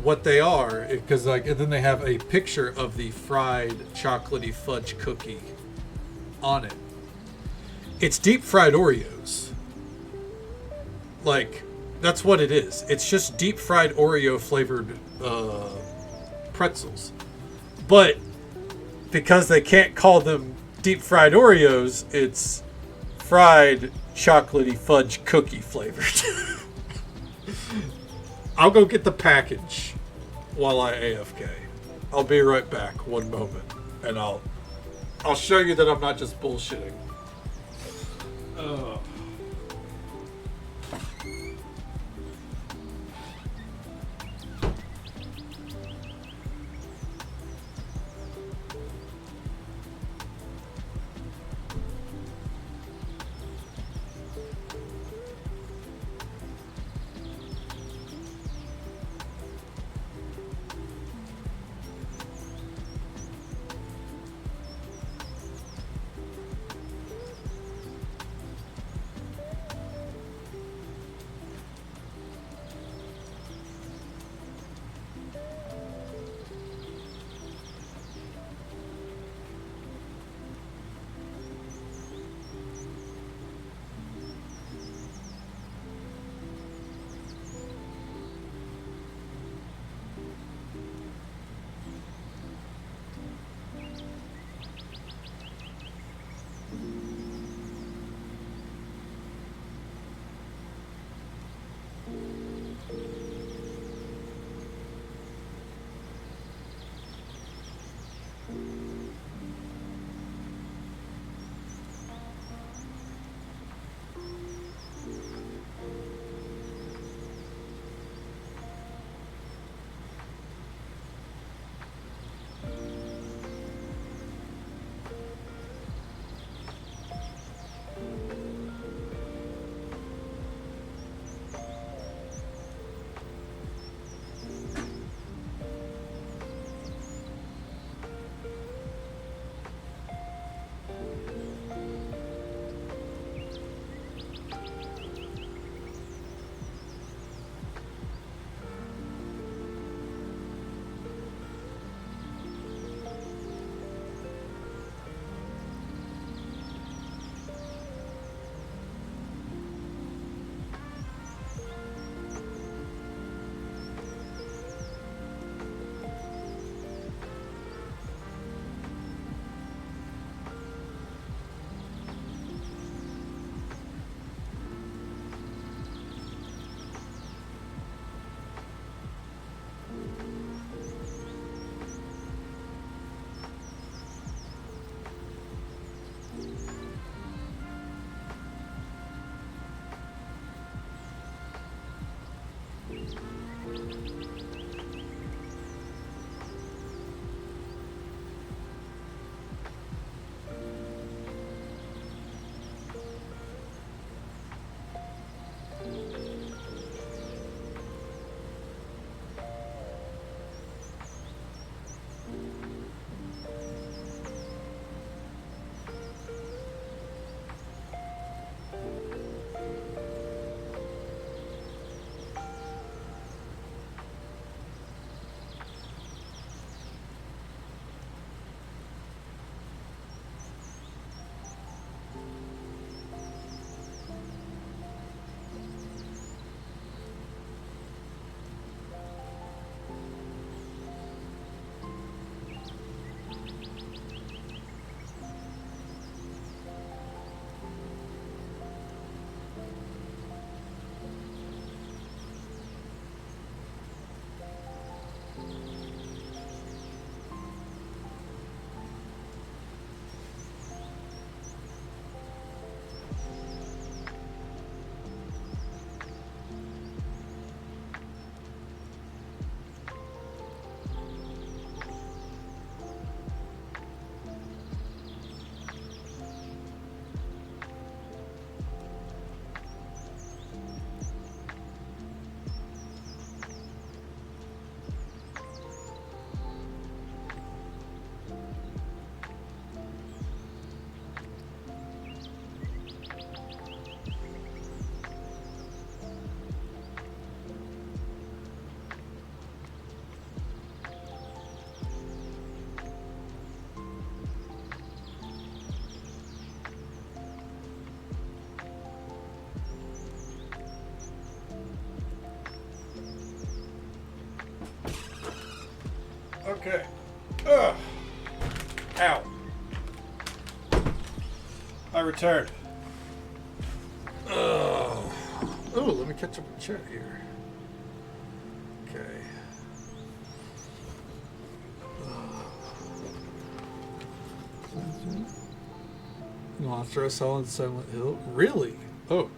What they are, because like, and then they have a picture of the fried chocolatey fudge cookie on it. It's deep fried Oreos. Like, that's what it is. It's just deep fried Oreo flavored pretzels. But because they can't call them deep fried Oreos, it's fried chocolatey fudge cookie flavored. I'll go get the package while I AFK. I'll be right back, one moment, and I'll show you that I'm not just bullshitting. Okay. Ugh. Ow. I returned. Oh, let me catch up with chat here. Okay. Monster I saw in Silent Hill. Really? Oh.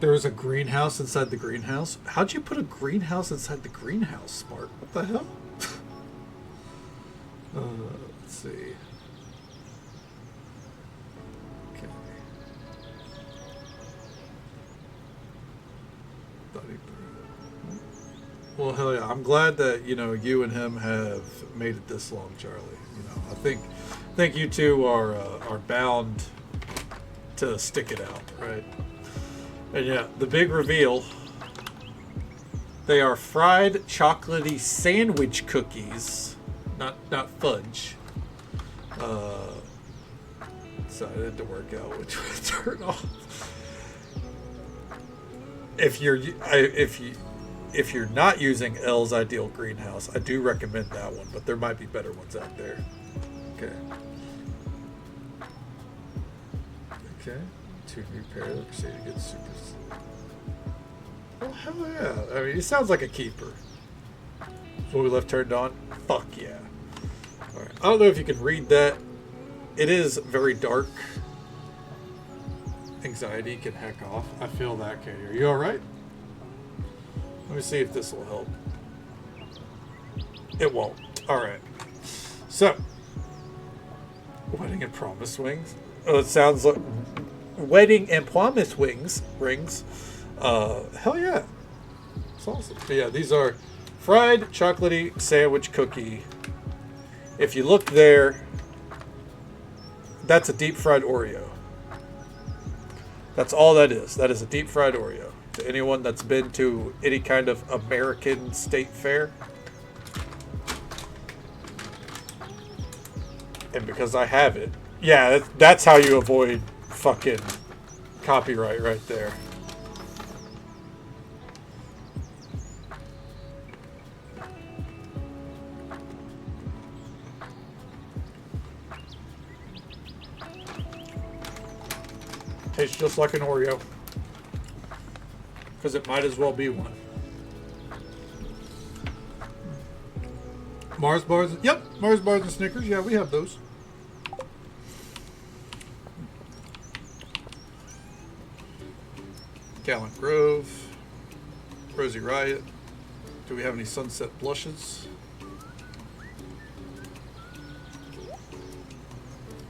There was a greenhouse inside the greenhouse? How'd you put a greenhouse inside the greenhouse, Smart? What the hell? Let's see. Okay. Well, hell yeah. I'm glad that, you and him have made it this long, Charlie. I think you two are bound to stick it out, right? And yeah, the big reveal. They are fried chocolatey sandwich cookies, not fudge. So I had to work out which one to turn off. If you're not using L's Ideal Greenhouse, I do recommend that one, but there might be better ones out there. Okay. Okay. 2 new pair. Let's see to get super. Oh hell yeah! I mean, he sounds like a keeper. What we left turned on. Fuck yeah! All right. I don't know if you can read that. It is very dark. Anxiety can heck off. I feel that, Katie. Are you all right? Let me see if this will help. It won't. All right. So, wedding and promise rings. Oh, it sounds like wedding and promise rings. Hell yeah. It's awesome. But yeah, these are fried chocolatey sandwich cookie. If you look there, that's a deep fried Oreo. That's all that is. That is a deep fried Oreo. To anyone that's been to any kind of American state fair. And because I have it. Yeah, that's how you avoid fucking copyright right there. Tastes just like an Oreo. Because it might as well be one. Mars bars. Yep, Mars bars and Snickers. Yeah, we have those. Gallant Grove. Rosie Riot. Do we have any Sunset Blushes?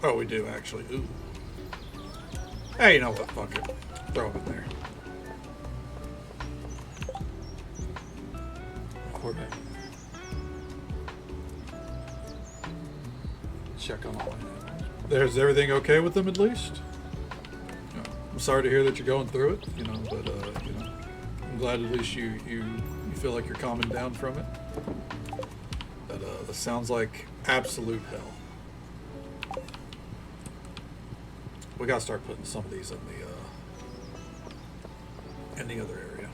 Oh, we do actually. Ooh. Hey, you know what? Fuck it. Throw them in there. Okay. Check on all that. There's everything okay with them at least? No. I'm sorry to hear that you're going through it, you know, but you know, I'm glad at least you feel like you're calming down from it. But this sounds like absolute hell. We gotta start putting some of these in the other area.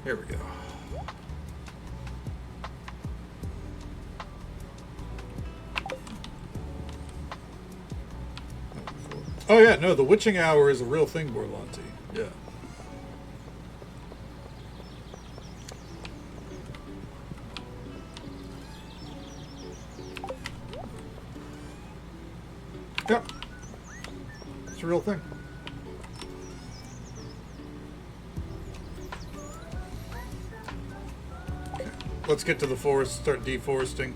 Here we go. Oh yeah, no, the witching hour is a real thing, Borlanti. Yeah. Yep. It's a real thing. Okay. Let's get to the forest, start deforesting.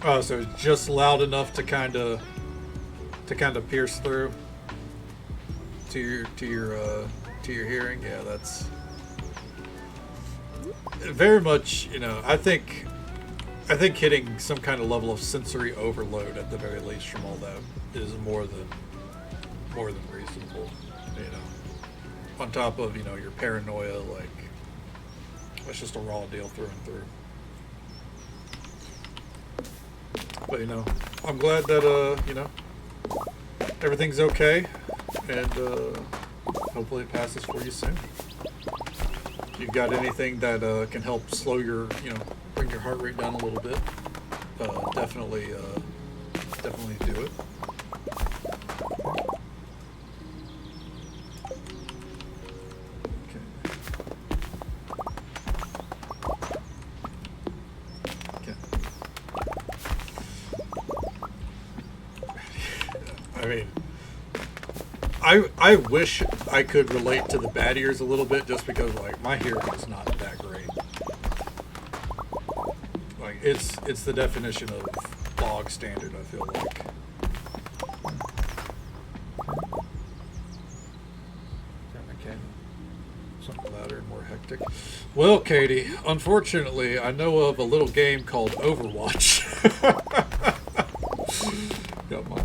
Oh, so it's just loud enough to kind of pierce through to your hearing. Yeah, that's very much, you know, I think hitting some kind of level of sensory overload at the very least from all that is more than reasonable, you know. On top of, you know, your paranoia, like it's just a raw deal through and through. But, you know, I'm glad that, you know, everything's okay, and hopefully it passes for you soon. If you've got anything that can help slow your, you know, bring your heart rate down a little bit, definitely do it. I mean, I wish I could relate to the bad ears a little bit, just because like my hearing is not that great. Like it's the definition of bog standard, I feel like. Okay. Something louder and more hectic. Well, Katie, unfortunately, I know of a little game called Overwatch. Come on.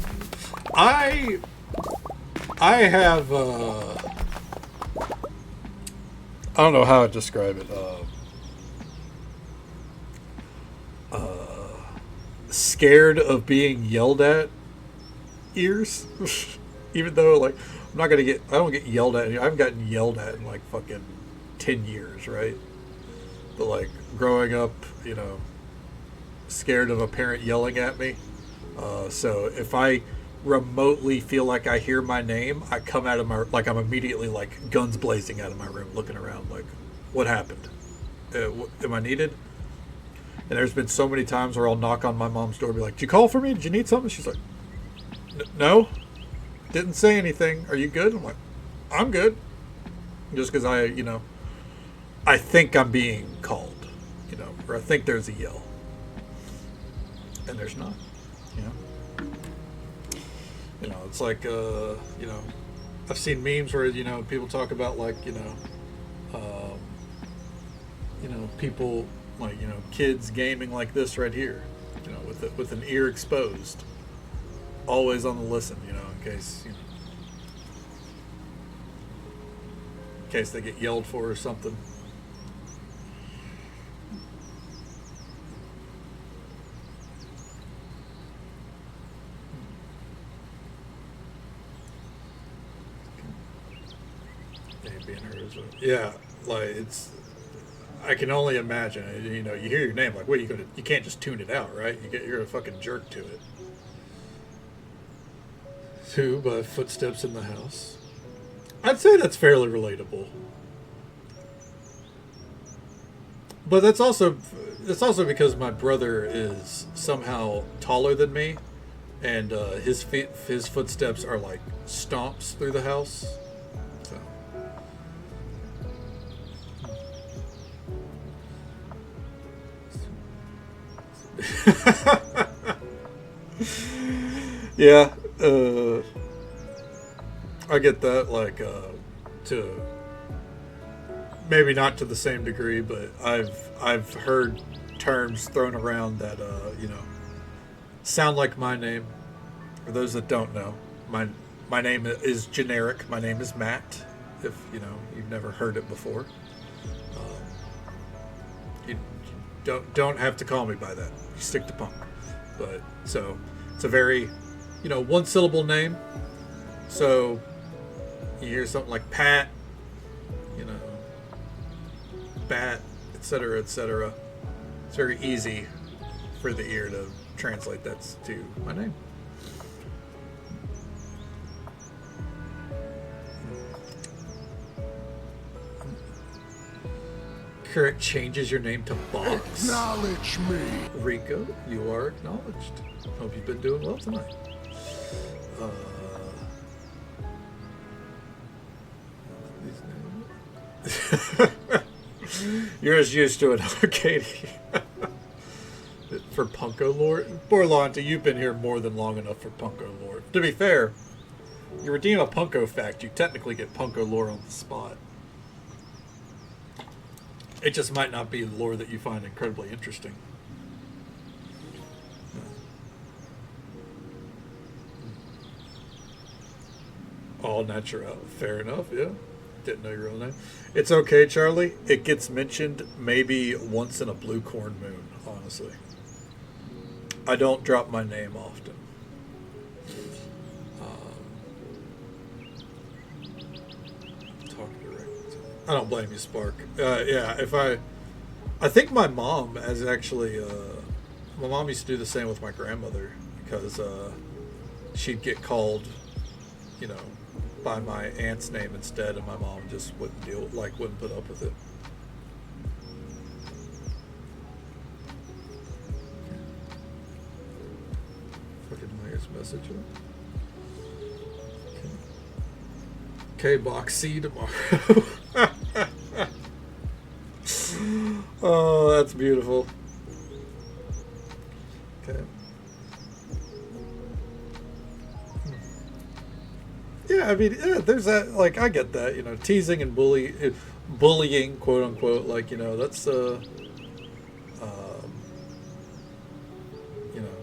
I have I don't know how to describe it. Scared of being yelled at ears. Even though, like, I don't get yelled at. I haven't gotten yelled at in like fucking 10 years, right? But like growing up, you know, scared of a parent yelling at me. So if I remotely feel like I hear my name, I come out of my, like, I'm immediately like guns blazing out of my room, looking around like, what happened? Am I needed? And there's been so many times where I'll knock on my mom's door and be like, did you call for me? Did you need something? She's like, no, didn't say anything. Are you good? I'm like, I'm good. Just because I think I'm being called, you know, or I think there's a yell. And there's not, you know. You know, it's like, you know, I've seen memes where, you know, people talk about like, you know, people like, you know, kids gaming like this right here, you know, with an ear exposed, always on the listen, you know, in case they get yelled for or something. name being heard as well. Yeah, like it's. I can only imagine. You know, you hear your name, like, what are you gonna? You can't just tune it out, right? You're a fucking jerk to it. 2 by footsteps in the house. I'd say that's fairly relatable. But that's also because my brother is somehow taller than me, and his footsteps are like stomps through the house. So. Yeah, I get that. Like, to maybe not to the same degree, but I've heard terms thrown around that you know, sound like my name. For those that don't know, my name is generic. My name is Matt. If you know you've never heard it before, you don't have to call me by that. You stick to Punk. But so it's a very, you know, one syllable name. So you hear something like Pat, you know, Bat, etc., etc. It's very easy for the ear to translate that to my name. Correct changes your name to Box. Acknowledge me. Rico, you are acknowledged. Hope you've been doing well tonight. You're as used to it, huh, Katie? For Punko lore? Poor Lonta, you've been here more than long enough for Punko lore. To be fair, you redeem a Punko fact, you technically get Punko lore on the spot. It just might not be lore that you find incredibly interesting. All natural. Fair enough, yeah. Didn't know your real name. It's okay, Charlie. It gets mentioned maybe once in a blue corn moon, honestly. I don't drop my name often. Talk direct. I don't blame you, Spark. Yeah, if I think my mom has actually, my mom used to do the same with my grandmother, because she'd get called, you know, by my aunt's name instead, and my mom just wouldn't wouldn't put up with it. Fucking Myers message. Okay, box C tomorrow. Oh, that's beautiful. Okay. Yeah, I mean, yeah, there's that. Like, I get that. You know, teasing and bullying, quote unquote. Like, you know, that's you know,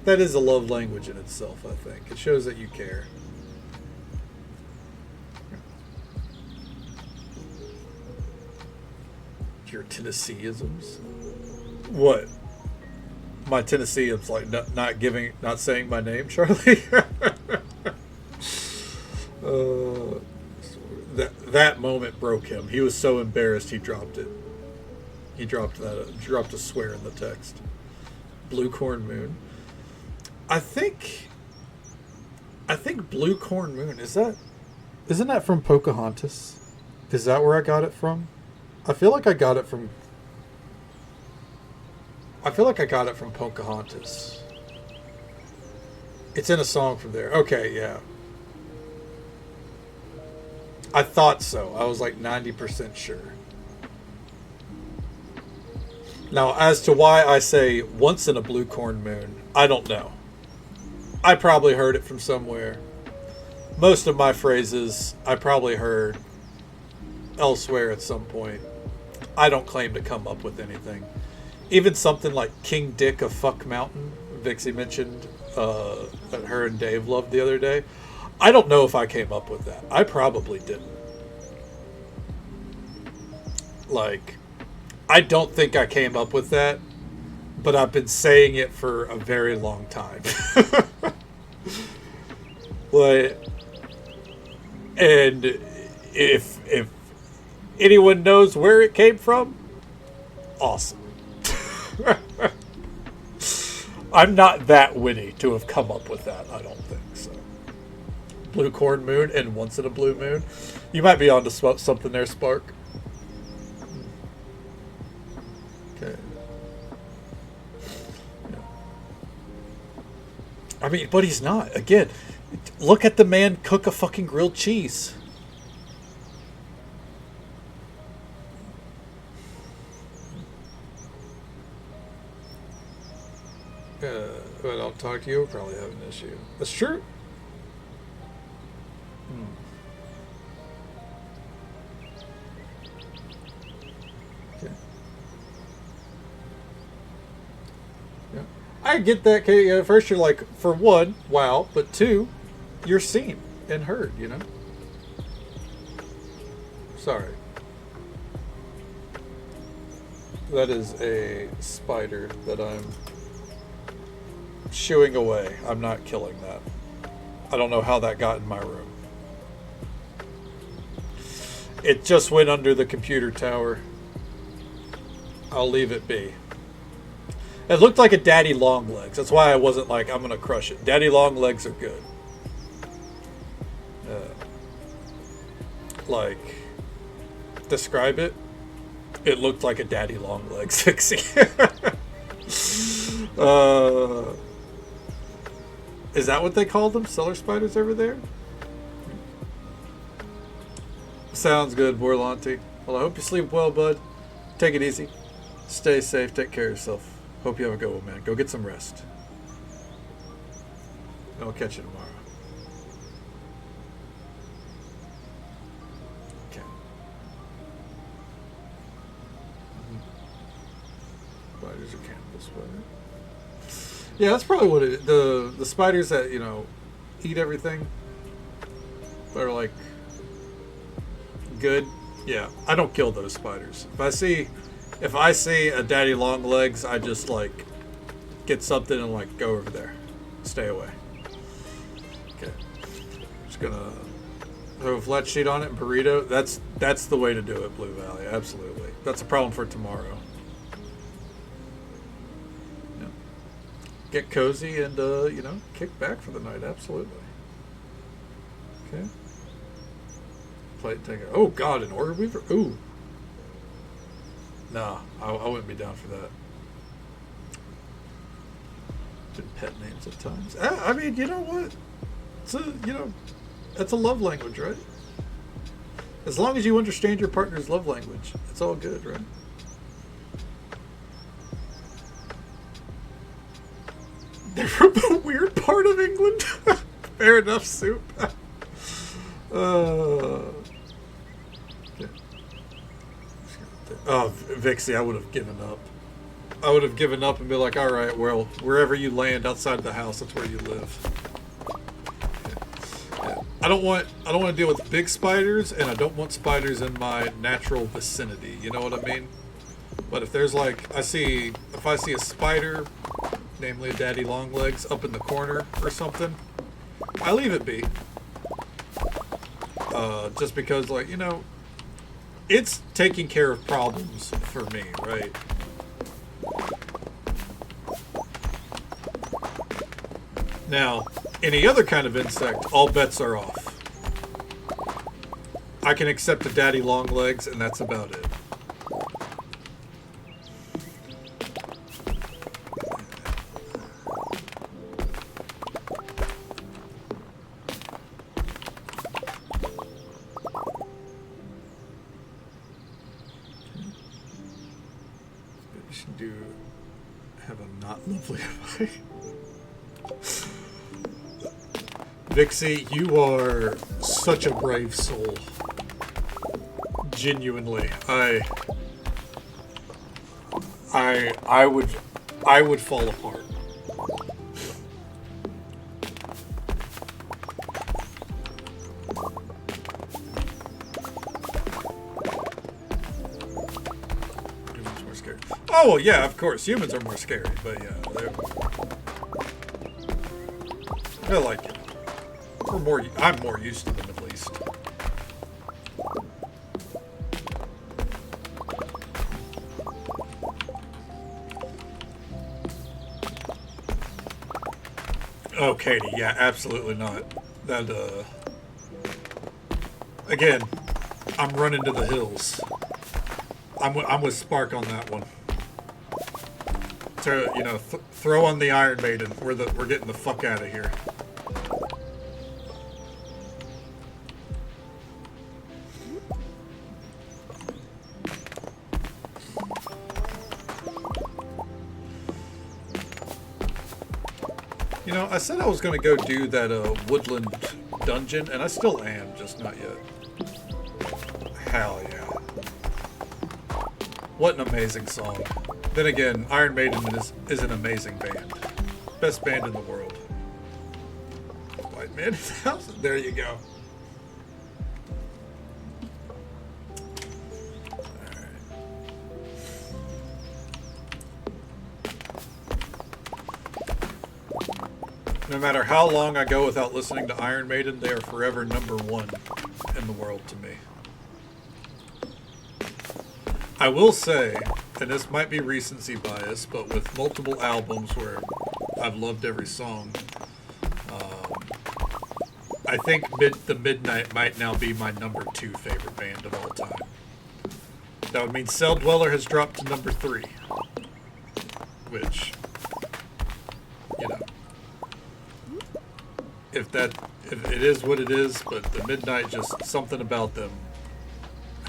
that is a love language in itself. I think it shows that you care. Your Tennesseeisms? What? My Tennesseeisms, like not saying my name, Charlie. That moment broke him. He was so embarrassed he dropped it. He dropped a swear in the text. Blue Corn Moon. I think Blue Corn Moon isn't that from Pocahontas? Is that where I got it from? I feel like I got it from Pocahontas. It's in a song from there. Okay, yeah. I thought so. I was like 90% sure. Now, as to why I say once in a blue corn moon, I don't know. I probably heard it from somewhere. Most of my phrases I probably heard elsewhere at some point. I don't claim to come up with anything. Even something like King Dick of Fuck Mountain, Vixie mentioned that her and Dave loved the other day. I don't know if I came up with that. I probably didn't. Like, I don't think I came up with that, but I've been saying it for a very long time. Like, and If anyone knows where it came from, awesome. I'm not that witty to have come up with that, I don't think so. Blue corn moon and once in a blue moon. You might be onto something there, Spark. Okay. Yeah. I mean, but he's not. Again, look at the man cook a fucking grilled cheese. If I don't talk to you, we'll probably have an issue. That's true. Okay. Yeah. I get that. First, you're like, for one, wow, but two, you're seen and heard, you know? Sorry. That is a spider that I'm shooing away. I'm not killing that. I don't know how that got in my room. It just went under the computer tower. I'll leave it be. It looked like a daddy long legs. That's why I wasn't like, I'm gonna crush it. Daddy long legs are good. Like, describe it. It looked like a daddy long legs, Fixie. Is that what they call them? Cellar spiders over there? Sounds good, Borlanti. Well, I hope you sleep well, bud. Take it easy. Stay safe. Take care of yourself. Hope you have a good one, man. Go get some rest. And I'll catch you tomorrow. Okay. Spiders are cannibal spiders. Yeah, that's probably what it is. The spiders that, you know, eat everything are like good. Yeah, I don't kill those spiders. If I see a daddy long legs, I just like get something and like go over there. Stay away. Okay. Just gonna throw a flat sheet on it and burrito. That's the way to do it, Blue Valley. Absolutely. That's a problem for tomorrow. Get cozy and, you know, kick back for the night. Absolutely. Okay. Play it, take it. Oh, God, an order weaver? Ooh. Nah, I wouldn't be down for that. Good pet names at times. I mean, you know what? That's a love language, right? As long as you understand your partner's love language, it's all good, right? They're from a weird part of England. Fair enough, Soup. Okay. Oh, Vixie, I would have given up. I would have given up and be like, all right, well, wherever you land outside of the house, that's where you live. Okay. Yeah. I don't want to deal with big spiders, and I don't want spiders in my natural vicinity. You know what I mean? But if there's like, if I see a spider, namely a daddy long legs, up in the corner or something, I leave it be. Just because, like, you know, it's taking care of problems for me, right? Now, any other kind of insect, all bets are off. I can accept a daddy long legs, and that's about it. Vixie, you are such a brave soul. Genuinely, I would fall apart. Humans more scary. Oh well, yeah, of course, humans are more scary, but yeah, they're like it. I'm more used to them, at least. Oh, Katie, yeah, absolutely not. That, again, I'm running to the hills. I'm with Spark on that one. To, you know, throw on the Iron Maiden. We're getting the fuck out of here. You know, I said I was going to go do that woodland dungeon, and I still am, just not yet. Hell yeah. What an amazing song. Then again, Iron Maiden is an amazing band. Best band in the world. White Man in the House. There you go. No matter how long I go without listening to Iron Maiden, they are forever number one in the world to me. I will say, and this might be recency bias, but with multiple albums where I've loved every song, I think the Midnight might now be my number 2 favorite band of all time. That would mean Cell Dweller has dropped to number 3, which, you know, if it is what it is, but the Midnight, just something about them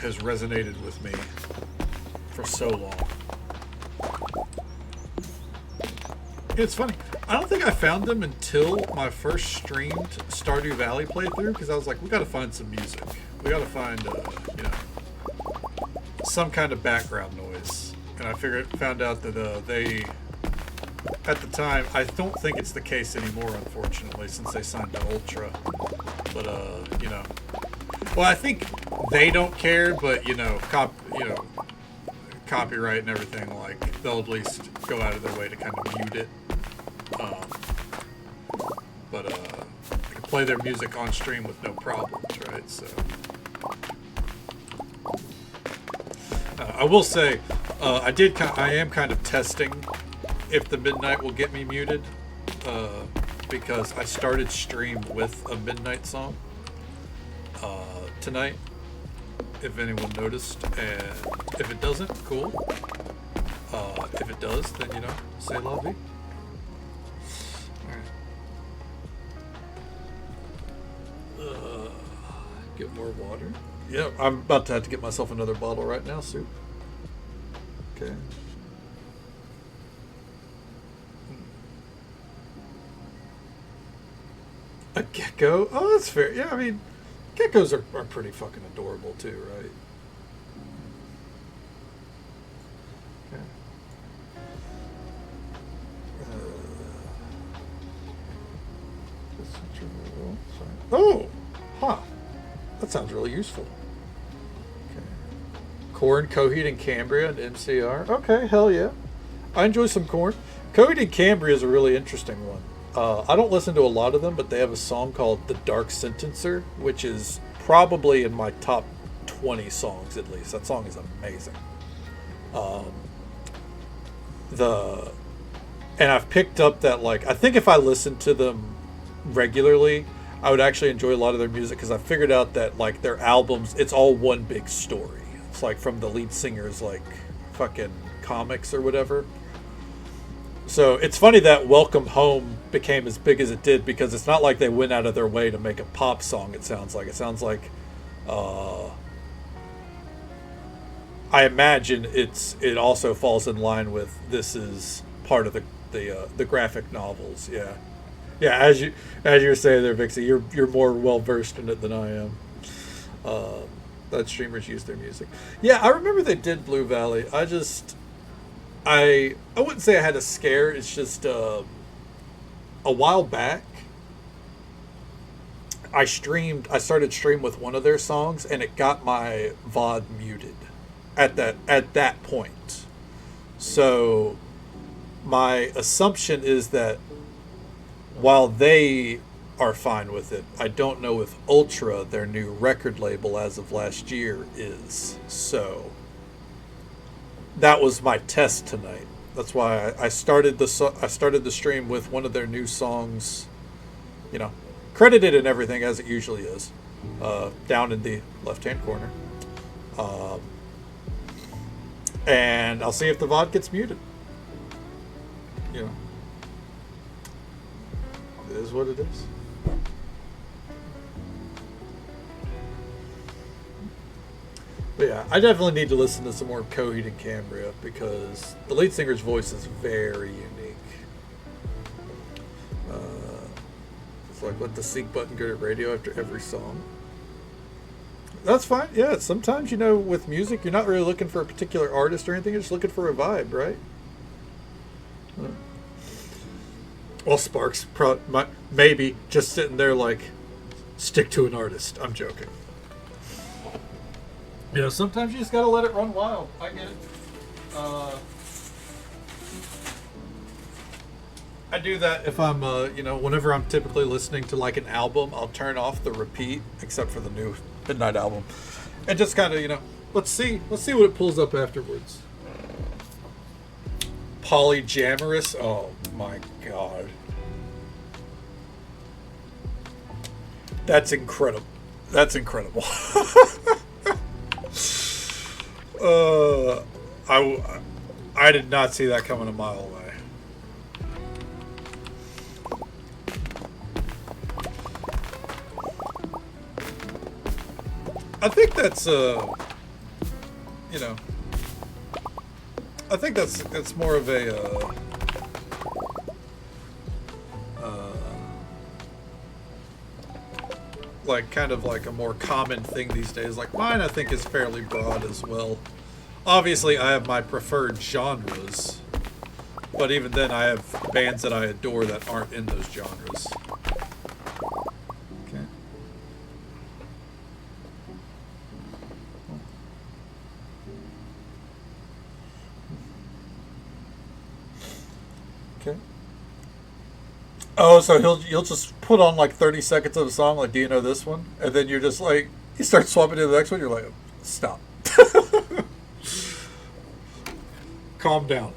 has resonated with me for so long. It's funny. I don't think I found them until my first streamed Stardew Valley playthrough, because I was like, we got to find some music. We got to find, you know, some kind of background noise. And I found out that they, at the time, I don't think it's the case anymore, unfortunately, since they signed to Ultra. But you know, well, I think they don't care, but you know, copyright and everything, like they'll at least go out of their way to kind of mute it. But I can play their music on stream with no problems, right? So I will say, I am kind of testing if the Midnight will get me muted, because I started stream with a Midnight song tonight, if anyone noticed, and if it doesn't, cool. If it does, then, you know, say la vie. Alright. Get more water. Yeah, I'm about to have to get myself another bottle right now, Soup. Okay. A gecko? Oh, that's fair. Yeah, I mean, geckos are pretty fucking adorable too, right? Okay. Oh! Huh. That sounds really useful. Okay. Corn, Coheed, and Cambria and MCR. Okay, hell yeah. I enjoy some corn. Coheed and Cambria is a really interesting one. I don't listen to a lot of them, but they have a song called The Dark Sentencer, which is probably in my top 20 songs at least. That song is amazing. And I've picked up that, like, I think if I listened to them regularly, I would actually enjoy a lot of their music, because I figured out that, like, their albums, it's all one big story. It's like from the lead singer's, like, fucking comics or whatever. So it's funny that Welcome Home became as big as it did, because it's not like they went out of their way to make a pop song. It sounds like I imagine it also falls in line with, this is part of the graphic novels. Yeah, as you were saying there, Vixie, you're more well versed in it than I am. That streamers use their music. Yeah, I remember they did Blue Valley. I wouldn't say I had a scare. It's just a while back, I started stream with one of their songs, and it got my VOD muted at that point. So my assumption is that while they are fine with it, I don't know if Ultra, their new record label as of last year, is. So that was my test tonight. That's why I started the stream with one of their new songs you know, credited and everything as it usually is, down in the left-hand corner. Um, and I'll see if the VOD gets muted. You know, it is what it is. But yeah, I definitely need to listen to some more Coheed and Cambria because the lead singer's voice is very unique. It's like let the sync button go to radio after every song. That's fine. Yeah, sometimes, you know, with music, you're not really looking for a particular artist or anything. You're just looking for a vibe, right? Well, Sparks maybe just sitting there like, stick to an artist. I'm joking. You know, sometimes you just gotta let it run wild. I get it. I do that if I'm, you know, whenever I'm typically listening to like an album, I'll turn off the repeat, except for the new Midnight album, and just kind of, you know, let's see what it pulls up afterwards. Polyjamorous. Oh my god, that's incredible. That's incredible. I did not see that coming a mile away. I think that's you know, I think that's more of a like kind of like a more common thing these days. Like mine, I think is fairly broad as well. Obviously, I have my preferred genres, but even then, I have bands that I adore that aren't in those genres. Okay. Okay. Oh, so you'll just put on like 30 seconds of a song, like, do you know this one? And then you're just like, you start swapping to the next one, you're like, stop. Calm down.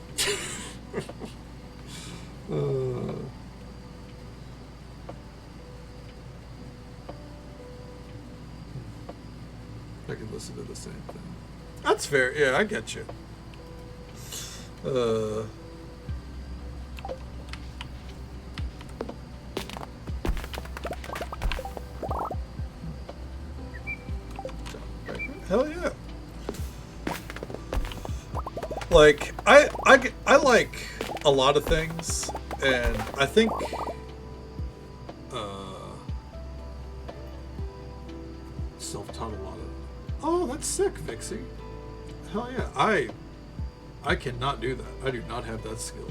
I can listen to the same thing. That's fair. Yeah, I get you. Hell yeah. Like, I like a lot of things, and I think self-taught a lot of. Oh, that's sick, Vixie. Hell yeah. I cannot do that. I do not have that skill.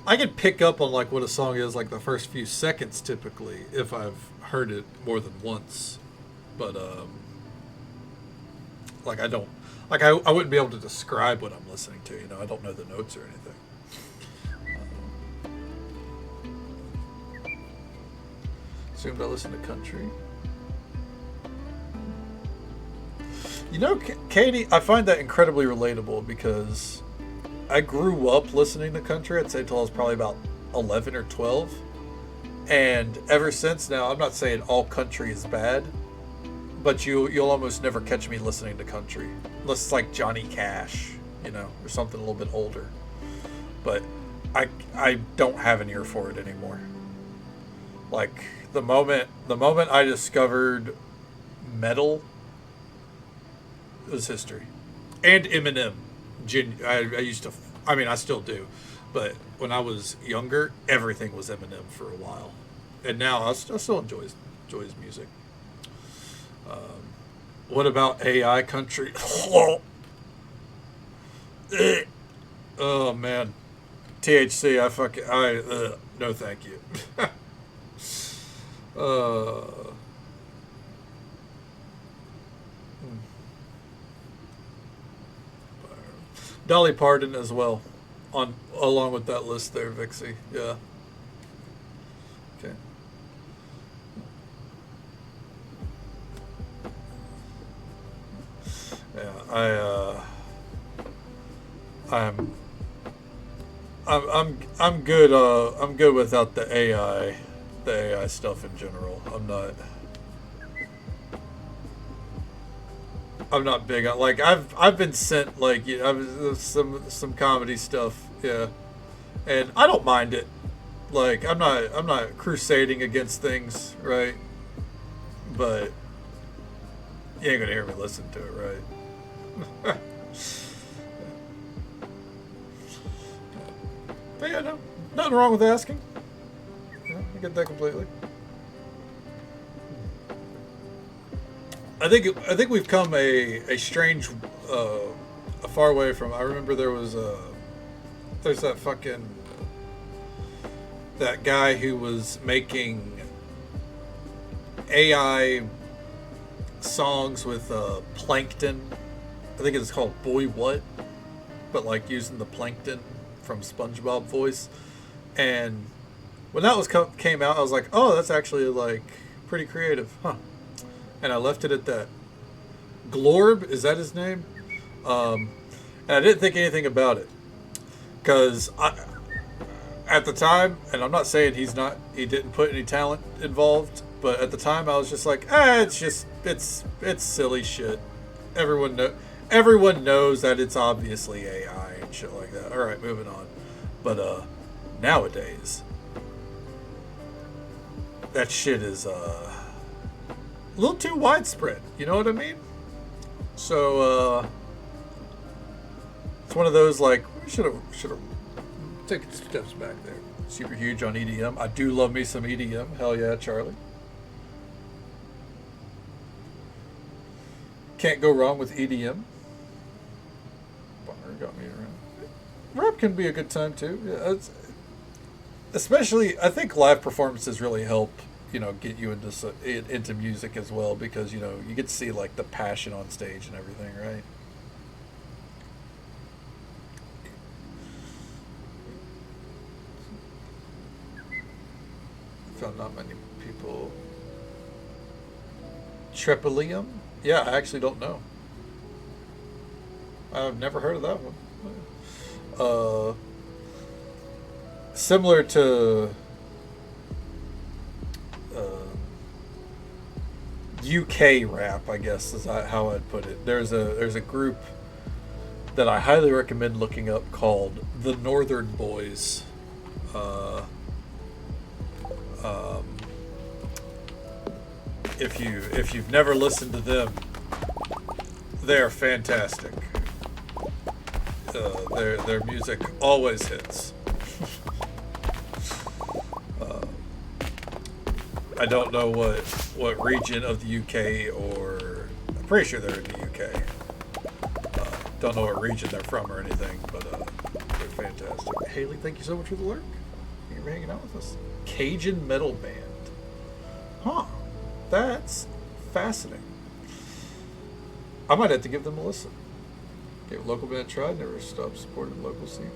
I can pick up on like what a song is like the first few seconds typically if I've heard it more than once, but like I don't like I wouldn't be able to describe what I'm listening to. You know, I don't know the notes or anything. Assumed I listen to country. You know, Katie, I find that incredibly relatable because I grew up listening to country, I'd say till I was probably about 11 or 12. And ever since now, I'm not saying all country is bad, but you'll almost never catch me listening to country. Unless it's like Johnny Cash, you know, or something a little bit older. But I don't have an ear for it anymore. Like, the moment I discovered metal, it was history. And Eminem. I used to, I mean, I still do, but when I was younger, everything was Eminem for a while, and now I still enjoy his music. What about AI country? Oh man, THC. No, thank you. Dolly Parton as well, along with that list there, Vixie. Yeah. Okay. Yeah, I'm good. I'm good without the AI stuff in general. I'm not big on, like, I've been sent, like, some comedy stuff, yeah, and I don't mind it. Like, I'm not crusading against things, right? But you ain't gonna hear me listen to it, right? But yeah, no, nothing wrong with asking. Yeah, I get that completely. I think we've come a strange, a far way from. I remember there's that fucking, that guy who was making AI songs with plankton. I think it's called Boy What, but like using the plankton from SpongeBob voice. And when that came out, I was like, oh, that's actually like pretty creative, huh? And I left it at that. Glorb, is that his name? And I didn't think anything about it, because at the time, and I'm not saying he didn't put any talent involved, but at the time I was just like, it's silly shit. Everyone knows that it's obviously AI and shit like that. All right, moving on. But nowadays, that shit is a little too widespread. You know what I mean? So it's one of those, like, we should have taken steps back there. Super huge on EDM. I do love me some EDM. Hell yeah, Charlie. Can't go wrong with EDM. Bonner got me around. Rap can be a good time too. Yeah, especially, I think live performances really help, get you into music as well, because you get to see like the passion on stage and everything, right? Found not many people. Trepoleum? Yeah, I actually don't know. I've never heard of that one. Similar to UK rap, I guess is how I'd put it. There's a group that I highly recommend looking up called the Northern Boys. If you've never listened to them, they're fantastic. Their music always hits. I don't know what region of the UK, or I'm pretty sure they're in the UK. Don't know what region they're from or anything, but they're fantastic. Haley, thank you so much for the lurk. Thank you for hanging out with us. Cajun metal band. Huh. That's fascinating. I might have to give them a listen. Give a local band a try. Never stop supporting local scene.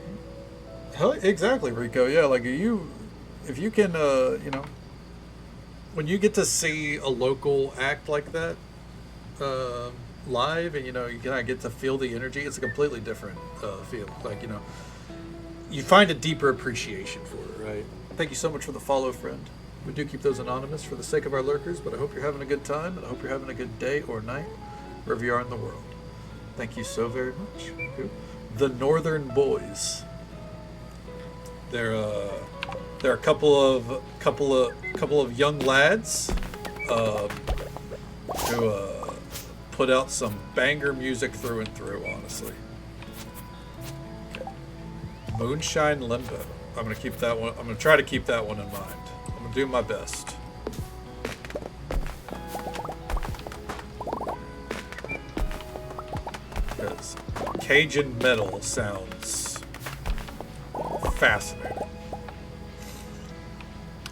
Hell, exactly, Rico. Yeah, like if you can, when you get to see a local act like that live, and you kind of get to feel the energy, it's a completely different feel. Like, you find a deeper appreciation for it, right? Thank you so much for the follow, friend. We do keep those anonymous for the sake of our lurkers, but I hope you're having a good time, and I hope you're having a good day or night, wherever you are in the world. Thank you so very much. The Northern Boys. They're a couple of young lads who put out some banger music through and through. Honestly, okay. Moonshine Limbo. I'm gonna keep that one. I'm gonna try to keep that one in mind. I'm gonna do my best. Because Cajun metal sounds fascinating.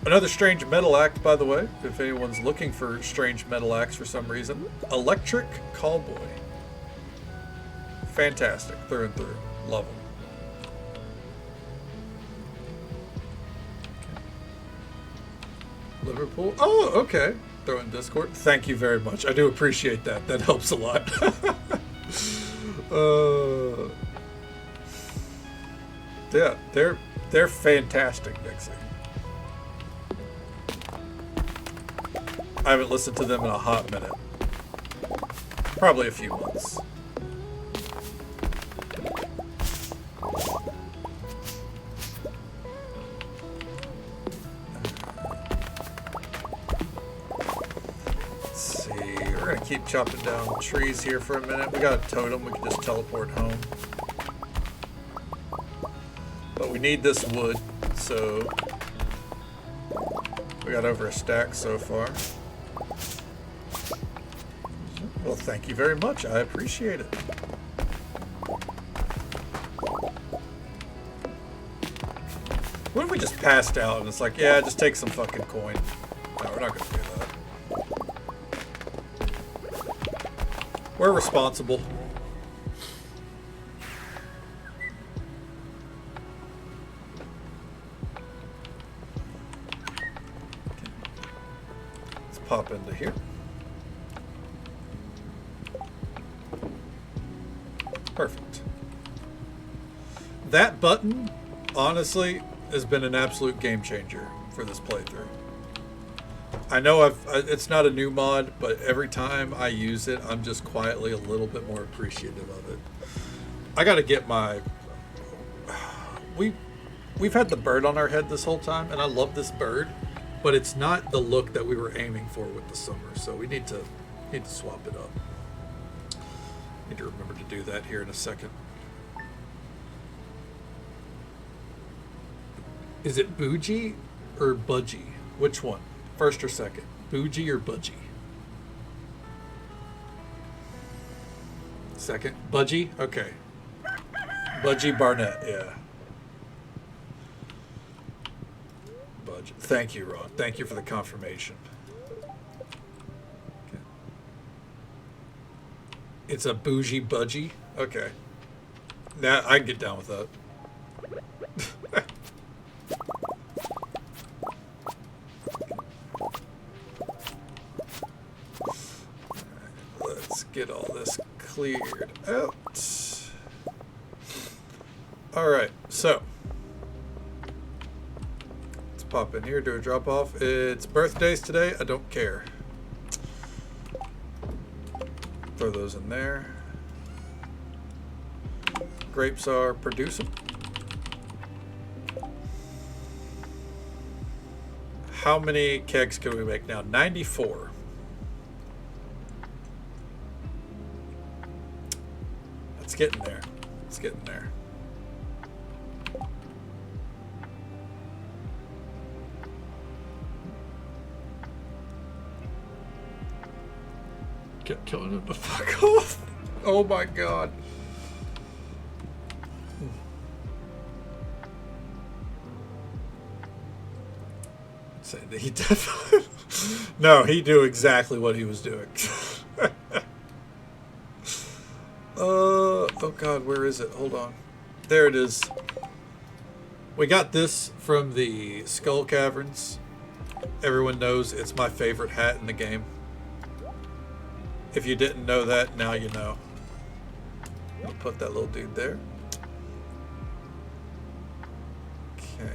Another strange metal act, by the way, if anyone's looking for strange metal acts for some reason, Electric Callboy. Fantastic, through and through. Love them. Liverpool. Oh, okay. Throw in Discord. Thank you very much. I do appreciate that. That helps a lot. Yeah, they're They're fantastic, Dixie. I haven't listened to them in a hot minute. Probably a few months. Let's see. We're going to keep chopping down trees here for a minute. We got a totem. We can just teleport home. But we need this wood, so we got over a stack so far. Well, thank you very much. I appreciate it. What if we just passed out and it's like, yeah, just take some fucking coin? No, we're not going to do that. We're responsible. Let's pop into here. Perfect. That button, honestly, has been an absolute game changer for this playthrough. I know it's not a new mod, but every time I use it, I'm just quietly a little bit more appreciative of it. I got to get my... We've had the bird on our head this whole time, and I love this bird, but it's not the look that we were aiming for with the summer, so we need to swap it up. Need to remember to do that here in a second. Is it Bougie or Budgie? Which one? First or second? Bougie or Budgie? Second? Budgie? Okay. Budgie Barnett, yeah. Budgie. Thank you, Ron. Thank you for the confirmation. It's a bougie budgie? Okay. Now I can get down with that. Let's get all this cleared out. Alright, so. Let's pop in here, do a drop off. It's birthdays today. I don't care. Throw those in there. Grapes are producing. How many kegs can we make now? 94. Let's get in there. Let's get in there. Kept killing him to fuck off. Oh my god. Saying that he definitely... No, he knew exactly what he was doing. Oh god, where is it? Hold on. There it is. We got this from the Skull Caverns. Everyone knows it's my favorite hat in the game. If you didn't know that, now you know. I'll put that little dude there. Okay.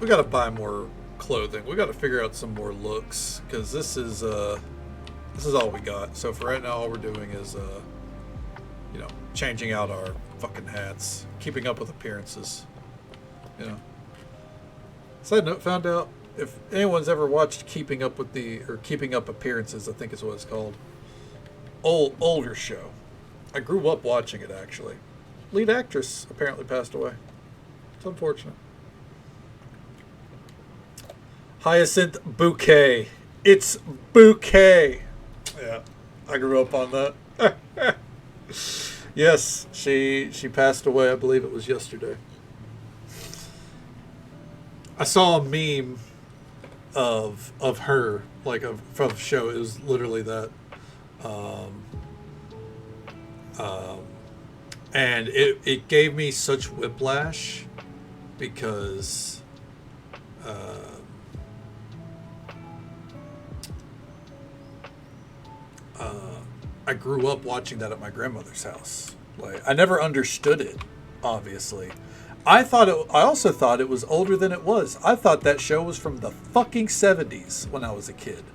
We gotta buy more clothing. We gotta figure out some more looks, because this is all we got. So for right now, all we're doing is you know, changing out our fucking hats, keeping up with appearances. You know. Side note, found out if anyone's ever watched Keeping Up Appearances, I think is what it's called. Older show. I grew up watching it actually. Lead actress apparently passed away. It's unfortunate. Hyacinth Bouquet. It's Bouquet. Yeah, I grew up on that. Yes, she passed away. I believe it was yesterday. I saw a meme of her, like from the show. It was literally that, and it gave me such whiplash because I grew up watching that at my grandmother's house. Like, I never understood it, obviously. I also thought it was older than it was. I thought that show was from the fucking 70s when I was a kid.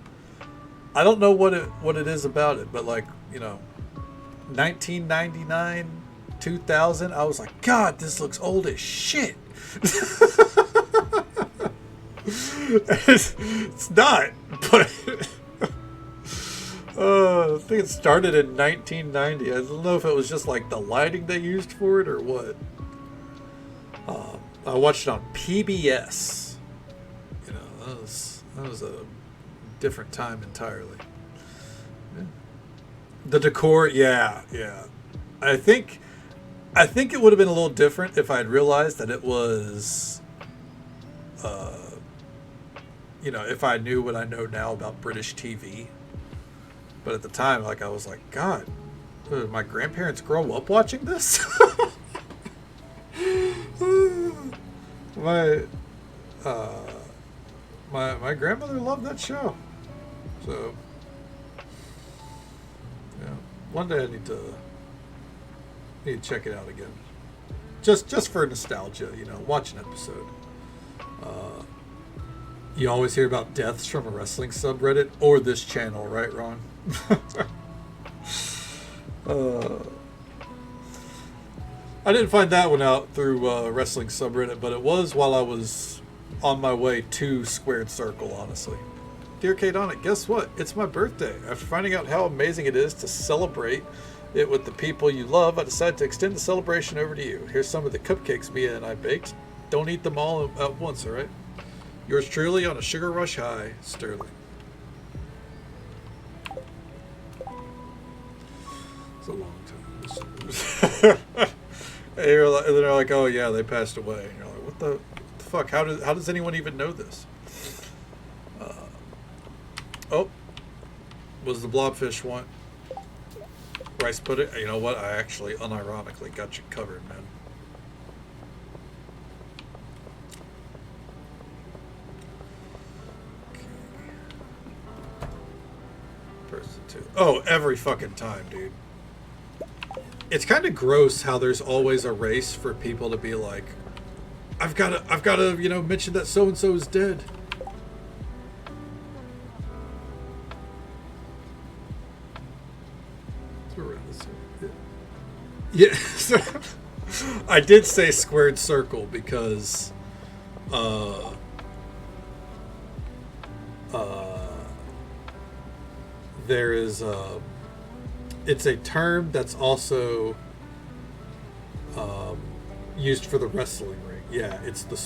I don't know what it is about it, but like, 1999, 2000, I was like, God, this looks old as shit. It's not, but I think it started in 1990. I don't know if it was just like the lighting they used for it or what. I watched it on PBS. That was a different time entirely. Yeah. The decor, yeah. I think it would have been a little different if I had realized that it was, if I knew what I know now about British TV. But at the time, I was like, God, did my grandparents grow up watching this? My grandmother loved that show. So, yeah, one day I need to check it out again. Just for nostalgia, watch an episode. You always hear about deaths from a wrestling subreddit or this channel, right, Ron? I didn't find that one out through wrestling subreddit, but it was while I was on my way to Squared Circle, honestly. Dear Kate on it, guess what? It's my birthday. After finding out how amazing it is to celebrate it with the people you love, I decided to extend the celebration over to you. Here's some of the cupcakes Mia and I baked. Don't eat them all at once, alright? Yours truly on a sugar rush high, Sterling. It's a long time. And they're like, oh yeah, they passed away. And you're like, what the fuck? How does anyone even know this? Was the blobfish one? Rice pudding? You know what? I actually, unironically, got you covered, man. Okay. Person 2. Oh, every fucking time, dude. It's kind of gross how there's always a race for people to be like, I've got to, mention that so and so is dead. Yeah, I did say Squared Circle because there is it's a term that's also used for the wrestling ring. Yeah, it's the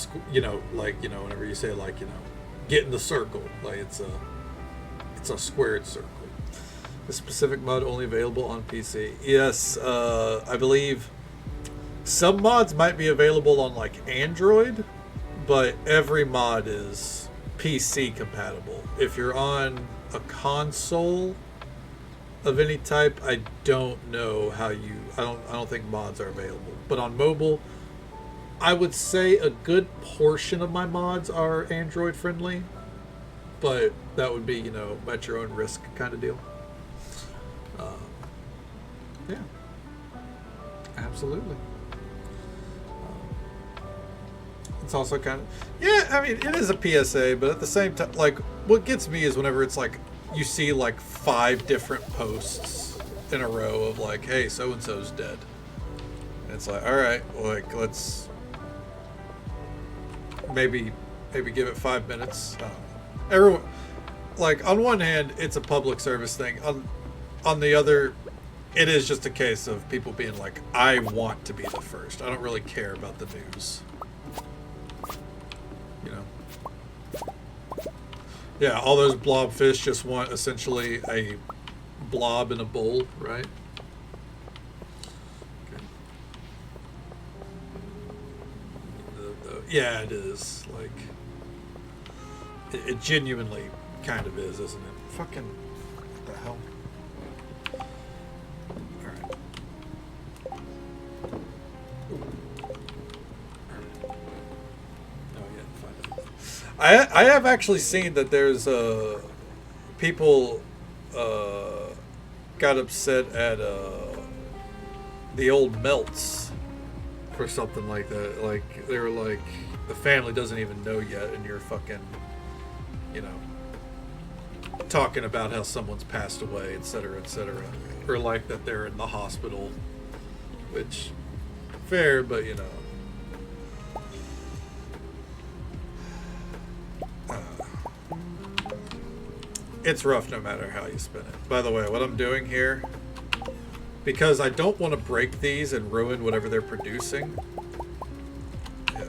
whenever you say get in the circle, it's a squared circle. The specific mod only available on PC. Yes, I believe some mods might be available on Android, but every mod is PC compatible. If you're on a console of any type, I don't know how I don't think mods are available. But on mobile, I would say a good portion of my mods are Android friendly, but that would be, at your own risk kind of deal. Yeah, absolutely. It's also kind of, it is a PSA, but at the same time, what gets me is whenever it's you see 5 different posts in a row of hey, so and so's dead, and it's all right, let's maybe give it 5 minutes. Everyone, on one hand, it's a public service thing. On the other, it is just a case of people being I want to be the first. I don't really care about the news. Yeah, all those blobfish just want essentially a blob in a bowl, right? Okay. Yeah, it is. It genuinely kind of is, isn't it? Fucking, what the hell? I have actually seen that there's people got upset at the old Melts or something like that. Like they were like, the family doesn't even know yet, and you're fucking, you know, talking about how someone's passed away, etc., etc., or like that they're in the hospital, which fair, but you know. It's rough no matter how you spin it. By the way, what I'm doing here, because I don't want to break these and ruin whatever they're producing. Yeah.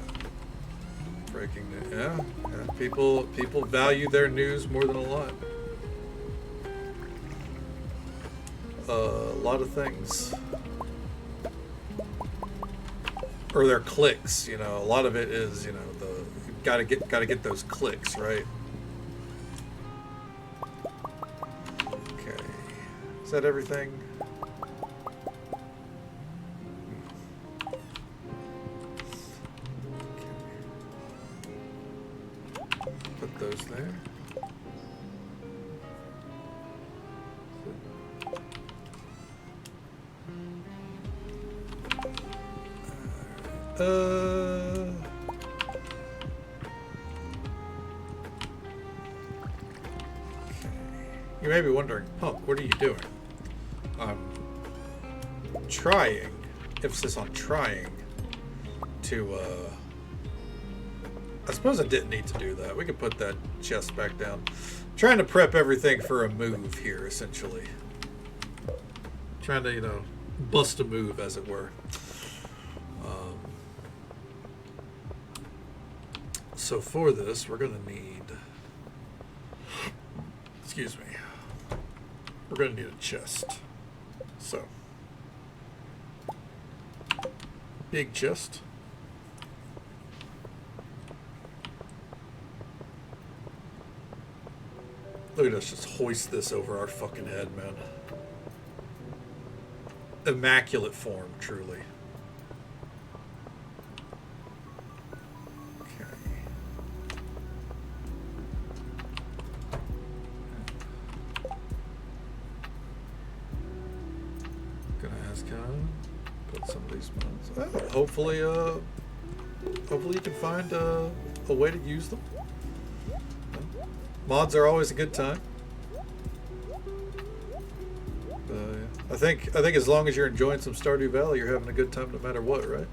Breaking news. Yeah. People value their news more than a lot. A lot of things. Or their clicks, you know. A lot of it is, you know, you gotta get those clicks, right? Is that everything? Okay. Put those there. You may be wondering, Punk, what are you doing? I'm trying, emphasis on trying, to, I suppose I didn't need to do that. We could put that chest back down. Trying to prep everything for a move here, essentially. Trying to, you know, bust a move, as it were. So for this, we're going to need, excuse me, we're going to need a chest. So, big chest. Look at us just hoist this over our fucking head, man. Immaculate form, truly. Hopefully, hopefully you can find a way to use them. Mods are always a good time. I think as long as you're enjoying some Stardew Valley, you're having a good time no matter what, right?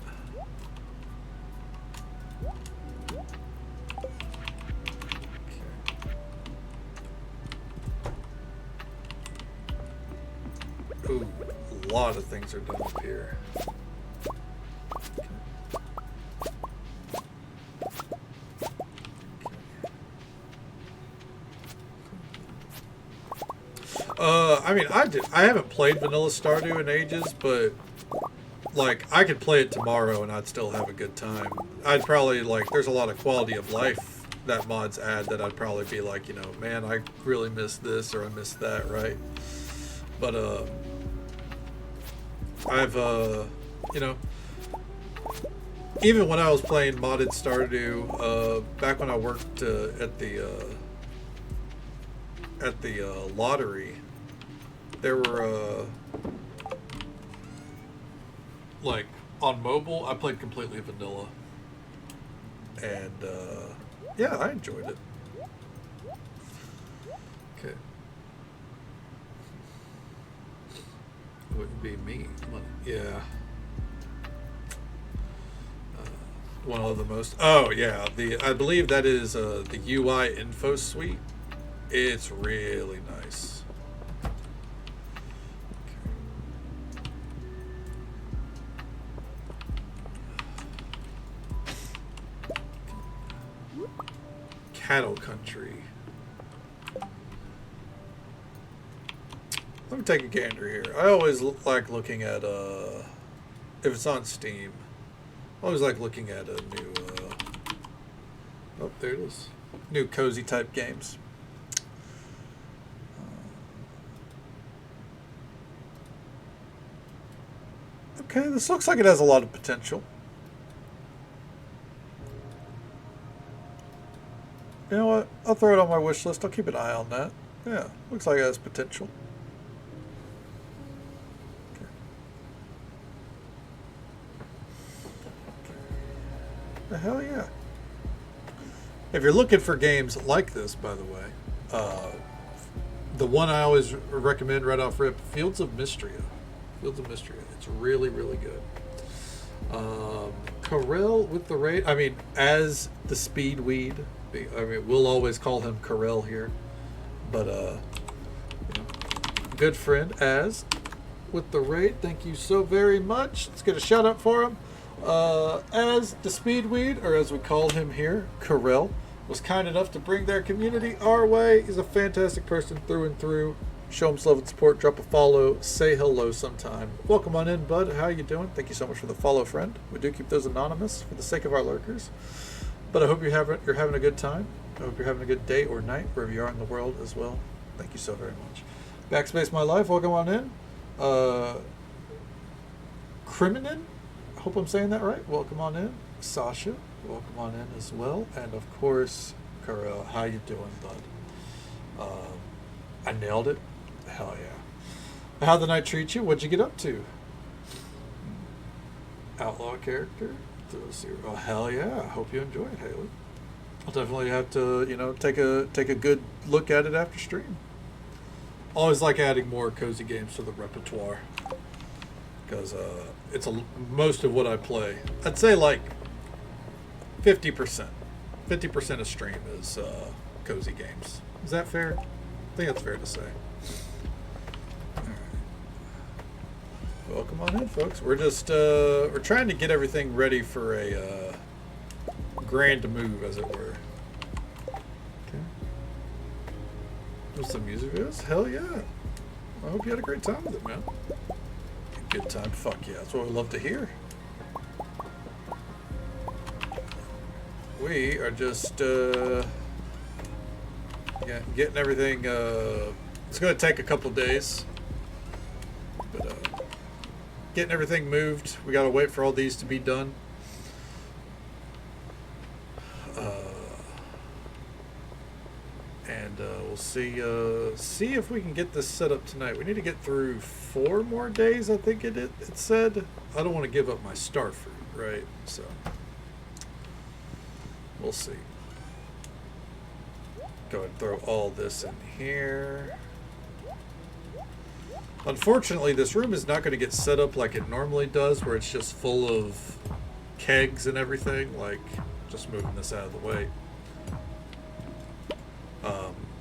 Okay. Ooh, a lot of things are done up here. I mean, I haven't played Vanilla Stardew in ages, but like I could play it tomorrow and I'd still have a good time. I'd probably like, there's a lot of quality of life that mods add that I'd probably be like, you know, man, I really miss this or I miss that, right? But I've you know, even when I was playing modded Stardew, back when I worked at the lottery, there were like on mobile, I played completely vanilla, and yeah, I enjoyed it. Okay, wouldn't be me. Yeah. One of the most. Oh yeah, I believe that is the UI info suite. It's really nice. Okay. Cattle country. Let me take a gander here. I always like looking at if it's on Steam. I always like looking at a new oh, there it is. New cozy type games. Okay, this looks like it has a lot of potential. You know what? I'll throw it on my wish list. I'll keep an eye on that. Yeah, looks like it has potential. The hell yeah. If you're looking for games like this, by the way, the one I always recommend right off rip, Fields of Mystria. Fields of Mystria. It's really, really good. Carell with the raid. I mean, as the speed weed. I mean, we'll always call him Carell here. But, you know, good friend, as with the raid. Thank you so very much. Let's get a shout out for him. As the Speedweed, or as we call him here, Carell, was kind enough to bring their community our way. He's a fantastic person through and through. Show him some love and support. Drop a follow. Say hello sometime. Welcome on in, bud. How you doing? Thank you so much for the follow, friend. We do keep those anonymous for the sake of our lurkers. But I hope you're having a good time. I hope you're having a good day or night, wherever you are in the world as well. Thank you so very much. Backspace My Life, welcome on in. Criminin, I hope I'm saying that right. Welcome on in. Sasha, welcome on in as well. And of course, Carell, how you doing, bud? I nailed it. Hell yeah. How'd the night treat you? What'd you get up to? Outlaw character? Oh, hell yeah. I hope you enjoy it, Haley. I'll definitely have to, take a good look at it after stream. Always like adding more cozy games to the repertoire. Because it's most of what I play. I'd say like 50%. 50% of stream is cozy games. Is that fair? I think that's fair to say. Welcome on in, folks. We're just we're trying to get everything ready for a grand move, as it were. Okay. With some music videos? Hell yeah! I hope you had a great time with it, man. Good time? Fuck yeah! That's what we love to hear. We are just getting everything. It's going to take a couple days, but getting everything moved. We got to wait for all these to be done. And we'll see if we can get this set up tonight. We need to get through 4 more days, I think it said. I don't want to give up my star fruit, right? So we'll see. Go ahead and throw all this in here. Unfortunately, this room is not going to get set up like it normally does, where it's just full of kegs and everything. Like, just moving this out of the way.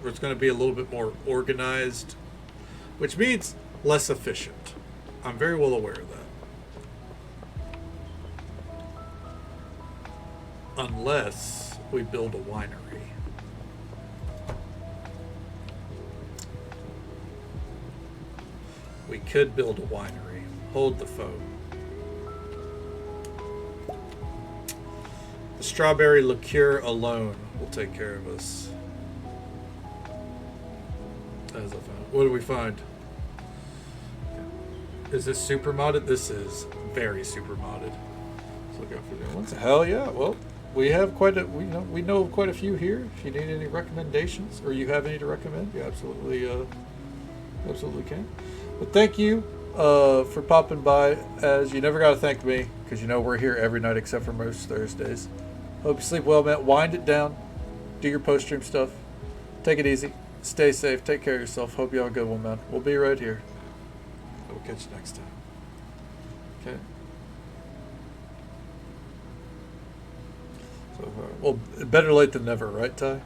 Where it's going to be a little bit more organized, which means less efficient. I'm very well aware of that. Unless we build a winery. We could build a winery. Hold the phone. The strawberry liqueur alone will take care of us. As I found. What do we find? Is this super modded? This is very super modded. Let's look out for the other ones. Hell yeah! Well, we have we know of quite a few here. If you need any recommendations, or you have any to recommend, you absolutely can. But thank you for popping by. As you never got to thank me, because we're here every night except for most Thursdays. Hope you sleep well, man. Wind it down. Do your post-stream stuff. Take it easy. Stay safe. Take care of yourself. Hope you have a good one, man. We'll be right here. We'll catch you next time. Okay. So, well, better late than never, right, Ty?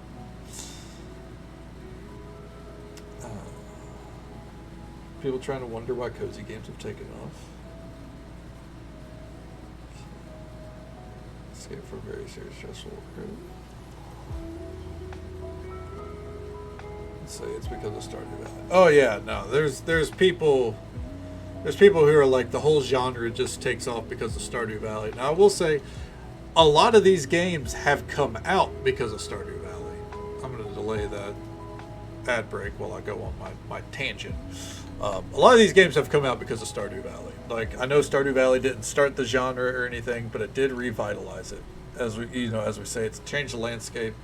People trying to wonder why cozy games have taken off. Escape from very serious stressful work. Let's say it's because of Stardew Valley. Oh yeah, no. There's people who are like the whole genre just takes off because of Stardew Valley. Now I will say, a lot of these games have come out because of Stardew Valley. I'm going to delay that ad break while I go on my tangent. A lot of these games have come out because of Stardew Valley. Like, I know Stardew Valley didn't start the genre or anything, but it did revitalize it. As we say, it's changed the landscape.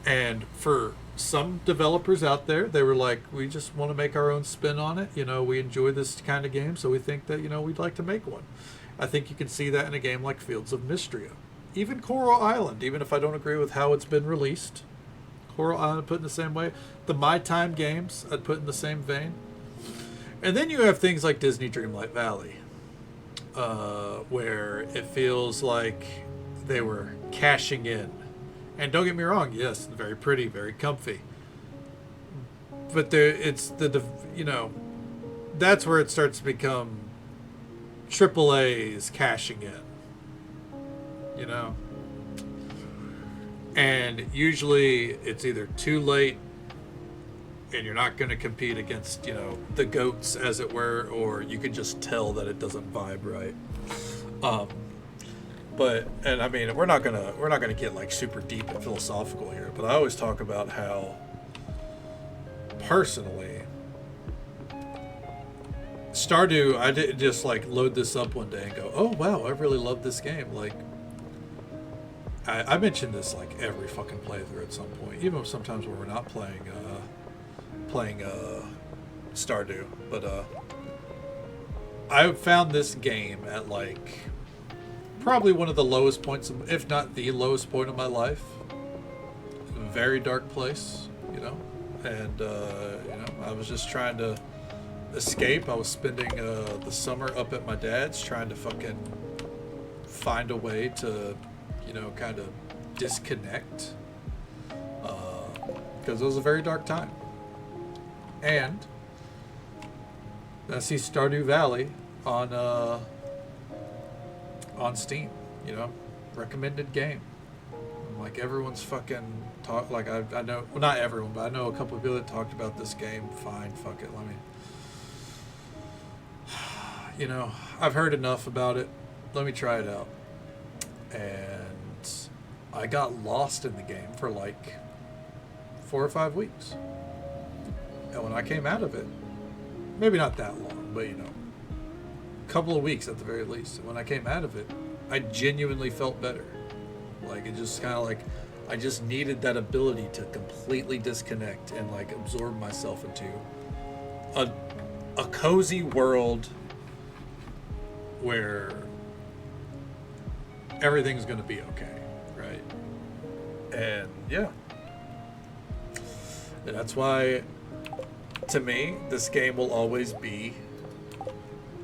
And for some developers out there, they were like, we just want to make our own spin on it. We enjoy this kind of game, so we think that, we'd like to make one. I think you can see that in a game like Fields of Mystria. Even Coral Island, even if I don't agree with how it's been released. Coral Island I'd put in the same way. The My Time games I'd put in the same vein. And then you have things like Disney Dreamlight Valley, where it feels like they were cashing in. And don't get me wrong, yes, very pretty, very comfy. But it's that's where it starts to become triple A's cashing in. And usually it's either too late and you're not going to compete against, the goats, as it were, or you can just tell that it doesn't vibe right. And I mean, we're not gonna get like super deep and philosophical here, but I always talk about how, personally, Stardew, I didn't just like load this up one day and go, oh wow, I really love this game. Like, I mentioned this like every fucking playthrough at some point, even sometimes when we're not playing Stardew. But I found this game at like probably one of the lowest points, if not the lowest point of my life. A very dark place, and I was just trying to escape. I was spending the summer up at my dad's trying to fucking find a way to kind of disconnect, because it was a very dark time. And I see Stardew Valley on Steam, recommended game. Like, everyone's fucking talk. Like, I know, well, not everyone, but I know a couple of people that talked about this game. Fine, fuck it, let me. I've heard enough about it. Let me try it out. And I got lost in the game for like 4 or 5 weeks. And when I came out of it, maybe not that long, but a couple of weeks at the very least. And when I came out of it, I genuinely felt better. Like, it just kind of like, I just needed that ability to completely disconnect and like absorb myself into a cozy world where everything's going to be okay, right? And yeah. And that's why, to me, this game will always be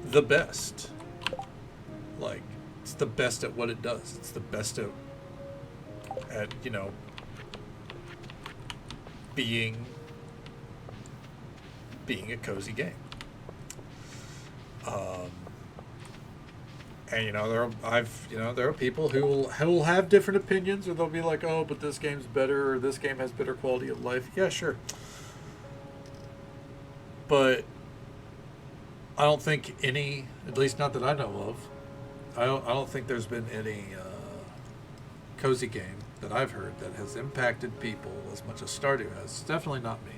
the best. Like, it's the best at what it does. It's the best at being a cozy game. And there are people who will have different opinions, or they'll be like, oh, but this game's better, or this game has better quality of life. Yeah, sure. But I don't think any, at least not that I know of, I don't think there's been any cozy game that I've heard that has impacted people as much as Stardew has. It's definitely not me.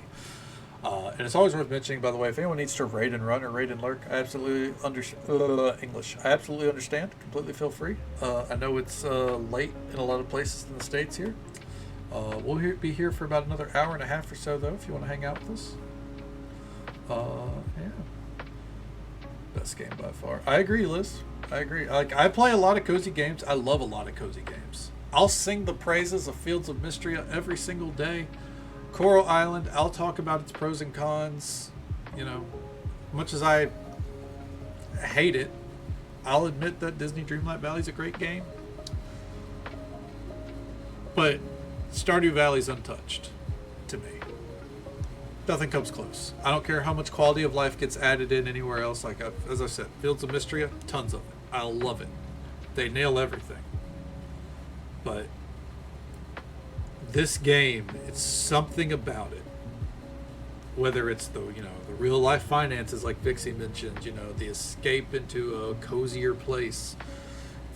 And it's always worth mentioning, by the way, if anyone needs to raid and run or raid and lurk, I absolutely English. I absolutely understand. Completely feel free. I know it's late in a lot of places in the States here. We'll be here for about another hour and a half or so, though, if you want to hang out with us. Yeah. Best game by far. I agree, Liz. I agree. Like, I play a lot of cozy games. I love a lot of cozy games. I'll sing the praises of Fields of Mystria every single day. Coral Island, I'll talk about its pros and cons. Much as I hate it, I'll admit that Disney Dreamlight Valley is a great game. But Stardew Valley's untouched to me. Nothing comes close. I don't care how much quality of life gets added in anywhere else. Like, as I said, Fields of Mystria, tons of it. I love it. They nail everything. But this game, it's something about it. Whether it's the real life finances, like Vixie mentioned, the escape into a cozier place,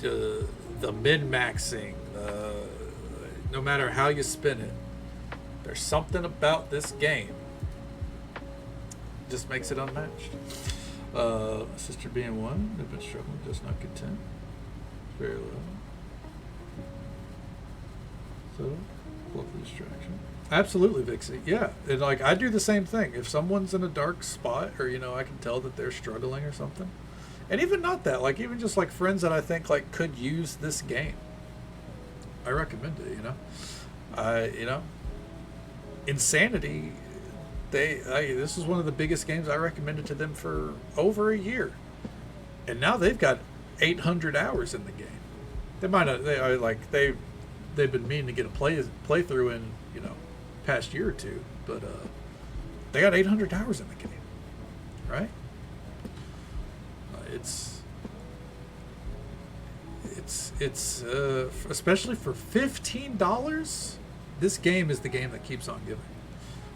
the min-maxing, no matter how you spin it, there's something about this game just makes it unmatched. Sister being one, they've been struggling, just not content. Very low. So, love the distraction. Absolutely, Vixie. Yeah, and like, I do the same thing. If someone's in a dark spot, or I can tell that they're struggling or something, And even not that, like even just like friends that I think like could use this game. I recommend it, you know. Insanity, this is one of the biggest games I recommended to them for over a year. And now they've got 800 hours in the game. They might not, they've been meaning to get a playthrough in, past year or two, but they got 800 hours in the game, right? It's especially for $15. This game is the game that keeps on giving.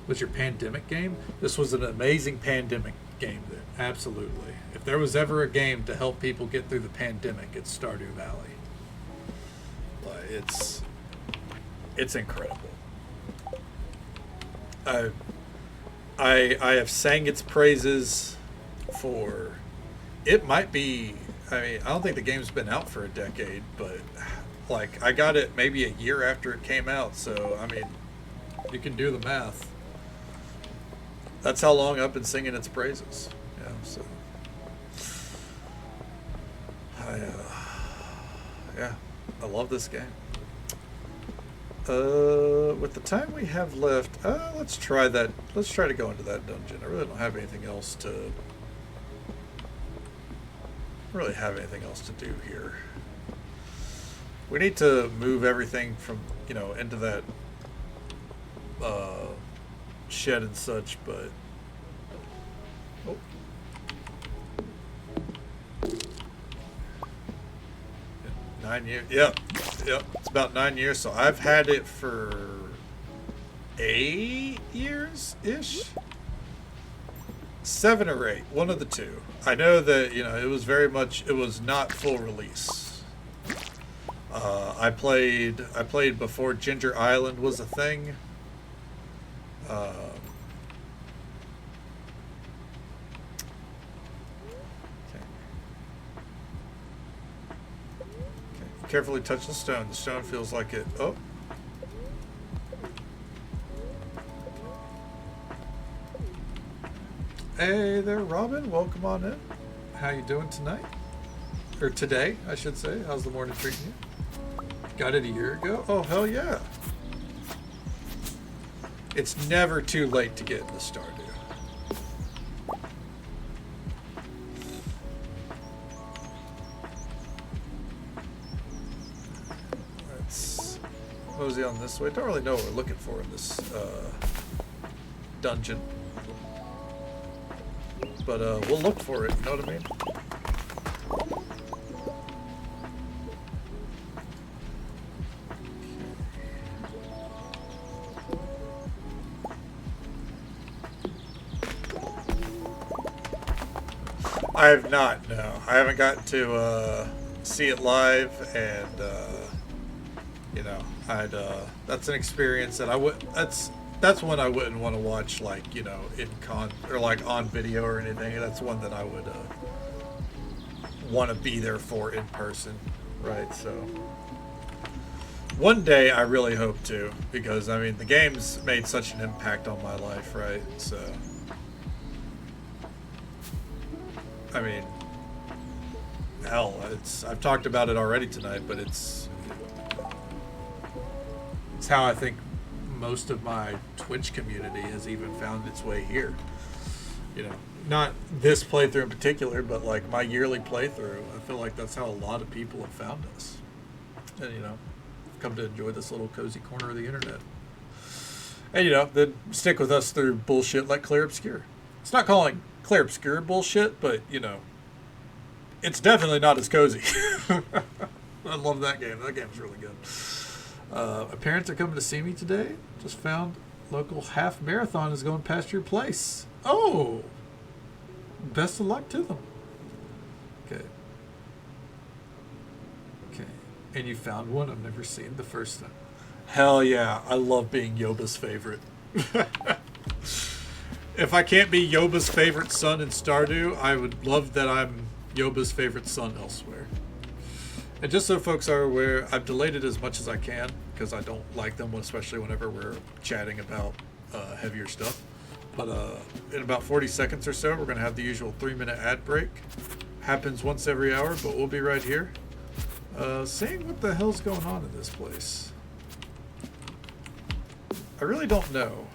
Was your pandemic game? This was an amazing pandemic game. Absolutely. If there was ever a game to help people get through the pandemic, it's Stardew Valley. It's incredible. I have sang its praises for. It might be. I mean, I don't think the game's been out for a decade, but like I got it maybe a year after it came out. So I mean, you can do the math. That's how long I've been singing its praises. Yeah. So. I love this game. With the time we have left, let's try that. Let's try to go into that dungeon. I really don't have anything else to. Do here. We need to move everything from into that shed and such, but. Oh. 9 years. Yep. It's about 9 years. So I've had it for 8 years ish. 7 or 8, one of the two. I know that it was it was not full release. I played before Ginger Island was a thing. Carefully touch the stone. The stone feels like it. Oh. Hey there, Robin. Welcome on in. How you doing tonight? Or today, I should say. How's the morning treating you? Got it a year ago? Oh, hell yeah. It's never too late to get into Stardew. Mosey on this way. Don't really know what we're looking for in this dungeon, but we'll look for it. You know what I mean? I have not. No, I haven't gotten to see it live, and that's an experience that I would. That's one I wouldn't want to watch, like in or like on video or anything. That's one that I would want to be there for in person, right? So one day I really hope to, because I mean the game's made such an impact on my life, right? So I mean, hell, I've talked about it already tonight, but it's how I think most of my Twitch community has even found its way here. Not this playthrough in particular, but like my yearly playthrough. I feel like that's how a lot of people have found us, and come to enjoy this little cozy corner of the internet. And then stick with us through bullshit like Clear Obscure. It's not calling Clear Obscure bullshit, but it's definitely not as cozy. I love that game. That game's really good. My parents are coming to see me today. Just found local half marathon is going past your place. Oh, best of luck to them. Okay. And you found one I've never seen the first time. Hell yeah, I love being Yoba's favorite. If I can't be Yoba's favorite son in Stardew, I would love that I'm Yoba's favorite son elsewhere. And just so folks are aware, I've delayed it as much as I can because I don't like them, especially whenever we're chatting about heavier stuff. But in about 40 seconds or so, we're going to have the usual 3-minute ad break. Happens once every hour, but we'll be right here. Seeing what the hell's going on in this place. I really don't know.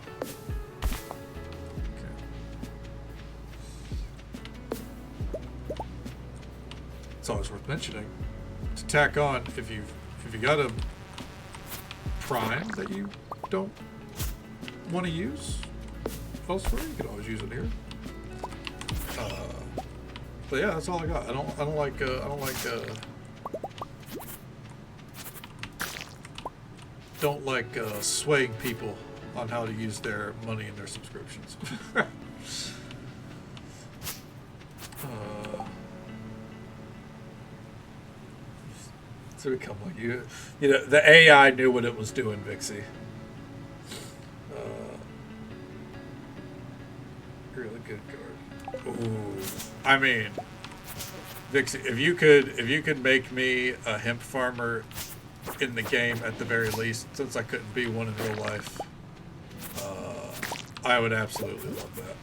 It's always worth mentioning to tack on if you got a prime that you don't want to use elsewhere, you can always use it here. But yeah, that's all I got. I don't like swaying people on how to use their money and their subscriptions. So we come like you know, the AI knew what it was doing, Vixie. Really good card. Ooh, I mean, Vixie, if you could make me a hemp farmer in the game at the very least, since I couldn't be one in real life, I would absolutely love that.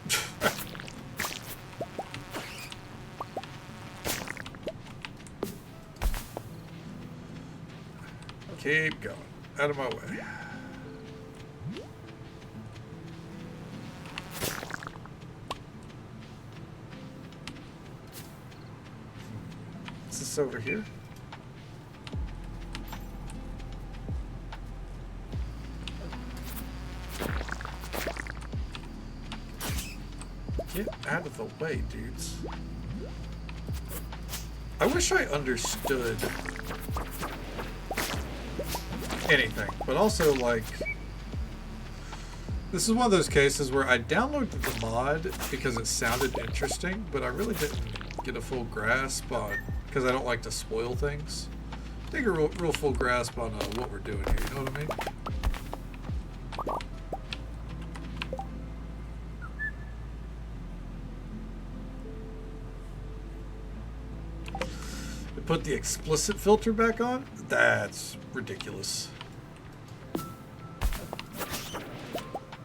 Keep going. Out of my way. Is this over here? Get out of the way, dudes. I wish I understood anything, but also, like, this is one of those cases where I downloaded the mod because it sounded interesting, but I really didn't get a full grasp on, because I don't like to spoil things. Take a real full grasp on what we're doing here, you know what I mean? Put the explicit filter back on? That's ridiculous.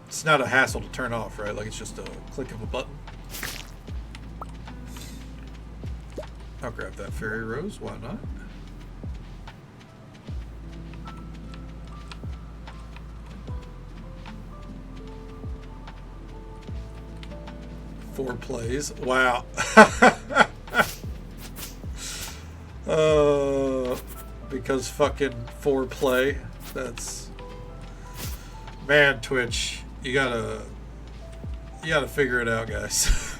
It's not a hassle to turn off, right? Like, it's just a click of a button. I'll grab that fairy rose, why not? Four plays. Wow. Because fucking foreplay. That's, man, Twitch. You gotta figure it out, guys.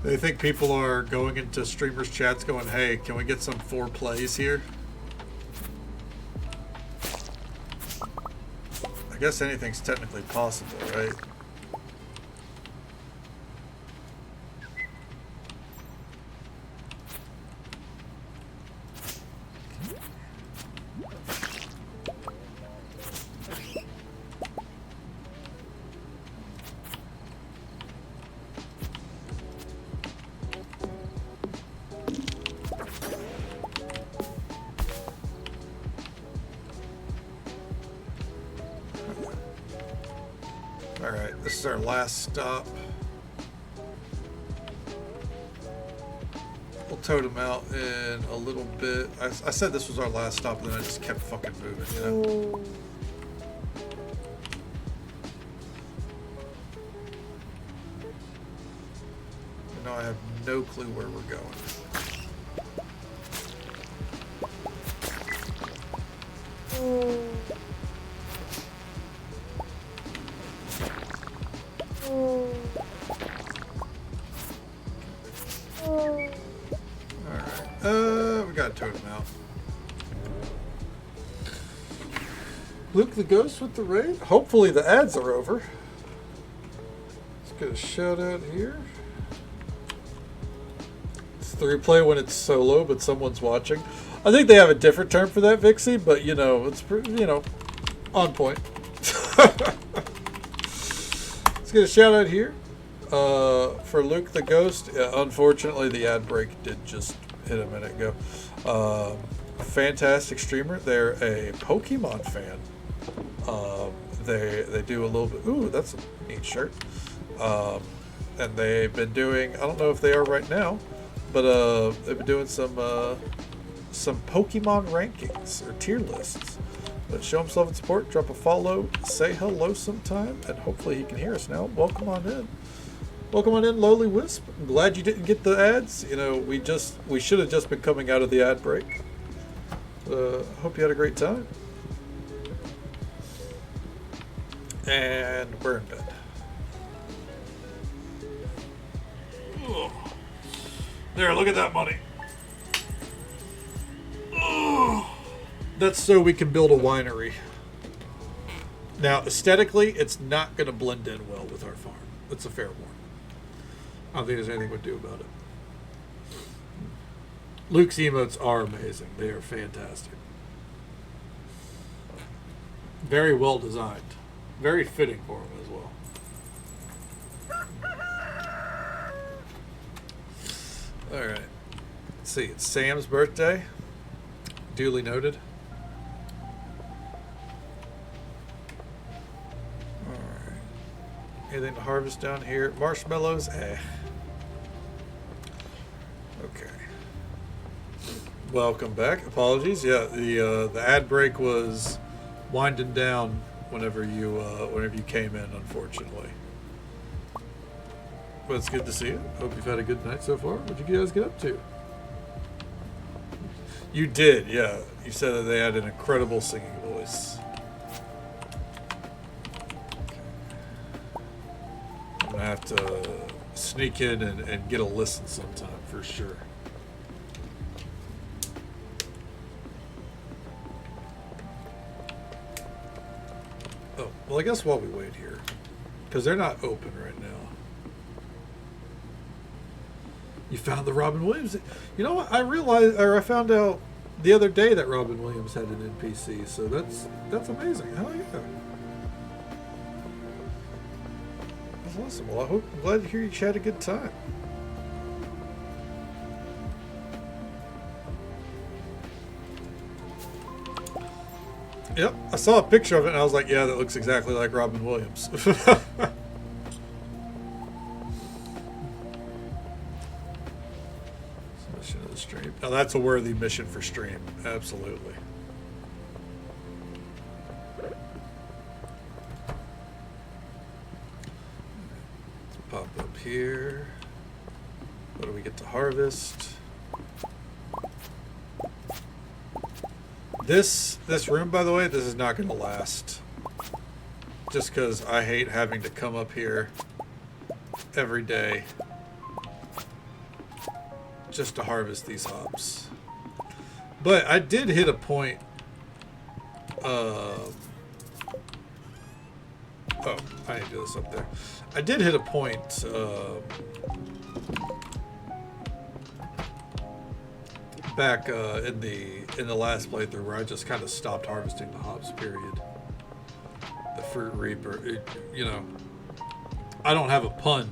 They think people are going into streamers' chats going, "Hey, can we get some foreplays here?" I guess anything's technically possible, right? Alright, this is our last stop. We'll totem out in a little bit. I said this was our last stop, and then I just kept fucking moving, you know? You know, I have no clue where we're going. We got a totem out. Luke the Ghost with the raid. Hopefully the ads are over. Let's get a shout out here. It's the replay when it's solo, but someone's watching. I think they have a different term for that, Vixie, but you know, it's pretty, you know, on point. Let's get a shout out here for Luke the Ghost. Unfortunately, the ad break did just hit a minute ago. A fantastic streamer. They're a Pokemon fan. They do a little bit. Ooh, that's a neat shirt. and they've been doing, I don't know if they are right now, but they've been doing some Pokemon rankings or tier lists. But show him love and support, drop a follow, say hello sometime, and hopefully he can hear us now. Welcome on in. Welcome on in, Lowly Wisp. I'm glad you didn't get the ads. You know, we should have just been coming out of the ad break. Hope you had a great time. And we're in bed. Ugh. There, look at that money. Ugh. That's so we can build a winery. Now, aesthetically, it's not going to blend in well with our farm. That's a fair warning. I don't think there's anything we can do about it. Luke's emotes are amazing. They are fantastic. Very well designed. Very fitting for him as well. Alright. Let's see. It's Sam's birthday. Duly noted. Alright. Anything to harvest down here? Marshmallows? Okay. Welcome back. Apologies. Yeah, the ad break was winding down whenever you came in, unfortunately. But it's good to see you. Hope you've had a good night so far. What did you guys get up to? You did, yeah. You said that they had an incredible singing voice. I'm gonna have to sneak in and get a listen sometime for sure. Oh, well, I guess while we wait here, because they're not open right now. You found the Robin Williams. You know what? I found out the other day that Robin Williams had an NPC. So that's amazing. Hell yeah. That's awesome. Well, I'm glad to hear you had a good time. Yep, I saw a picture of it and I was like, yeah, that looks exactly like Robin Williams. Mission of the stream. Now that's a worthy mission for stream. Absolutely. Let's pop up here. What do we get to harvest? This room, by the way, this is not going to last. Just because I hate having to come up here every day just to harvest these hops. But I did hit a point. Oh, I need to do this up there. I did hit a point. Back in the last playthrough where I just kind of stopped harvesting the hops. Period. The fruit reaper. You know, I don't have a pun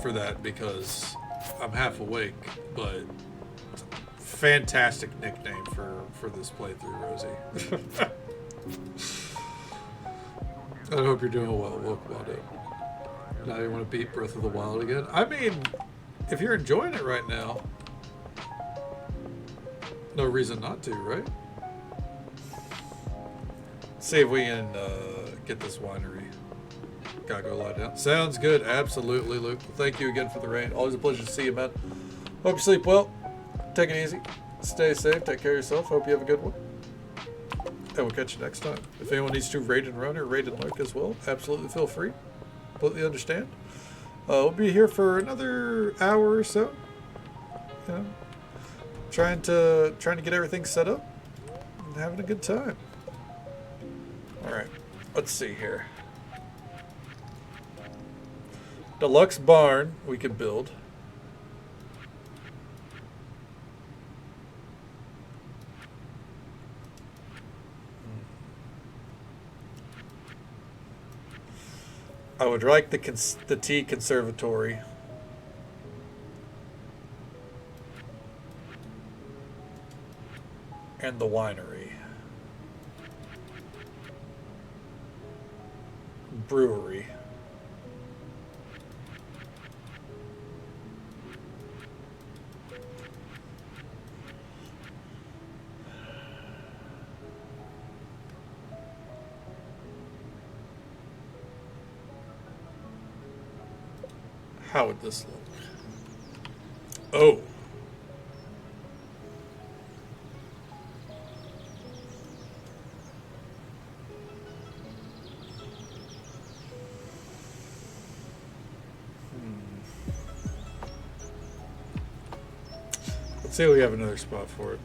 for that because I'm half awake, but fantastic nickname for this playthrough, Rosie. I hope you're doing well. Welcome on in. Now you want to beat Breath of the Wild again? I mean, if you're enjoying it right now, no reason not to, right? See if we can get this winery. Gotta go lie down. Sounds good. Absolutely, Luke. Thank you again for the rain. Always a pleasure to see you, man. Hope you sleep well. Take it easy. Stay safe. Take care of yourself. Hope you have a good one. And we'll catch you next time. If anyone needs to raid and run or raid and lurk as well, absolutely feel free. Completely understand. We'll be here for another hour or so. You know, trying to get everything set up and having a good time. All right, let's see here. Deluxe barn we could build. I would like the tea conservatory. And the winery. Brewery. How would this look? Oh. Let's say we have another spot for it.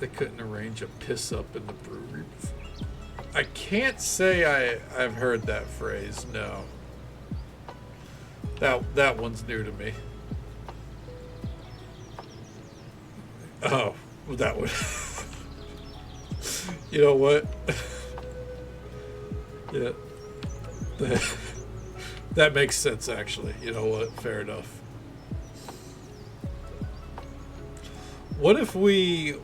They couldn't arrange a piss up in the brewery before. I can't say I've heard that phrase, no. That one's new to me. Oh, that one. You know what? Yeah. That makes sense, actually. You know what? Fair enough. What if we...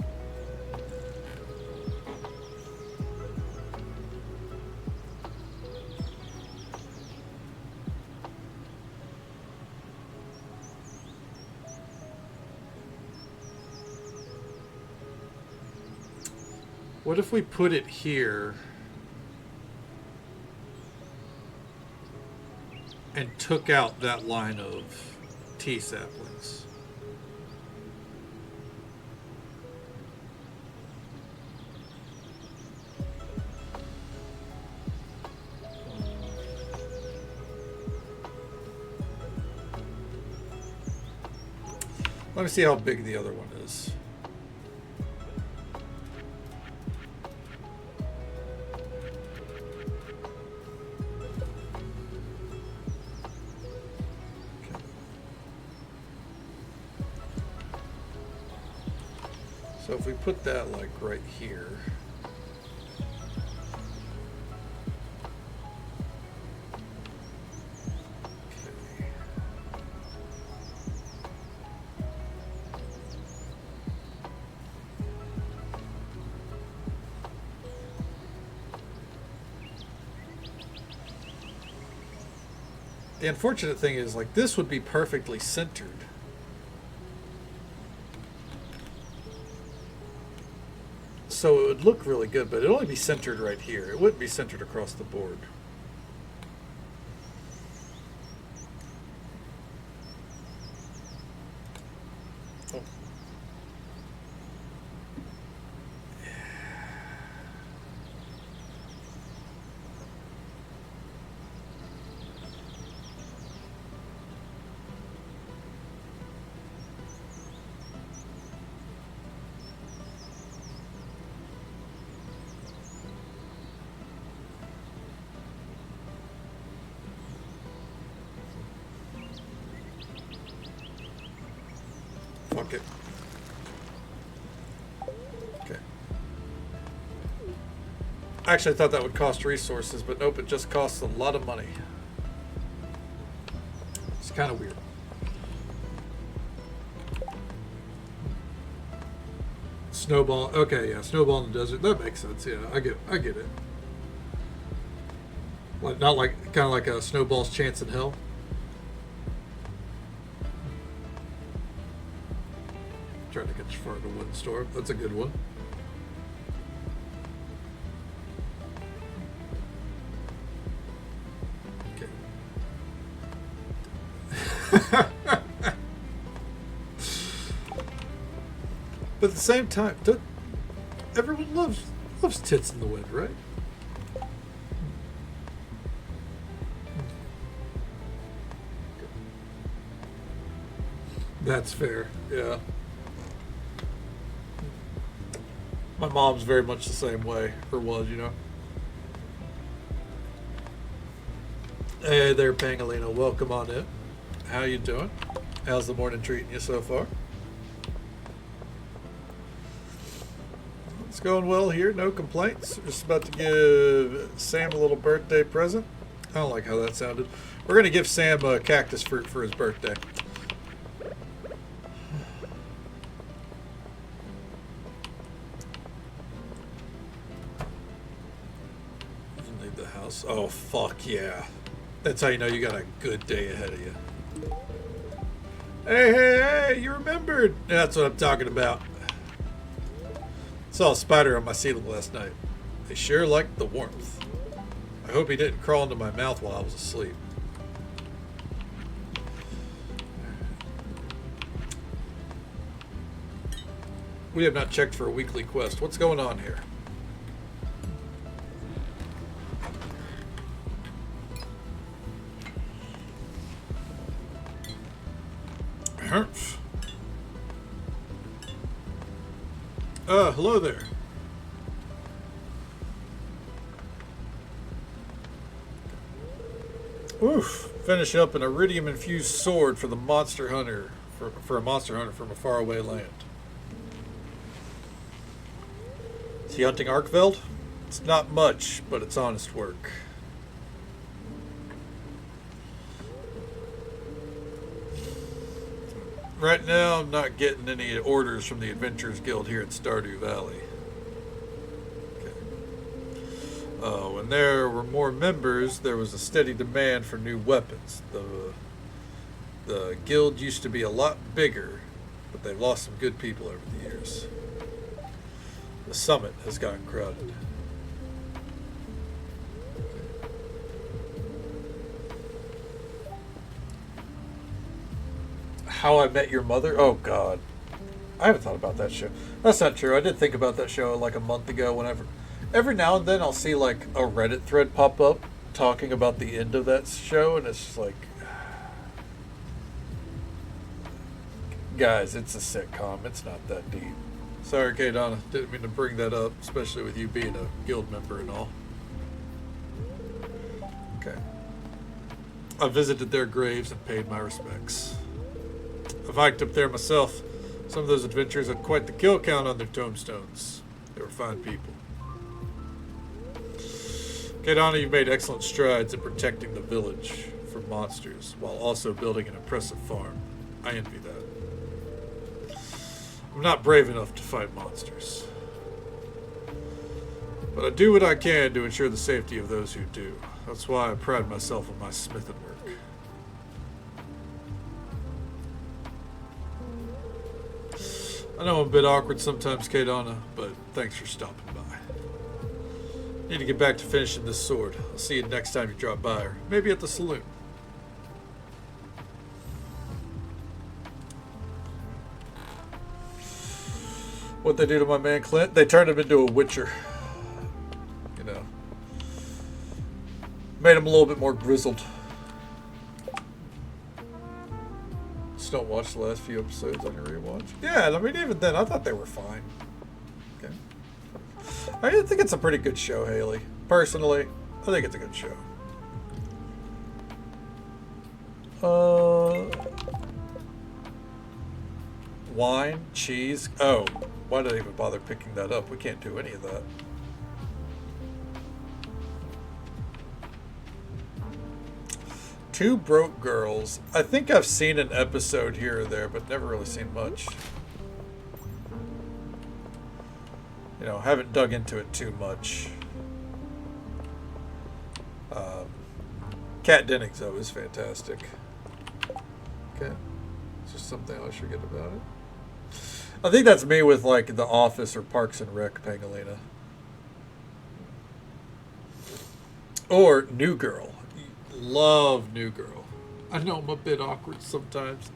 What if we put it here and took out that line of tea saplings? Let me see how big the other one is. So if we put that like right here. Okay. The unfortunate thing is, like, this would be perfectly centered. So it would look really good, but it'd only be centered right here. It wouldn't be centered across the board. Oh. Fuck it. Okay. Actually, I thought that would cost resources, but nope, it just costs a lot of money. It's kind of weird. Snowball. Okay, yeah, snowball in the desert. That makes sense. Yeah, I get it. Like, not like kind of like a snowball's chance in hell. Trying to catch fire in a wooden storm. That's a good one. Okay. But at the same time, everyone loves tits in the wind, right? That's fair. Yeah. My mom's very much the same way, or was, you know. Hey there, Pangolino. Welcome on in. How you doing? How's the morning treating you so far? It's going well here. No complaints. Just about to give Sam a little birthday present. I don't like how that sounded. We're going to give Sam a cactus fruit for his birthday. Oh, fuck yeah. That's how you know you got a good day ahead of you. Hey, you remembered. That's what I'm talking about. Saw a spider on my ceiling last night. They sure liked the warmth. I hope he didn't crawl into my mouth while I was asleep. We have not checked for a weekly quest. What's going on here? Hello there. Oof. Finishing up an iridium-infused sword for the monster hunter, for a monster hunter from a faraway land. Is he hunting Arkveld? It's not much, but it's honest work. Right now, I'm not getting any orders from the Adventurers Guild here at Stardew Valley. Okay. When there were more members, there was a steady demand for new weapons. The guild used to be a lot bigger, but they've lost some good people over the years. The summit has gotten crowded. How I Met Your Mother? Oh, God. I haven't thought about that show. That's not true. I did think about that show like a month ago. Every now and then I'll see like a Reddit thread pop up talking about the end of that show, and it's just like, guys, it's a sitcom. It's not that deep. Sorry, Kay Donna. Didn't mean to bring that up, especially with you being a guild member and all. Okay. I visited their graves and paid my respects. I've hiked up there myself. Some of those adventurers had quite the kill count on their tombstones. They were fine people. Kedana, you've made excellent strides in protecting the village from monsters, while also building an impressive farm. I envy that. I'm not brave enough to fight monsters, but I do what I can to ensure the safety of those who do. That's why I pride myself on my smithing work. I know I'm a bit awkward sometimes, Kedana, but thanks for stopping by. Need to get back to finishing this sword. I'll see you next time you drop by, or maybe at the saloon. What'd they do to my man Clint? They turned him into a witcher. You know. Made him a little bit more grizzled. Don't watch the last few episodes on your rewatch. Yeah, I mean, even then, I thought they were fine. Okay. I think it's a pretty good show, Haley. Personally, I think it's a good show. Wine, cheese. Oh, why did I even bother picking that up? We can't do any of that. Two Broke Girls. I think I've seen an episode here or there, but never really seen much. You know, haven't dug into it too much. Kat Dennings, though, is fantastic. Okay. It's just something I forget about it. I think that's me with, like, The Office or Parks and Rec, Pangolina. Or New Girl. Love New Girl. I know I'm a bit awkward sometimes.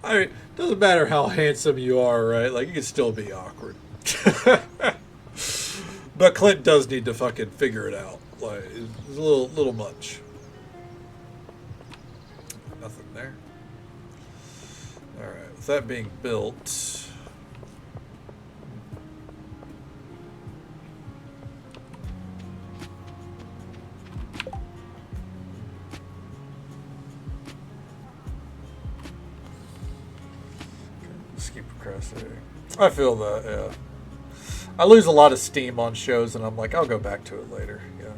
I mean, doesn't matter how handsome you are, right? Like, you can still be awkward. But Clint does need to fucking figure it out. Like, it's a little much. Nothing there. Alright, with that being built... I feel that, yeah. I lose a lot of steam on shows, and I'm like, I'll go back to it later. Yeah.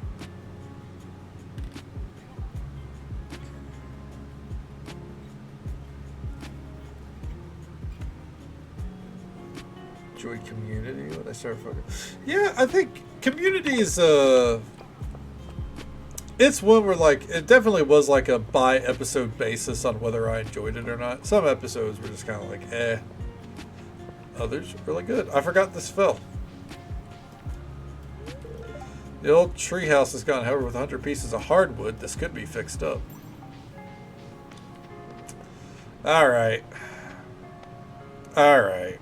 Enjoy Community when I start fucking. Yeah, I think Community is it's one where, like, it definitely was like a by episode basis on whether I enjoyed it or not. Some episodes were just kind of like, eh. Others really good. I forgot this fell. The old treehouse has gone, however, with 100 pieces of hardwood, this could be fixed up. Alright. Alright.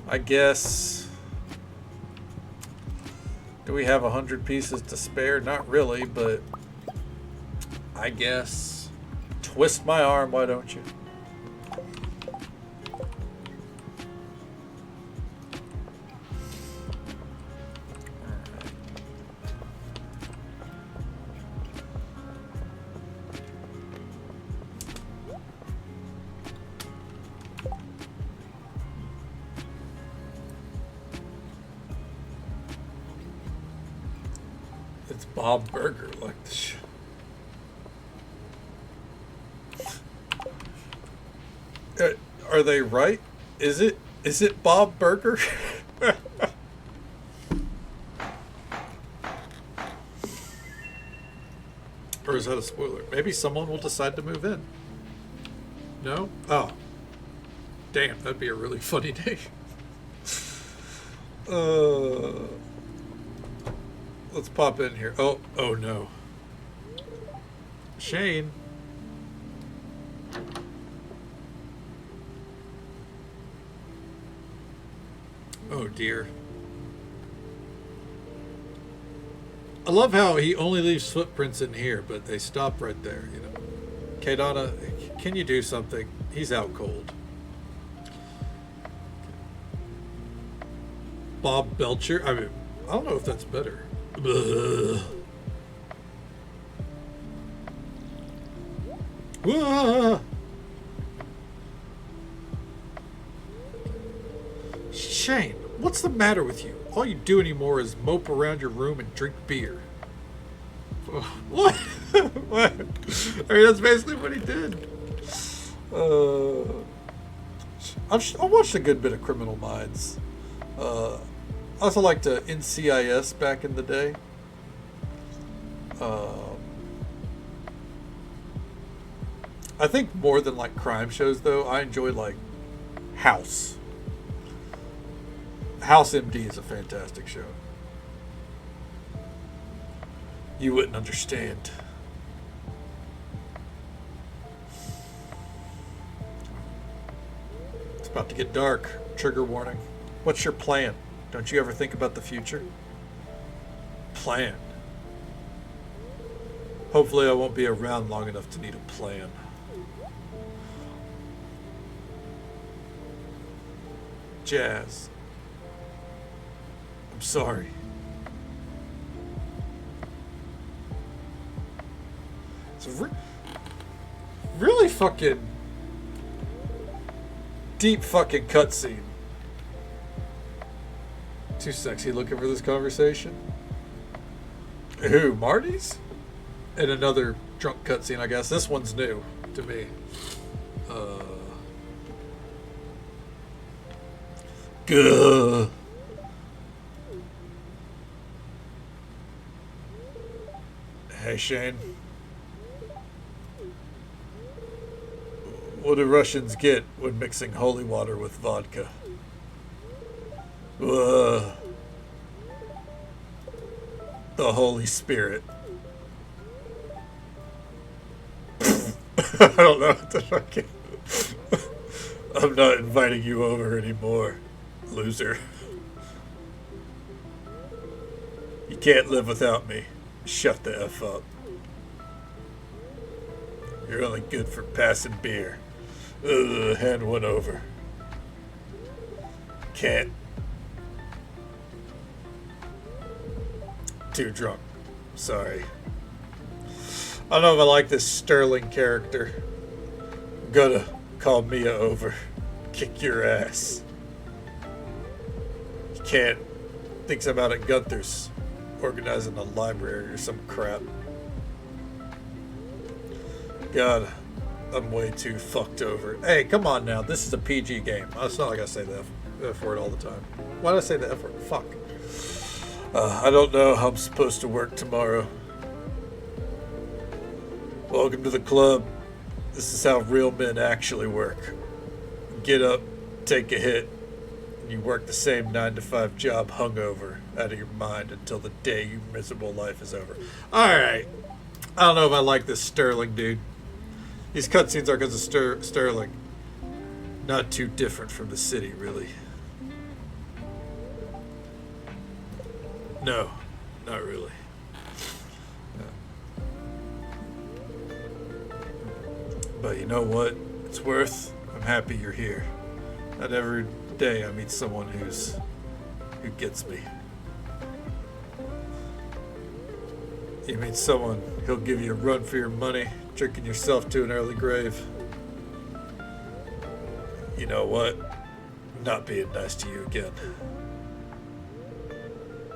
I guess... Do we have 100 pieces to spare? Not really, but... I guess... Twist my arm, why don't you? It's Bob Burger, like the show. Are they right? Is it Bob Burger? Or is that a spoiler? Maybe someone will decide to move in. No? Oh. Damn, that'd be a really funny day. Let's pop in here. Oh no. Shane. Oh dear. I love how he only leaves footprints in here, but they stop right there, you know. Kadana, can you do something? He's out cold. Bob Belcher? I mean, I don't know if that's better. Ugh. Ah! Shane, what's the matter with you? All you do anymore is mope around your room and drink beer. What? What? I mean, that's basically what he did. I watched a good bit of Criminal Minds. I also liked NCIS back in the day. I think more than like crime shows, though, I enjoy like House. House MD is a fantastic show. You wouldn't understand. It's about to get dark. Trigger warning. What's your plan? Don't you ever think about the future? Plan. Hopefully I won't be around long enough to need a plan. Jazz. I'm sorry. It's a really fucking deep fucking cutscene. Too sexy looking for this conversation. Who, Marty's? And another drunk cutscene, I guess. This one's new to me. Gah. Hey, Shane. What do Russians get when mixing holy water with vodka? The Holy Spirit. I don't know what the fuck. I'm not inviting you over anymore, loser. You can't live without me. Shut the F up. You're only good for passing beer. Hand one over. Can't. Too drunk. Sorry. I don't know if I like this Sterling character. I'm gonna call Mia over. Kick your ass. You can't. Thinks I'm out at Gunther's. Organizing a library or some crap. God, I'm way too fucked over. Hey, come on now. This is a PG game. It's not like I say the F word all the time. Why did I say the F word? Fuck. I don't know how I'm supposed to work tomorrow. Welcome to the club. This is how real men actually work. Get up, take a hit, and you work the same 9 to 5 job hungover out of your mind until the day your miserable life is over. Alright. I don't know if I like this Sterling dude. These cutscenes are because of Sterling. Not too different from the city, really. No, not really. But you know what? It's worth. I'm happy you're here. Not every day I meet someone who gets me. You meet someone, he'll give you a run for your money, drinking yourself to an early grave. You know what? I'm not being nice to you again.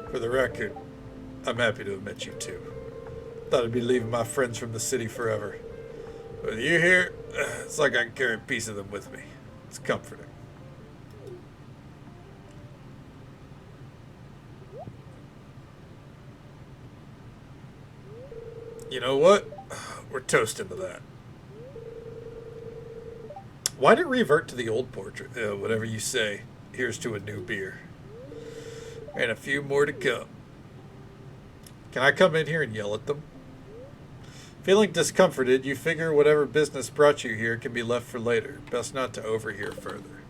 For the record, I'm happy to have met you too. Thought I'd be leaving my friends from the city forever. With you here, it's like I can carry a piece of them with me. It's comforting. You know what? We're toasting to that. Why did it revert to the old portrait? Whatever you say, here's to a new beer. And a few more to come. Can I come in here and yell at them? Feeling discomforted, you figure whatever business brought you here can be left for later. Best not to overhear further.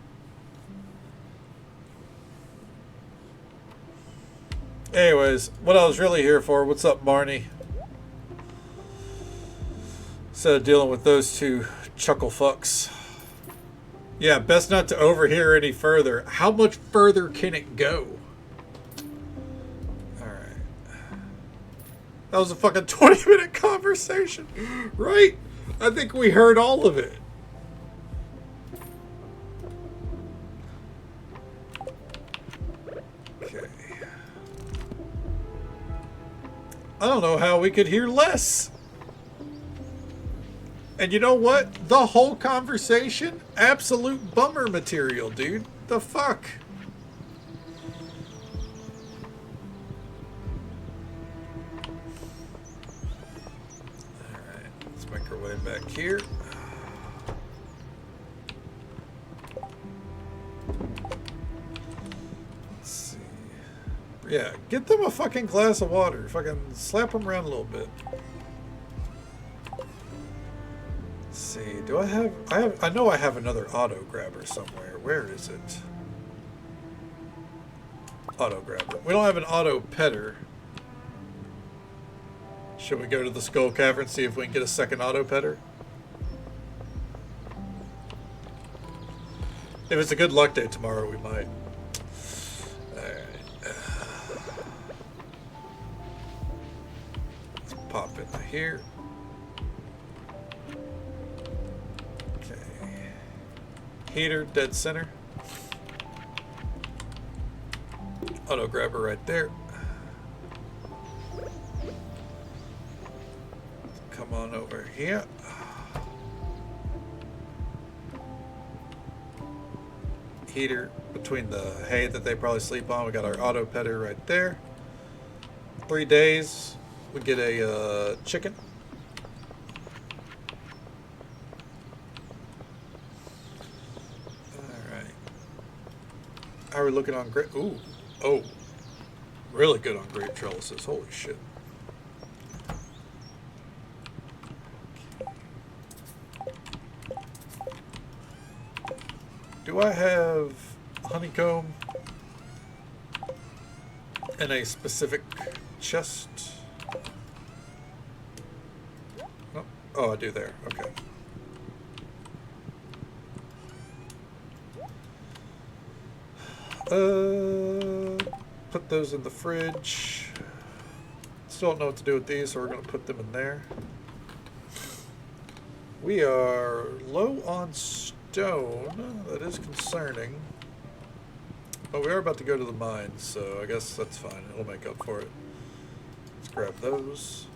Anyways, what I was really here for, what's up, Marnie? Instead of dealing with those two chuckle fucks. Yeah, best not to overhear any further. How much further can it go? That was a fucking 20-minute conversation, right? I think we heard all of it. Okay. I don't know how we could hear less. And you know what? The whole conversation, absolute bummer material, dude. The fuck? Way back here. Let's see. Yeah, get them a fucking glass of water. Fucking slap them around a little bit. Let's see. Do I have? I know I have another auto grabber somewhere. Where is it? Auto grabber. We don't have an auto petter. Should we go to the Skull Cavern, see if we can get a second auto petter? If it's a good luck day tomorrow, we might. Alright. Let's pop into here. Okay. Heater, dead center. Auto grabber right there. Come on over here. Heater between the hay that they probably sleep on. We got our auto petter right there. 3 days, we get a chicken. Alright. How are we looking on grape? Ooh. Oh. Really good on grape trellises. Holy shit. Do I have honeycomb in a specific chest? Oh, I do there. Okay. Put those in the fridge. Still don't know what to do with these, so we're going to put them in there. We are low on stone. That is concerning. But we are about to go to the mines, so I guess that's fine. It'll make up for it. Let's grab those.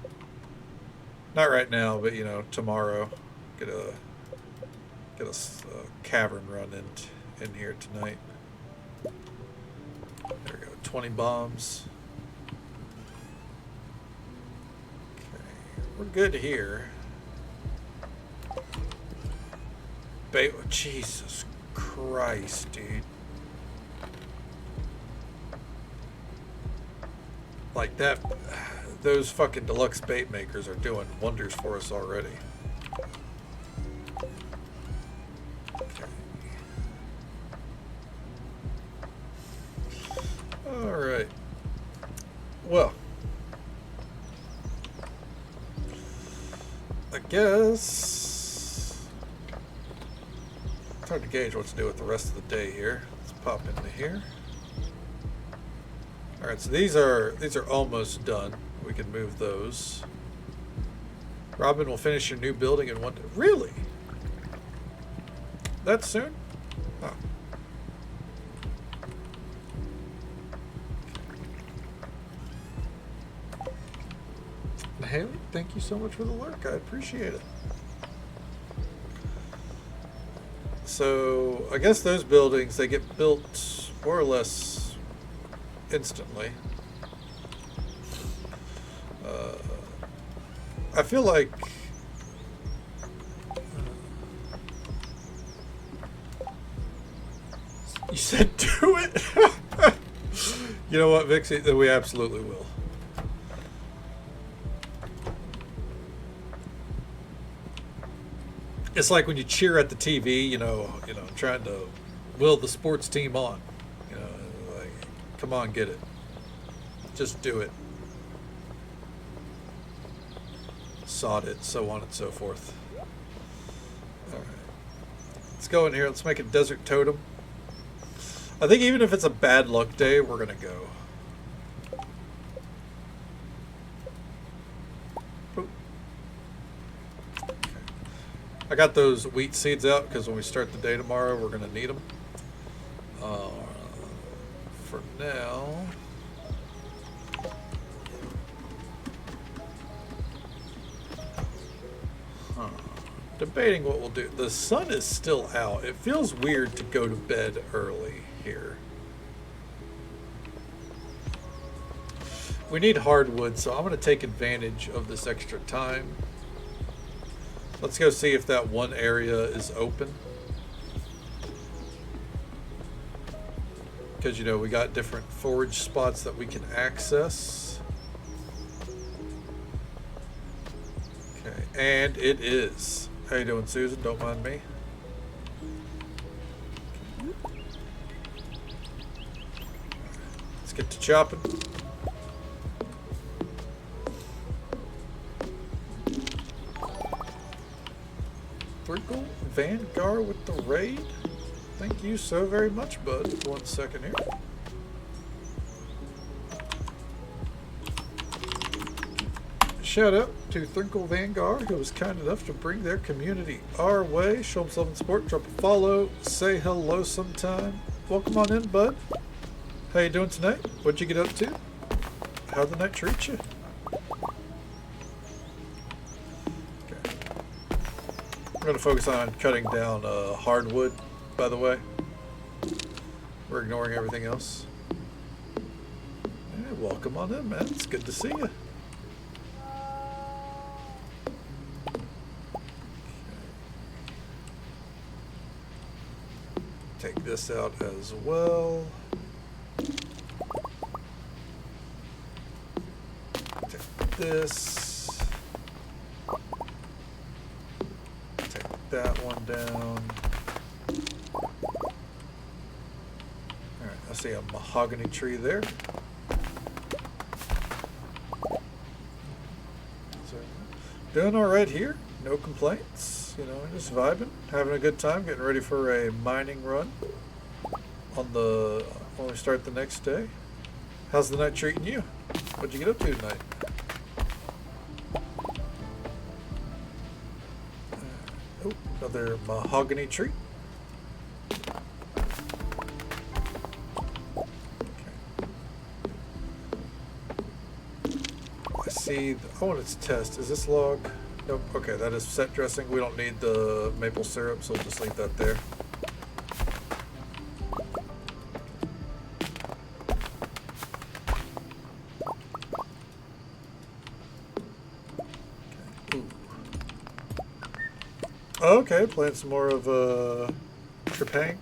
Not right now, but you know, tomorrow. Get a cavern run in here tonight. There we go. 20 bombs. Okay, we're good here. bait. Jesus Christ, dude. Like that, those fucking deluxe bait makers are doing wonders for us already. Okay. All right. Well, I guess it's hard to gauge what to do with the rest of the day here. Let's pop into here. All right, so these are almost done. We can move those. Robin will finish your new building in one day. Really? That soon? Oh. Haley, thank you so much for the lurk. I appreciate it. So I guess those buildings, they get built more or less instantly. I feel like you said do it. You know what, Vixie? We absolutely will. It's like when you cheer at the TV, you know, trying to will the sports team on. You know, like, come on, get it. Just do it. Sod it, so on and so forth. All right. Let's go in here. Let's make a desert totem. I think even if it's a bad luck day, we're going to go. I got those wheat seeds out because when we start the day tomorrow, we're going to need them. For now, debating what we'll do. The sun is still out. It feels weird to go to bed early here. We need hardwood, so I'm going to take advantage of this extra time. Let's go see if that one area is open. Because, you know, we got different forage spots that we can access. Okay, and it is. How you doing, Susan? Don't mind me. Let's get to chopping. Thrinkle Vanguard with the raid. Thank you so very much, bud. 1 second here. Shout out to Thrinkle Vanguard, who was kind enough to bring their community our way. Show them some love and support. Drop a follow. Say hello sometime. Welcome on in, bud. How you doing tonight? What'd you get up to? How'd the night treat you? I'm going to focus on cutting down hardwood, by the way. We're ignoring everything else. Hey, welcome on in, man. It's good to see you. Take this out as well. Take this. That one down. Alright, I see a mahogany tree there. So, doing alright here. No complaints. You know, just vibing. Having a good time. Getting ready for a mining run on the when we start the next day. How's the night treating you? What'd you get up to tonight? Oh, another mahogany tree. Okay. I see. I wanted to test. Is this log? Nope. Okay, that is set dressing. We don't need the maple syrup, so we'll just leave that there. Okay, playing some more of Trepang.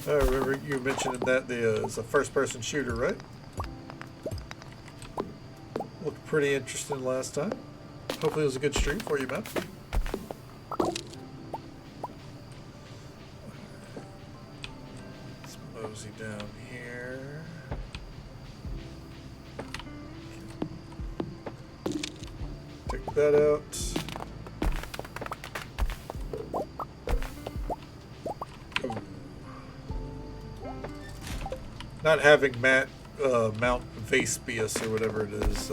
I remember you mentioning that it's a first-person shooter, right? Looked pretty interesting last time. Hopefully it was a good stream for you, man. Let's mosey down here. Take that out. Not having Mount Vespius or whatever it is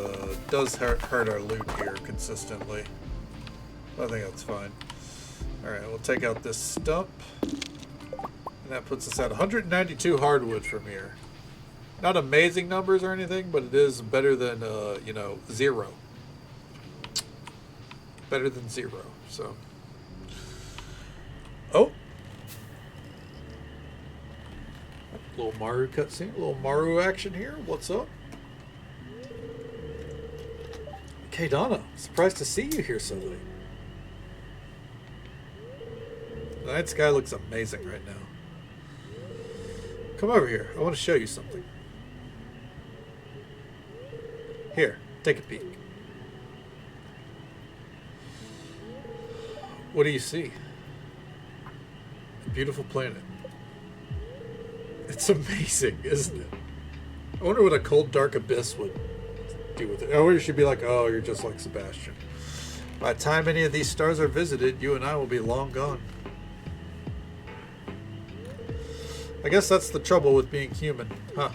does hurt our loot here consistently. I think that's fine. Alright, we'll take out this stump. And that puts us at 192 hardwood from here. Not amazing numbers or anything, but it is better than, you know, 0. Better than 0, so. Oh! Little Maru cutscene, little Maru action here. What's up? Okay, Donna, surprised to see you here so late. The night sky looks amazing right now. Come over here. I want to show you something. Here, take a peek. What do you see? A beautiful planet. It's amazing, isn't it? I wonder what a cold, dark abyss would do with it. I wonder she'd be like, oh, you're just like Sebastian. By the time any of these stars are visited, you and I will be long gone. I guess that's the trouble with being human, huh?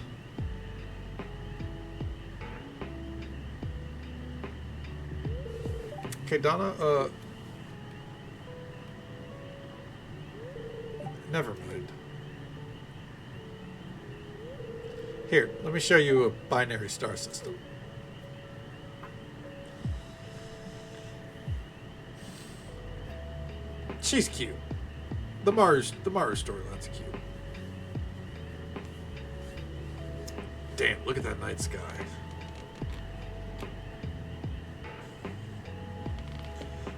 Okay, Donna, never mind. Here, let me show you a binary star system. She's cute. The Mars storyline's cute. Damn, look at that night sky.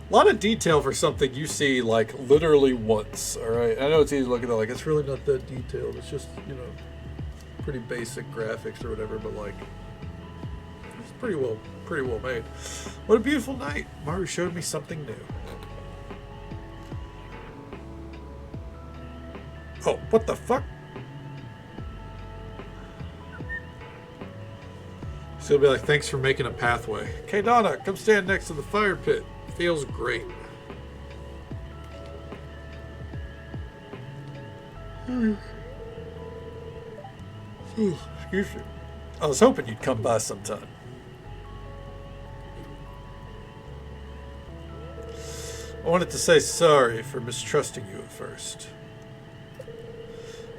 A lot of detail for something you see like literally once, alright? I know it's easy to look at that like it's really not that detailed. It's just, you know, pretty basic graphics or whatever, but like it's pretty well made. What a beautiful night. Maru showed me something new. Oh, what the fuck? So he'll be like, thanks for making a pathway. Okay, Donna, come stand next to the fire pit. Feels great. Excuse me. I was hoping you'd come by sometime. I wanted to say sorry for mistrusting you at first.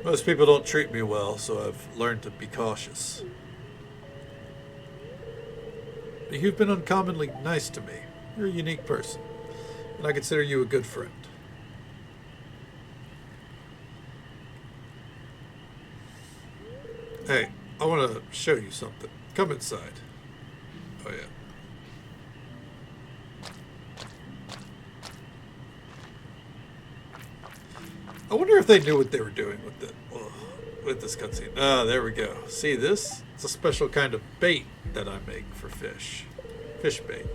Most people don't treat me well, so I've learned to be cautious. But you've been uncommonly nice to me. You're a unique person, and I consider you a good friend. Hey, I want to show you something. Come inside. Oh, yeah. I wonder if they knew what they were doing with this cutscene. Ah, there we go. See this? It's a special kind of bait that I make for fish. Fish bait.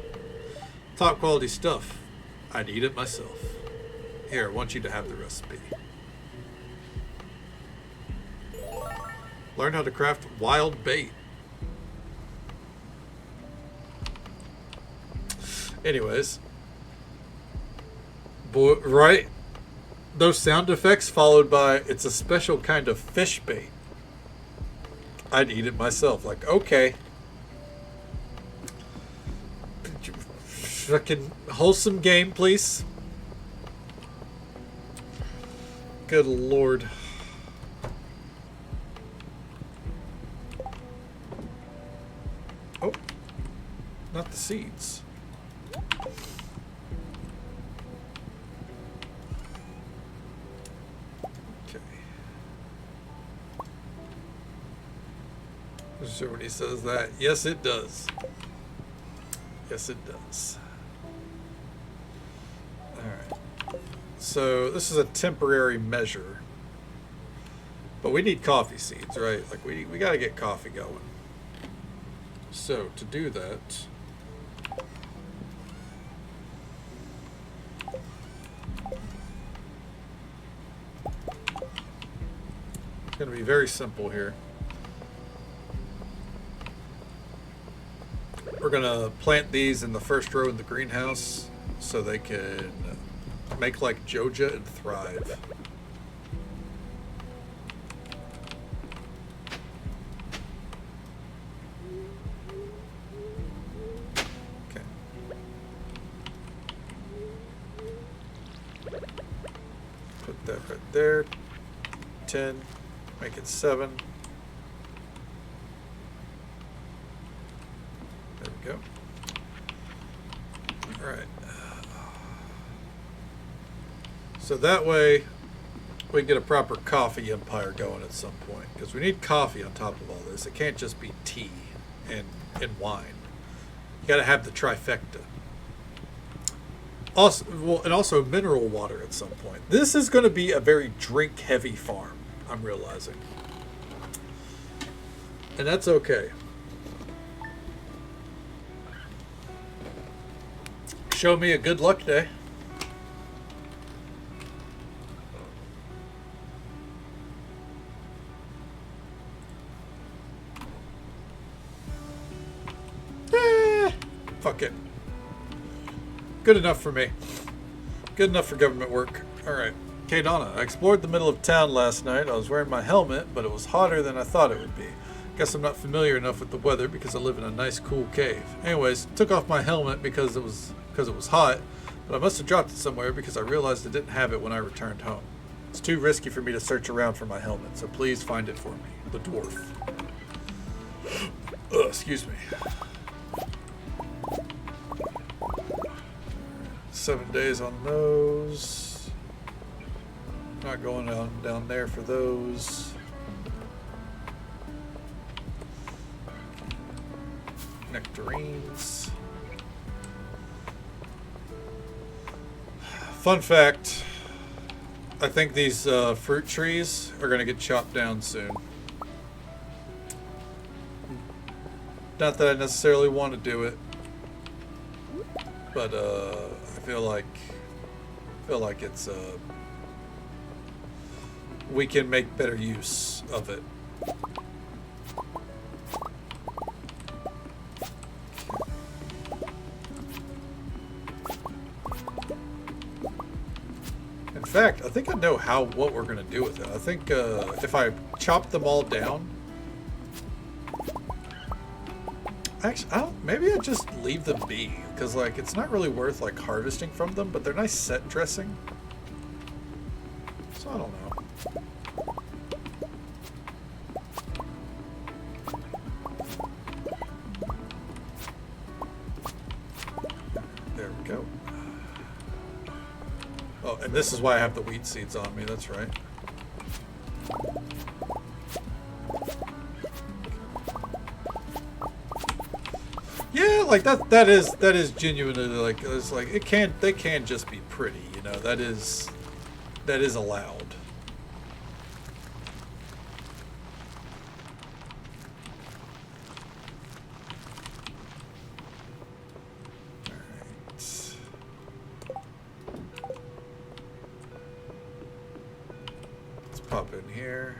Top quality stuff. I'd eat it myself. Here, I want you to have the recipe. Learn how to craft wild bait. Anyways. Boy, right? Those sound effects followed by, it's a special kind of fish bait. I'd eat it myself. Like, okay. Fucking wholesome game, please. Good lord. Oh. Not the seeds. Okay. I'm sure when he says that. Yes, it does. Yes, it does. Alright. So this is a temporary measure. But we need coffee seeds, right? Like we got to get coffee going. So to do that, it's going to be very simple here. We're going to plant these in the first row in the greenhouse so they can make like Joja and thrive. Okay. Put that right there. 10. Make it 7. There we go. All right. So that way we can get a proper coffee empire going at some point, because we need coffee on top of all this. It can't just be tea and wine. You got to have the trifecta. Also, well, and also mineral water at some point. This is going to be a very drink-heavy farm, I'm realizing. And that's okay. Show me a good luck day. Fuck it. Good enough for me. Good enough for government work. Alright. Okay, Donna. I explored the middle of town last night. I was wearing my helmet, but it was hotter than I thought it would be. Guess I'm not familiar enough with the weather because I live in a nice, cool cave. Anyways, took off my helmet because it was hot, but I must have dropped it somewhere because I realized I didn't have it when I returned home. It's too risky for me to search around for my helmet, so please find it for me. The dwarf. Excuse me. 7 days on those. Not going down there for those. Nectarines. Fun fact, I think these fruit trees are going to get chopped down soon. Not that I necessarily want to do it, but I feel like it's we can make better use of it. In fact, I think I know what we're gonna do with it. I think if I chop them all down, actually, maybe I just leave them be, because like it's not really worth like harvesting from them, but they're nice set dressing. So I don't know. There we go. Oh, and this is why I have the wheat seeds on me. That's right. Yeah, like that is genuinely like, it's like they can just be pretty, you know. That is allowed. Alright. Let's pop in here.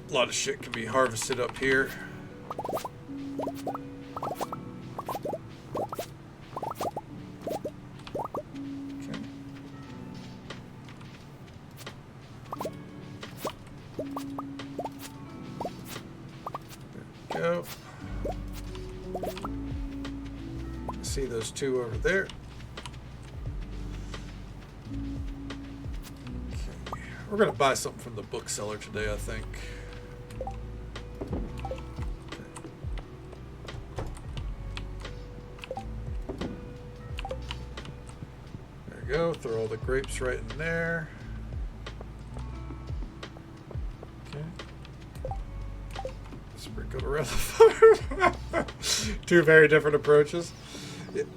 A lot of shit can be harvested up here. Okay. There we go. See those two over there. Okay. We're gonna buy something from the bookseller today, I think. Go throw all the grapes right in there. Okay. Sprinkle around the fire. Two very different approaches.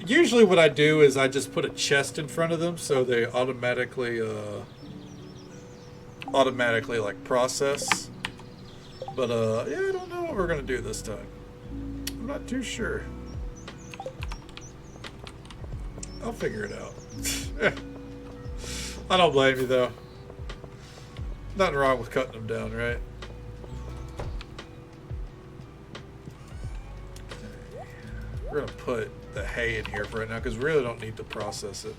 Usually what I do is I just put a chest in front of them so they automatically like process. But yeah, I don't know what we're gonna do this time. I'm not too sure. I'll figure it out. I don't blame you though. Nothing wrong with cutting them down, right? We're gonna put the hay in here for right now because we really don't need to process it.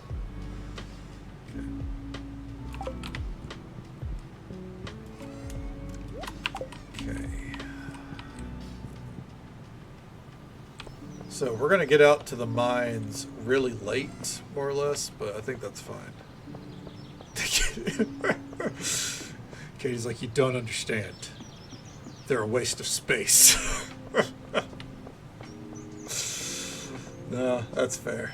Okay. So we're gonna get out to the mines really late, more or less, but I think that's fine. Katie's like, you don't understand. They're a waste of space. No, that's fair.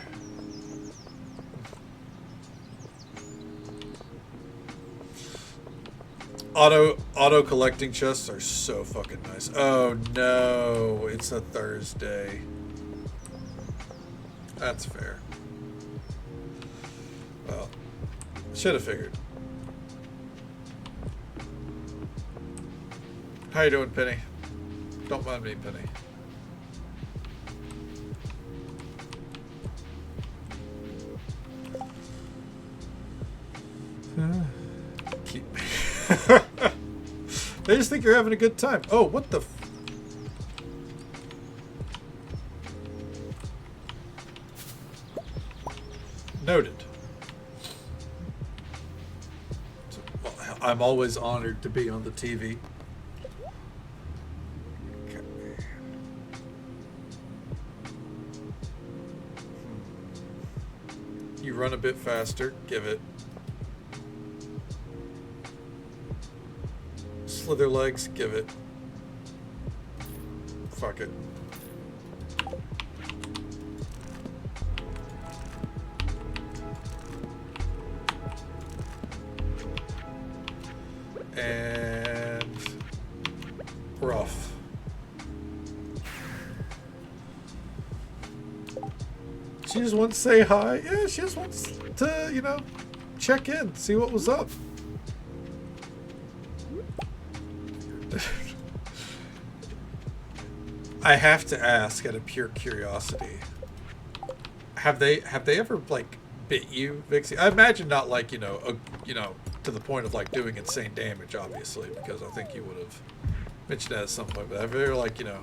Auto collecting chests are so fucking nice. Oh no, it's a Thursday. That's fair. Well, should have figured. How you doing, Penny? Don't mind me, Penny. Keep. They just think you're having a good time. Oh, what the? Noted. Well, I'm always honored to be on the TV. Okay. You run a bit faster. Give it. Slither legs, give it. Fuck it. And we're off. She just wants to say hi. Yeah, she just wants to, you know, check in, see what was up. I have to ask, out of pure curiosity, have they ever like bit you, Vixie? I imagine not like, you know, to the point of like doing insane damage, obviously, because I think you would have mentioned that at some point. But have they ever like, you know,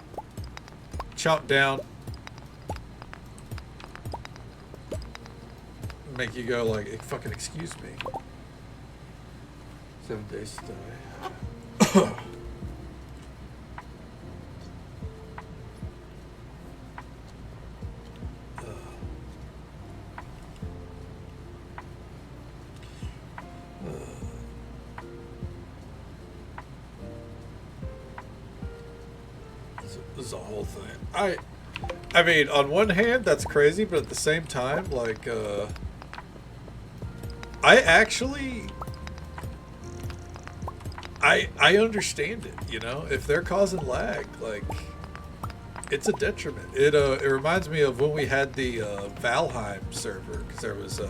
chomped down, make you go like, fucking excuse me? 7 days to die. This is a whole thing. I mean, on one hand, that's crazy, but at the same time, like, I actually, I understand it, you know? If they're causing lag, like, it's a detriment. It reminds me of when we had the Valheim server, because there was, I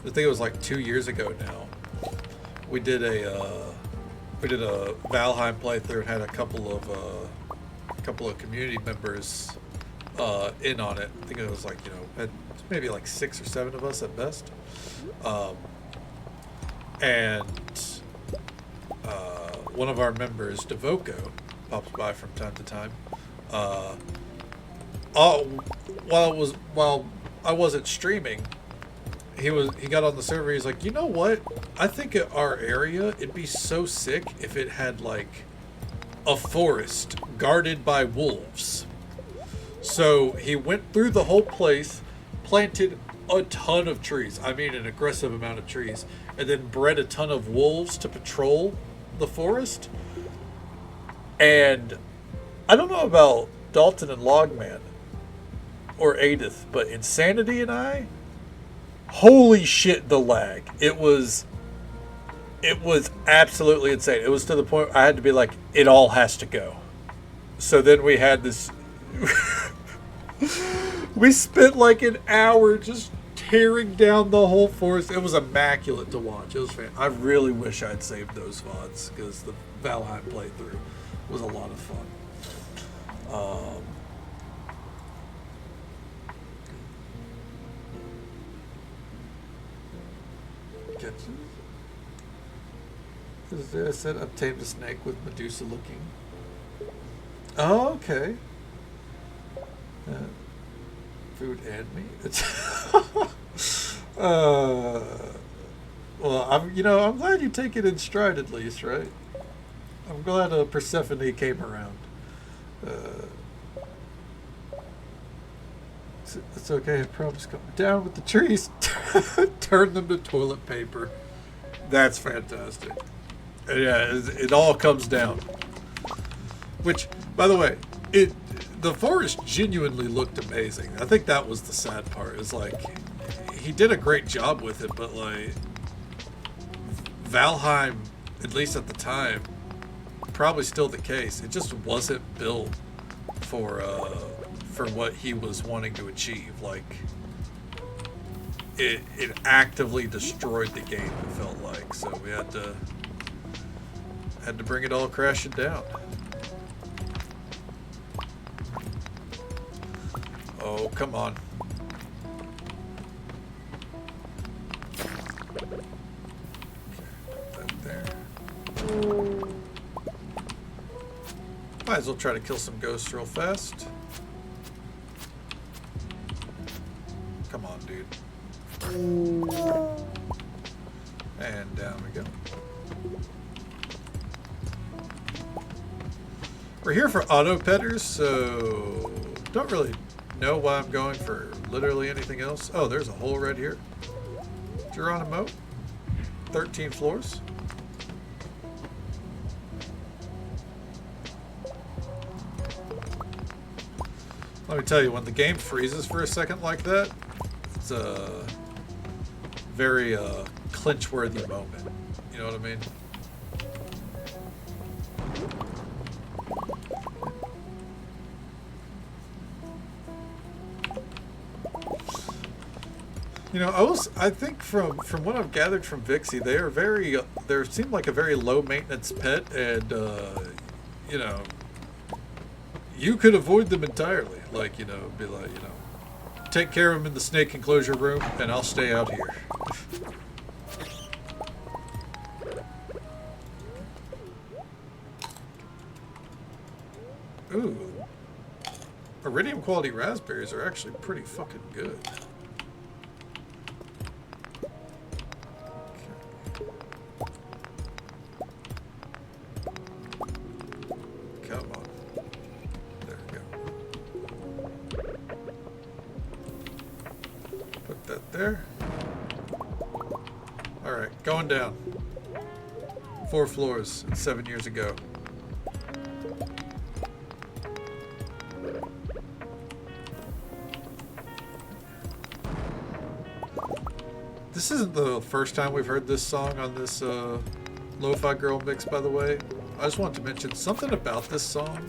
think it was like 2 years ago now. We did a Valheim playthrough and had a couple of community members in on it. I think it was like, you know, had maybe like 6 or 7 of us at best. And one of our members, Devoco, pops by from time to time. While I wasn't streaming, he got on the server. He's like, you know what? I think at our area it'd be so sick if it had like a forest guarded by wolves. So he went through the whole place, planted a ton of trees. I mean, an aggressive amount of trees, and then bred a ton of wolves to patrol the forest. And I don't know about Dalton and Logman or Edith, but Insanity and I, holy shit, the lag. It was absolutely insane. It was to the point I had to be like, it all has to go. So then we had this We spent like an hour just tearing down the whole forest. It was immaculate to watch. It was I really wish I'd saved those VODs because the Valheim playthrough was a lot of fun. I said obtained a snake with Medusa looking. Oh, okay. Food and meat. Well, I'm glad you take it in stride at least, right? I'm glad Persephone came around. It's okay. I promise. Come down with the trees. Turn them to toilet paper. That's fantastic. Yeah, it all comes down. Which, by the way, the forest genuinely looked amazing. I think that was the sad part. Is like he did a great job with it, but like Valheim, at least at the time, probably still the case. It just wasn't built for what he was wanting to achieve. Like it actively destroyed the game. It felt like so we had to bring it all crashing down. Oh, come on. Okay, that there. Might as well try to kill some ghosts real fast. Come on, dude. And down we go. We're here for auto petters, so don't really know why I'm going for literally anything else. Oh, there's a hole right here. Geronimo. 13 floors. Let me tell you, when the game freezes for a second like that, it's a very clinch-worthy moment. You know what I mean? You know, I think from what I've gathered from Vixie, they are they seem like a very low maintenance pet, and you know, you could avoid them entirely. Like, you know, be like, you know, take care of them in the snake enclosure room, and I'll stay out here. Ooh, iridium quality raspberries are actually pretty fucking good. There. Alright, going down. 4 floors, 7 years ago. This isn't the first time we've heard this song on this Lo-Fi Girl mix, by the way. I just want to mention something about this song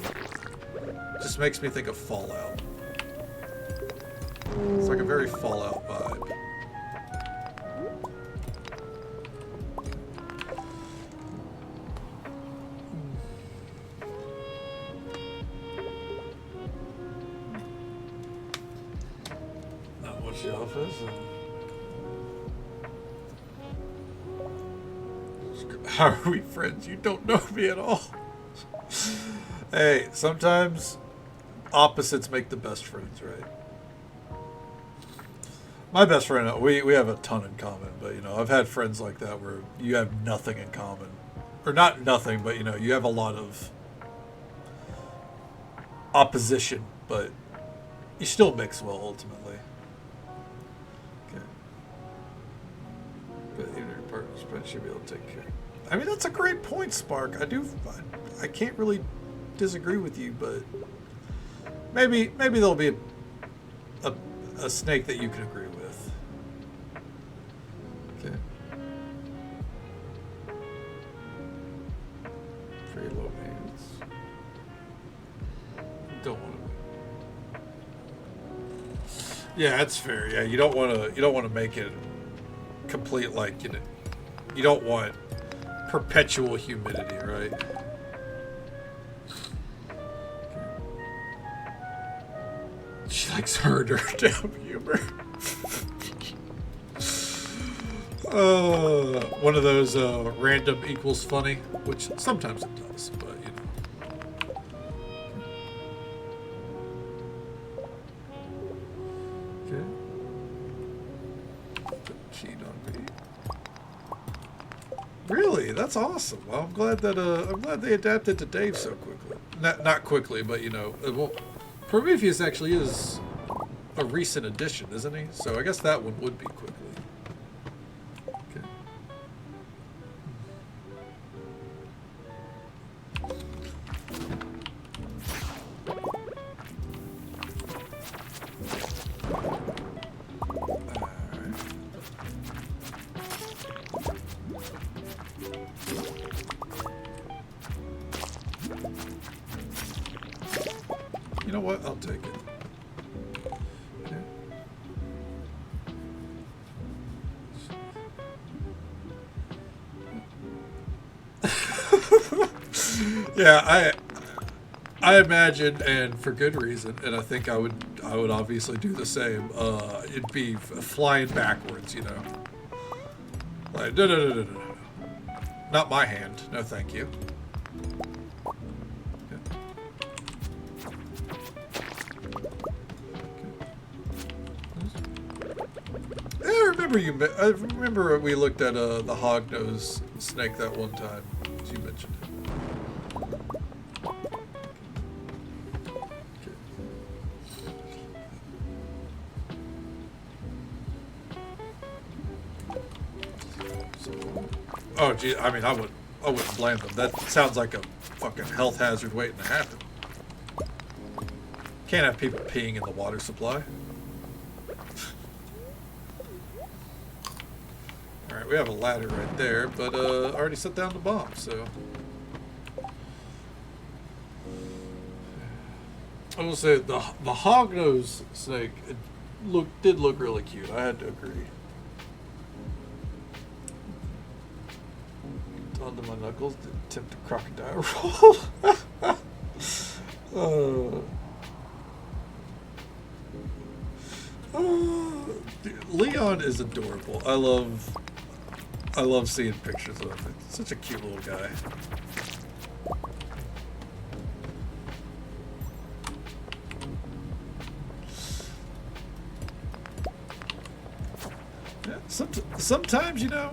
just makes me think of Fallout. It's like a very Fallout vibe. Not what the office. How are we friends? You don't know me at all. Hey, sometimes opposites make the best friends, right? My best friend, we have a ton in common, but, you know, I've had friends like that where you have nothing in common. Or not nothing, but, you know, you have a lot of opposition, but you still mix well, ultimately. Okay. But even your partner's friend should be able to take care. I mean, that's a great point, Spark. I can't really disagree with you, but maybe there'll be a snake that you can agree with. Okay. Very low maintenance. Don't want to. Yeah, that's fair. Yeah, you don't want to make it complete, like, you don't want perpetual humidity, right? She likes her damn humor. One of those random equals funny, which sometimes it does, but you know. Okay. Keyed on me. Really? That's awesome. Well, I'm glad they adapted to Dave so quickly. Not quickly, but you know, well, Prometheus actually is a recent addition, isn't he? So I guess that one would be quickly. Okay. You know what? I'll take it. Okay. Yeah, I imagine, and for good reason, and I think I would obviously do the same. It'd be flying backwards, you know. Like, no. Not my hand. No, thank you. I remember we looked at the hognose snake that one time, as you mentioned it. Oh, gee, I mean, I wouldn't blame them. That sounds like a fucking health hazard waiting to happen. Can't have people peeing in the water supply. Alright, we have a ladder right there, but I already set down the bomb, so... I will say, the hognose snake did look really cute. I had to agree. Onto my knuckles to attempt a crocodile roll. Leon is adorable. I love seeing pictures of him. Such a cute little guy. Yeah, sometimes, you know,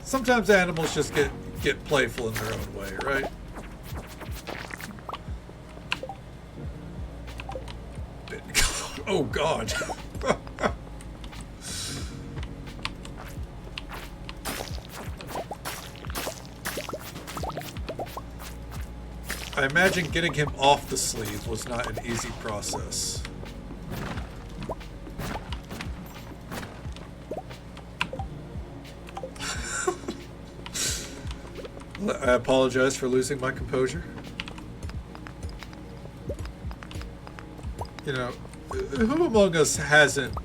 sometimes animals just get playful in their own way, right? Oh God. I imagine getting him off the sleeve was not an easy process. I apologize for losing my composure. You know, who among us hasn't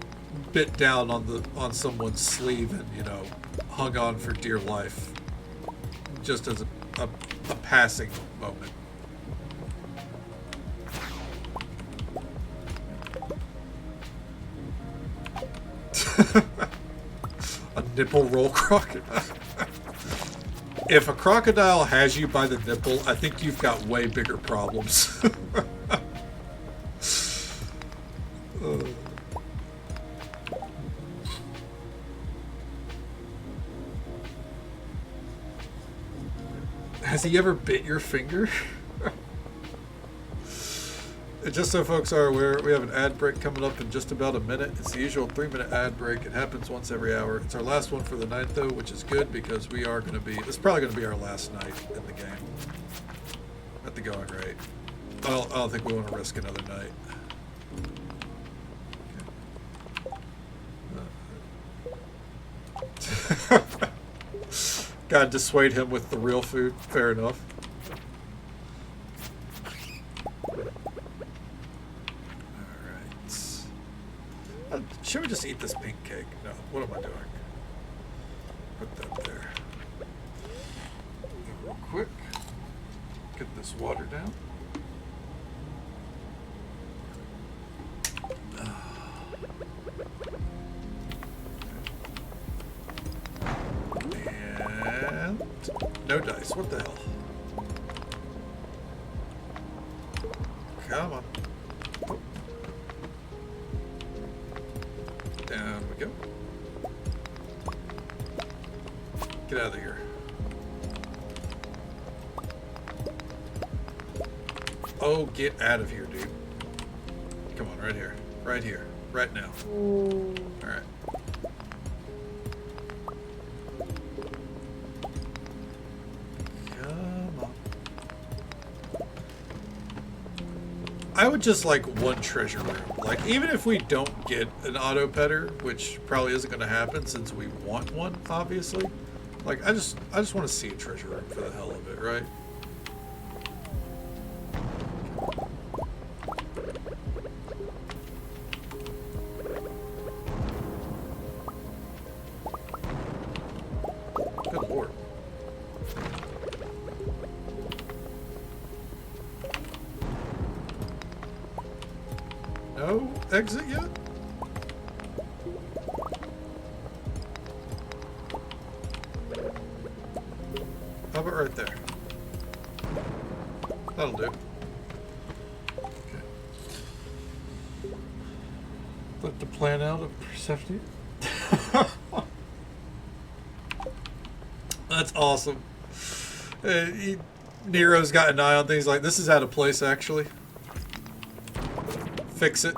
bit down on someone's sleeve and, you know, hung on for dear life just as a passing moment? A nipple roll crocodile. If a crocodile has you by the nipple, I think you've got way bigger problems. Has he ever bit your finger? And just so folks are aware, we have an ad break coming up in just about a minute. It's the usual 3-minute ad break. It happens once every hour. It's our last one for the night, though, which is good because we are going to be... It's probably going to be our last night in the game. At the going rate. I don't think we want to risk another night. Okay. Gotta dissuade him with the real food. Fair enough. Should we just eat this pink cake? No. What am I doing? Put that there. Real quick. Get this water down. And no dice. What the hell? Come on. Down we go. Get out of here. Oh, get out of here, dude. Come on, right here. Right here. Right now. Alright. Come on. I would just like one treasure room. Like, even if we don't get an auto petter, which probably isn't going to happen since we want one, obviously. Like, I just want to see a treasure room for the hell of it, right? Good lord. No exit yet? How about right there? That'll do. Okay. Let the plan out of Persephone. That's awesome. Nero's got an eye on things like this is out of place, actually. Fix it.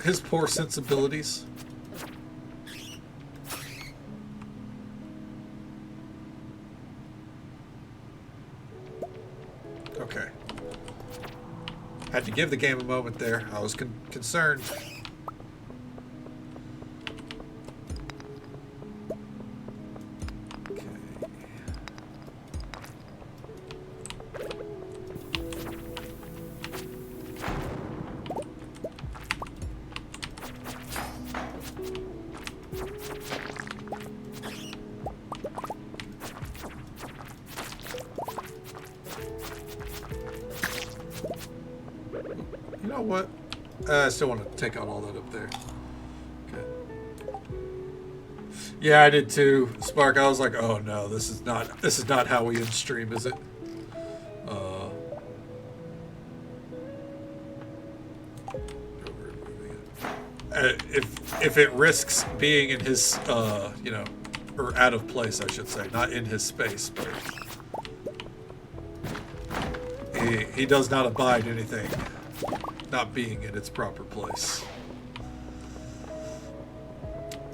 His poor sensibilities. Okay. Had to give the game a moment there. I was concerned. You know what? I still want to take out all that up there. Okay. Yeah, I did too, Spark. I was like, oh no, this is not how we end stream, is it? If it risks being in his, you know, or out of place, I should say, not in his space, but he does not abide anything not being in its proper place.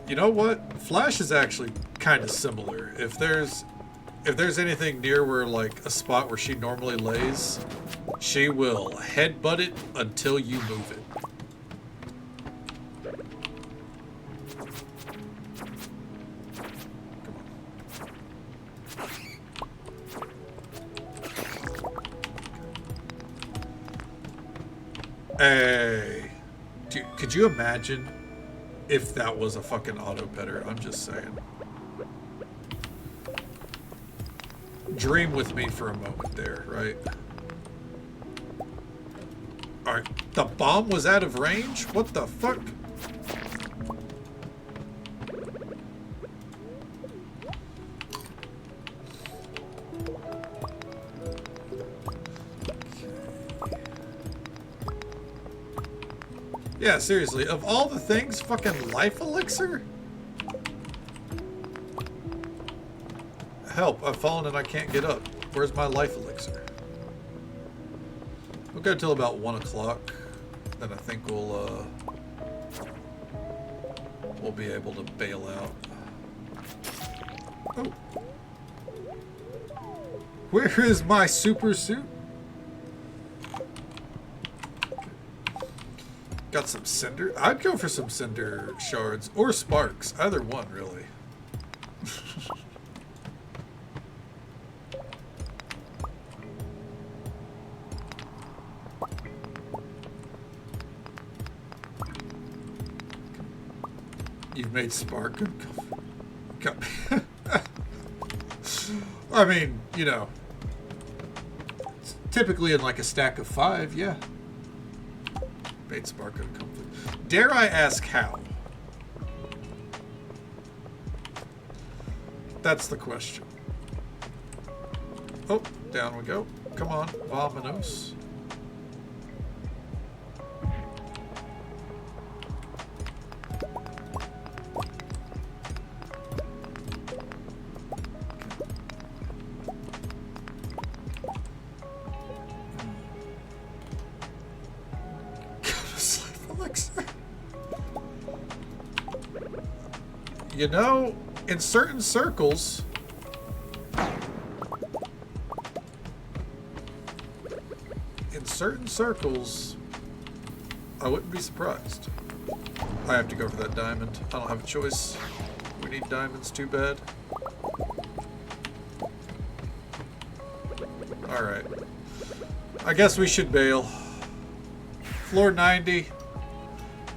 You know what? Flash is actually kind of similar. If there's anything near where, like, a spot where she normally lays, she will headbutt it until you move it. Hey, could you imagine if that was a fucking auto petter? I'm just saying. Dream with me for a moment there, right? Alright, the bomb was out of range? What the fuck? Yeah, seriously, of all the things, fucking life elixir? Help, I've fallen and I can't get up. Where's my life elixir? We'll go till about 1 o'clock. Then I think we'll be able to bail out. Oh. Where is my super suit? Got some cinder. I'd go for some cinder shards or sparks. Either one, really. You've made Spark. I mean, you know, typically in like a stack of 5, yeah. Made Spark uncomfort. Dare I ask how? That's the question. Oh, down we go. Come on, Vominos. You know, in certain circles, I wouldn't be surprised. I have to go for that diamond. I don't have a choice. We need diamonds too bad. Alright. I guess we should bail. Floor 90.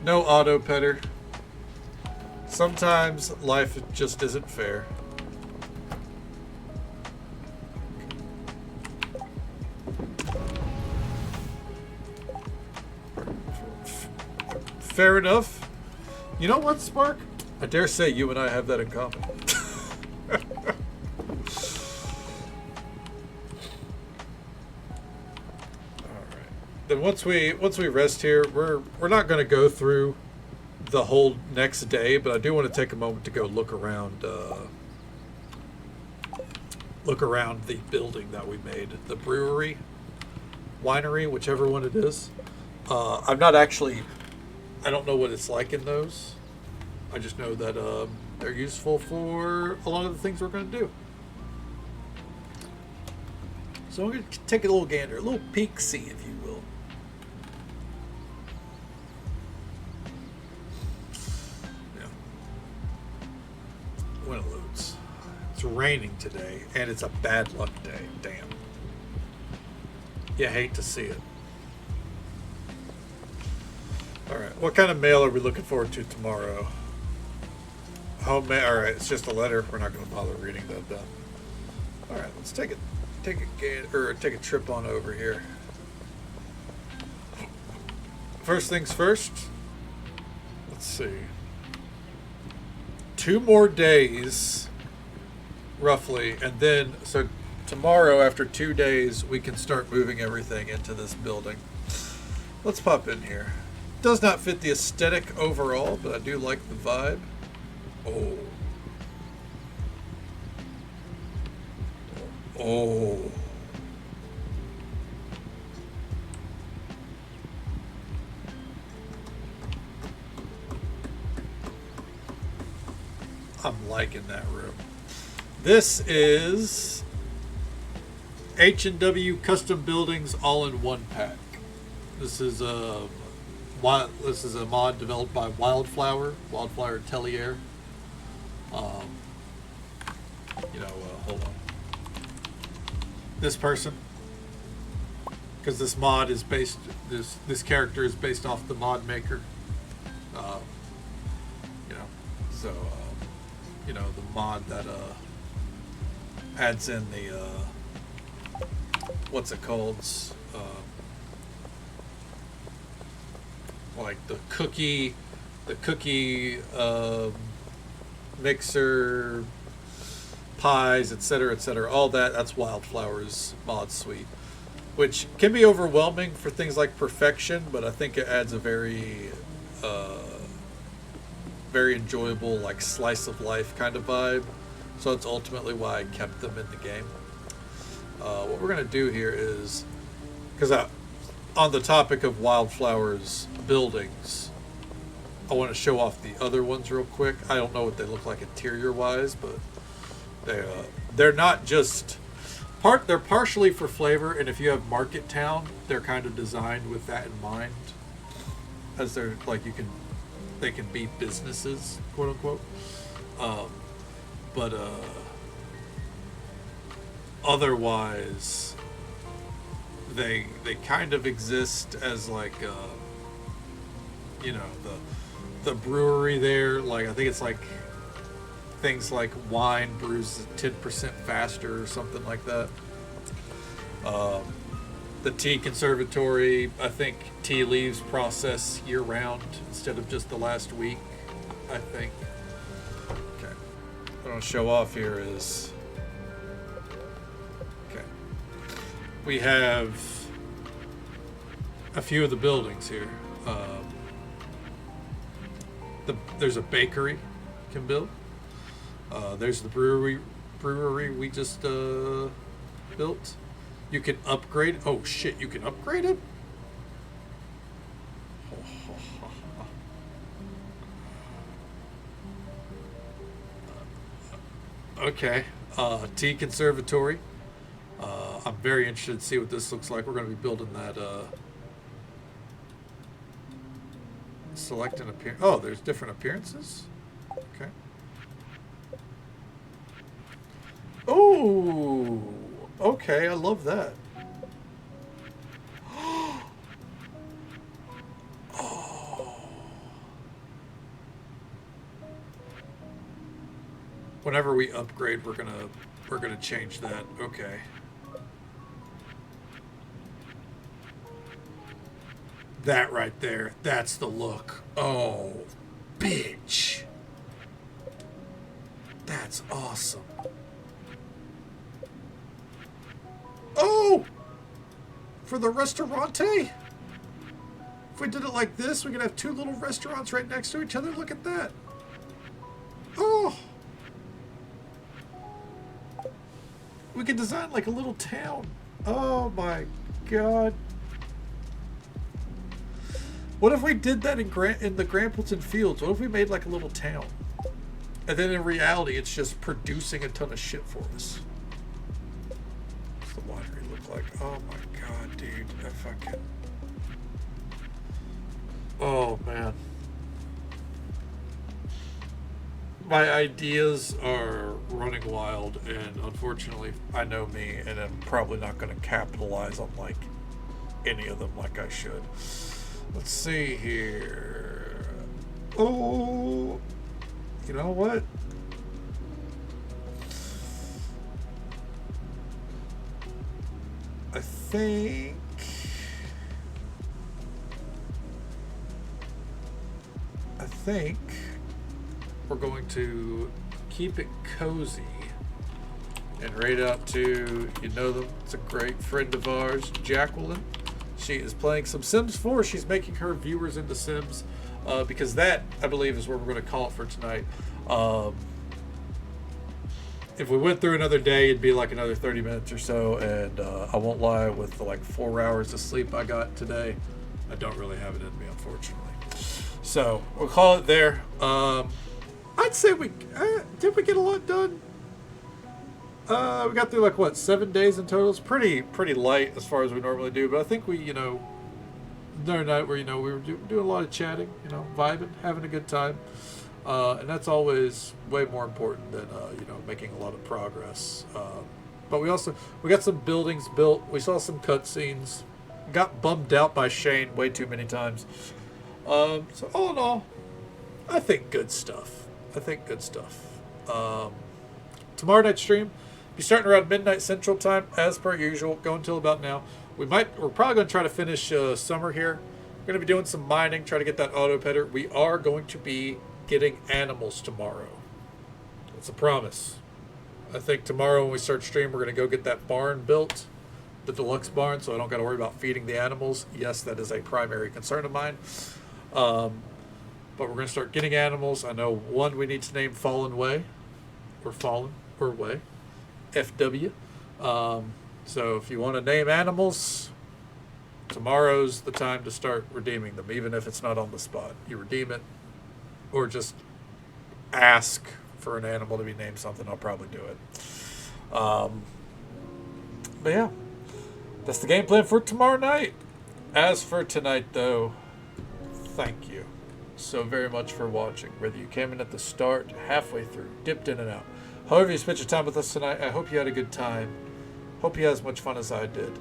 No auto petter. Sometimes life just isn't fair. Fair enough. You know what, Spark? I dare say you and I have that in common. Alright. Then once we rest here, we're not gonna go through the whole next day, but I do want to take a moment to go look around the building that we made, the brewery, winery, whichever one it is. I'm not actually, I don't know what it's like in those. I just know that they're useful for a lot of the things we're going to do. So I'm going to take a little gander, a little peek-see, if you will. Winterludes. It's raining today, and it's a bad luck day. Damn. You hate to see it. Alright, what kind of mail are we looking forward to tomorrow? Homemail. Alright, it's just a letter. We're not going to bother reading that down. Alright, let's take a trip on over here. First things first. Let's see. 2 more days, roughly, and then, so tomorrow, after 2 days, we can start moving everything into this building. Let's pop in here. Does not fit the aesthetic overall, but I do like the vibe. Oh. Oh. I'm liking that room. This is H&W Custom Buildings all-in-one pack. This is a mod developed by Wildflower Tellier. Hold on. This person, because this mod is based, this character is based off the mod maker. The mod that adds in the what's it called? Like the cookie mixer, pies, etc. All that's Wildflower's mod suite, which can be overwhelming for things like perfection, but I think it adds a very enjoyable, like, slice of life kind of vibe. So it's ultimately why I kept them in the game. What we're gonna do here is, because on the topic of Wildflower's buildings, I want to show off the other ones real quick. I don't know what they look like interior wise, but they're not just they're partially for flavor, and if you have Market Town, they're kind of designed with that in mind, as they're like they can be businesses, quote unquote. But otherwise, they kind of exist as like the the brewery there, like I think it's like things like wine brews 10% faster or something like that. The tea conservatory, I think tea leaves process year round instead of just the last week, I think. Okay. What I want to show off here is, okay, we have a few of the buildings here. There's a bakery you can build. There's the brewery we just built. You can upgrade. Oh shit! You can upgrade it. Okay. Tea conservatory. I'm very interested to see what this looks like. We're going to be building that. Select an appearance. Oh, there's different appearances. Okay. Oh, okay. I love that. Oh. Whenever we upgrade, we're gonna change that. Okay. That right there, that's the look. Oh, bitch. That's awesome. Oh! For the restaurante? If we did it like this, we could have two little restaurants right next to each other. Look at that. Oh! We could design like a little town. Oh my god. What if we did that in the Grampleton Fields? What if we made like a little town? And then in reality, it's just producing a ton of shit for us. What's the winery look like? Oh my god, dude. I fucking... Oh, man. My ideas are running wild, and unfortunately, I know me, and I'm probably not going to capitalize on, like, any of them like I should. Let's see here. Oh, you know what? I think we're going to keep it cozy and raid out to, you know them, it's a great friend of ours, Jacqueline. She is playing some Sims 4. She's making her viewers into Sims because that, I believe, is where we're going to call it for tonight. If we went through another day, it'd be like another 30 minutes or so. And I won't lie, with the like 4 hours of sleep I got today, I don't really have it in me, unfortunately. So we'll call it there. I'd say did we get a lot done? We got through like what, 7 days in total. It's pretty light as far as we normally do, but I think we, another night where we were doing a lot of chatting, vibing, having a good time, and that's always way more important than making a lot of progress. But we got some buildings built. We saw some cutscenes. Got bummed out by Shane way too many times. So all in all, I think good stuff. Tomorrow night stream. Be starting around midnight Central Time, as per usual, going until about now. We're probably going to try to finish summer here. We're going to be doing some mining, try to get that auto petter. We are going to be getting animals tomorrow. It's a promise. I think tomorrow when we start stream, we're going to go get that barn built, the deluxe barn, so I don't got to worry about feeding the animals. Yes, that is a primary concern of mine. But we're going to start getting animals. I know one we need to name Fallen Way, or Way. FW. So if you want to name animals, tomorrow's the time to start redeeming them, even if it's not on the spot. You redeem it, or just ask for an animal to be named something. I'll probably do it. But yeah, that's the game plan for tomorrow night. As for tonight, though, thank you so very much for watching. Whether you came in at the start, halfway through, dipped in and out. However you spent your time with us tonight, I hope you had a good time. Hope you had as much fun as I did.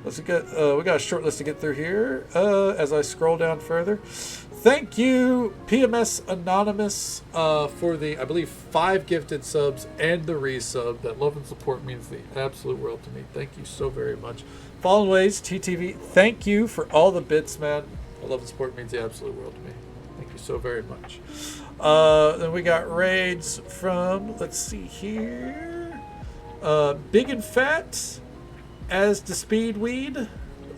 Let's get. We got a short list to get through here. As I scroll down further, thank you, PMS Anonymous, for the, I believe, 5 gifted subs and the resub. That love and support means the absolute world to me. Thank you so very much. Fallen Ways TTV, thank you for all the bits, man. The love and support means the absolute world to me. Thank you so very much. Then we got raids from, let's see here, Big and Fat, As the Speedweed,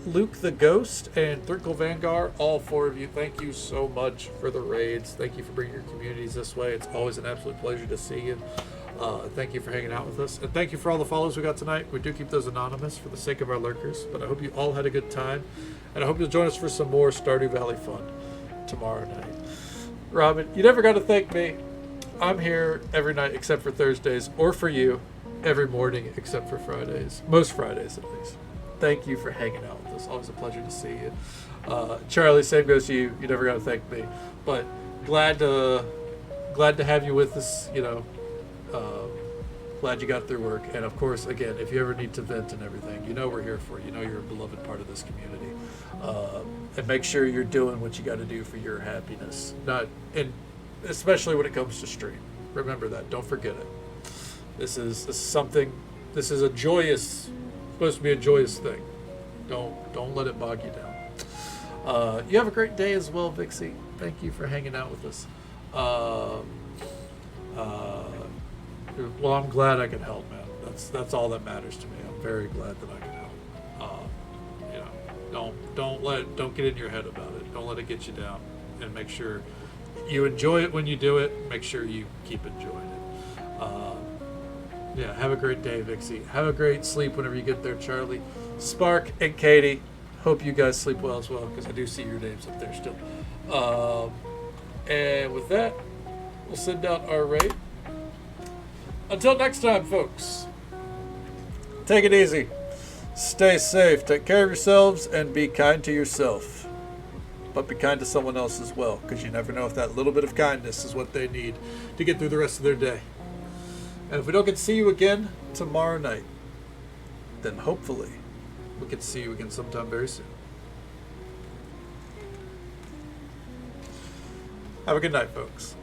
Luke the Ghost, and Thrinkle Vanguard. All 4 of you, thank you so much for the raids. Thank you for bringing your communities this way. It's always an absolute pleasure to see you. Thank you for hanging out with us. And thank you for all the follows we got tonight. We do keep those anonymous for the sake of our lurkers. But I hope you all had a good time. And I hope you'll join us for some more Stardew Valley fun tomorrow night. Robin, you never got to thank me. I'm here every night except for Thursdays, or for you, every morning except for Fridays. Most Fridays, at least. Thank you for hanging out with us. Always a pleasure to see you. Charlie, same goes to you. You never got to thank me. But glad to have you with us, you know. Glad you got through work. And of course, again, if you ever need to vent and everything, you know we're here for you. You know you're a beloved part of this community. And make sure you're doing what you got to do for your happiness. And especially when it comes to stream. Remember that. Don't forget it. This is a joyous, supposed to be a joyous thing. Don't let it bog you down. You have a great day as well, Vixie. Thank you for hanging out with us. Well, I'm glad I could help, man. That's all that matters to me. I'm very glad that I can help. You know, don't get in your head about it. Don't let it get you down, and make sure you enjoy it when you do it. Make sure you keep enjoying it. Yeah, have a great day, Vixie. Have a great sleep whenever you get there, Charlie. Spark and Katie, hope you guys sleep well as well, because I do see your names up there still. And with that, we'll send out our raid. Until next time, folks, take it easy. Stay safe. Take care of yourselves and be kind to yourself. But be kind to someone else as well, because you never know if that little bit of kindness is what they need to get through the rest of their day. And if we don't get to see you again tomorrow night, then hopefully we can see you again sometime very soon. Have a good night, folks.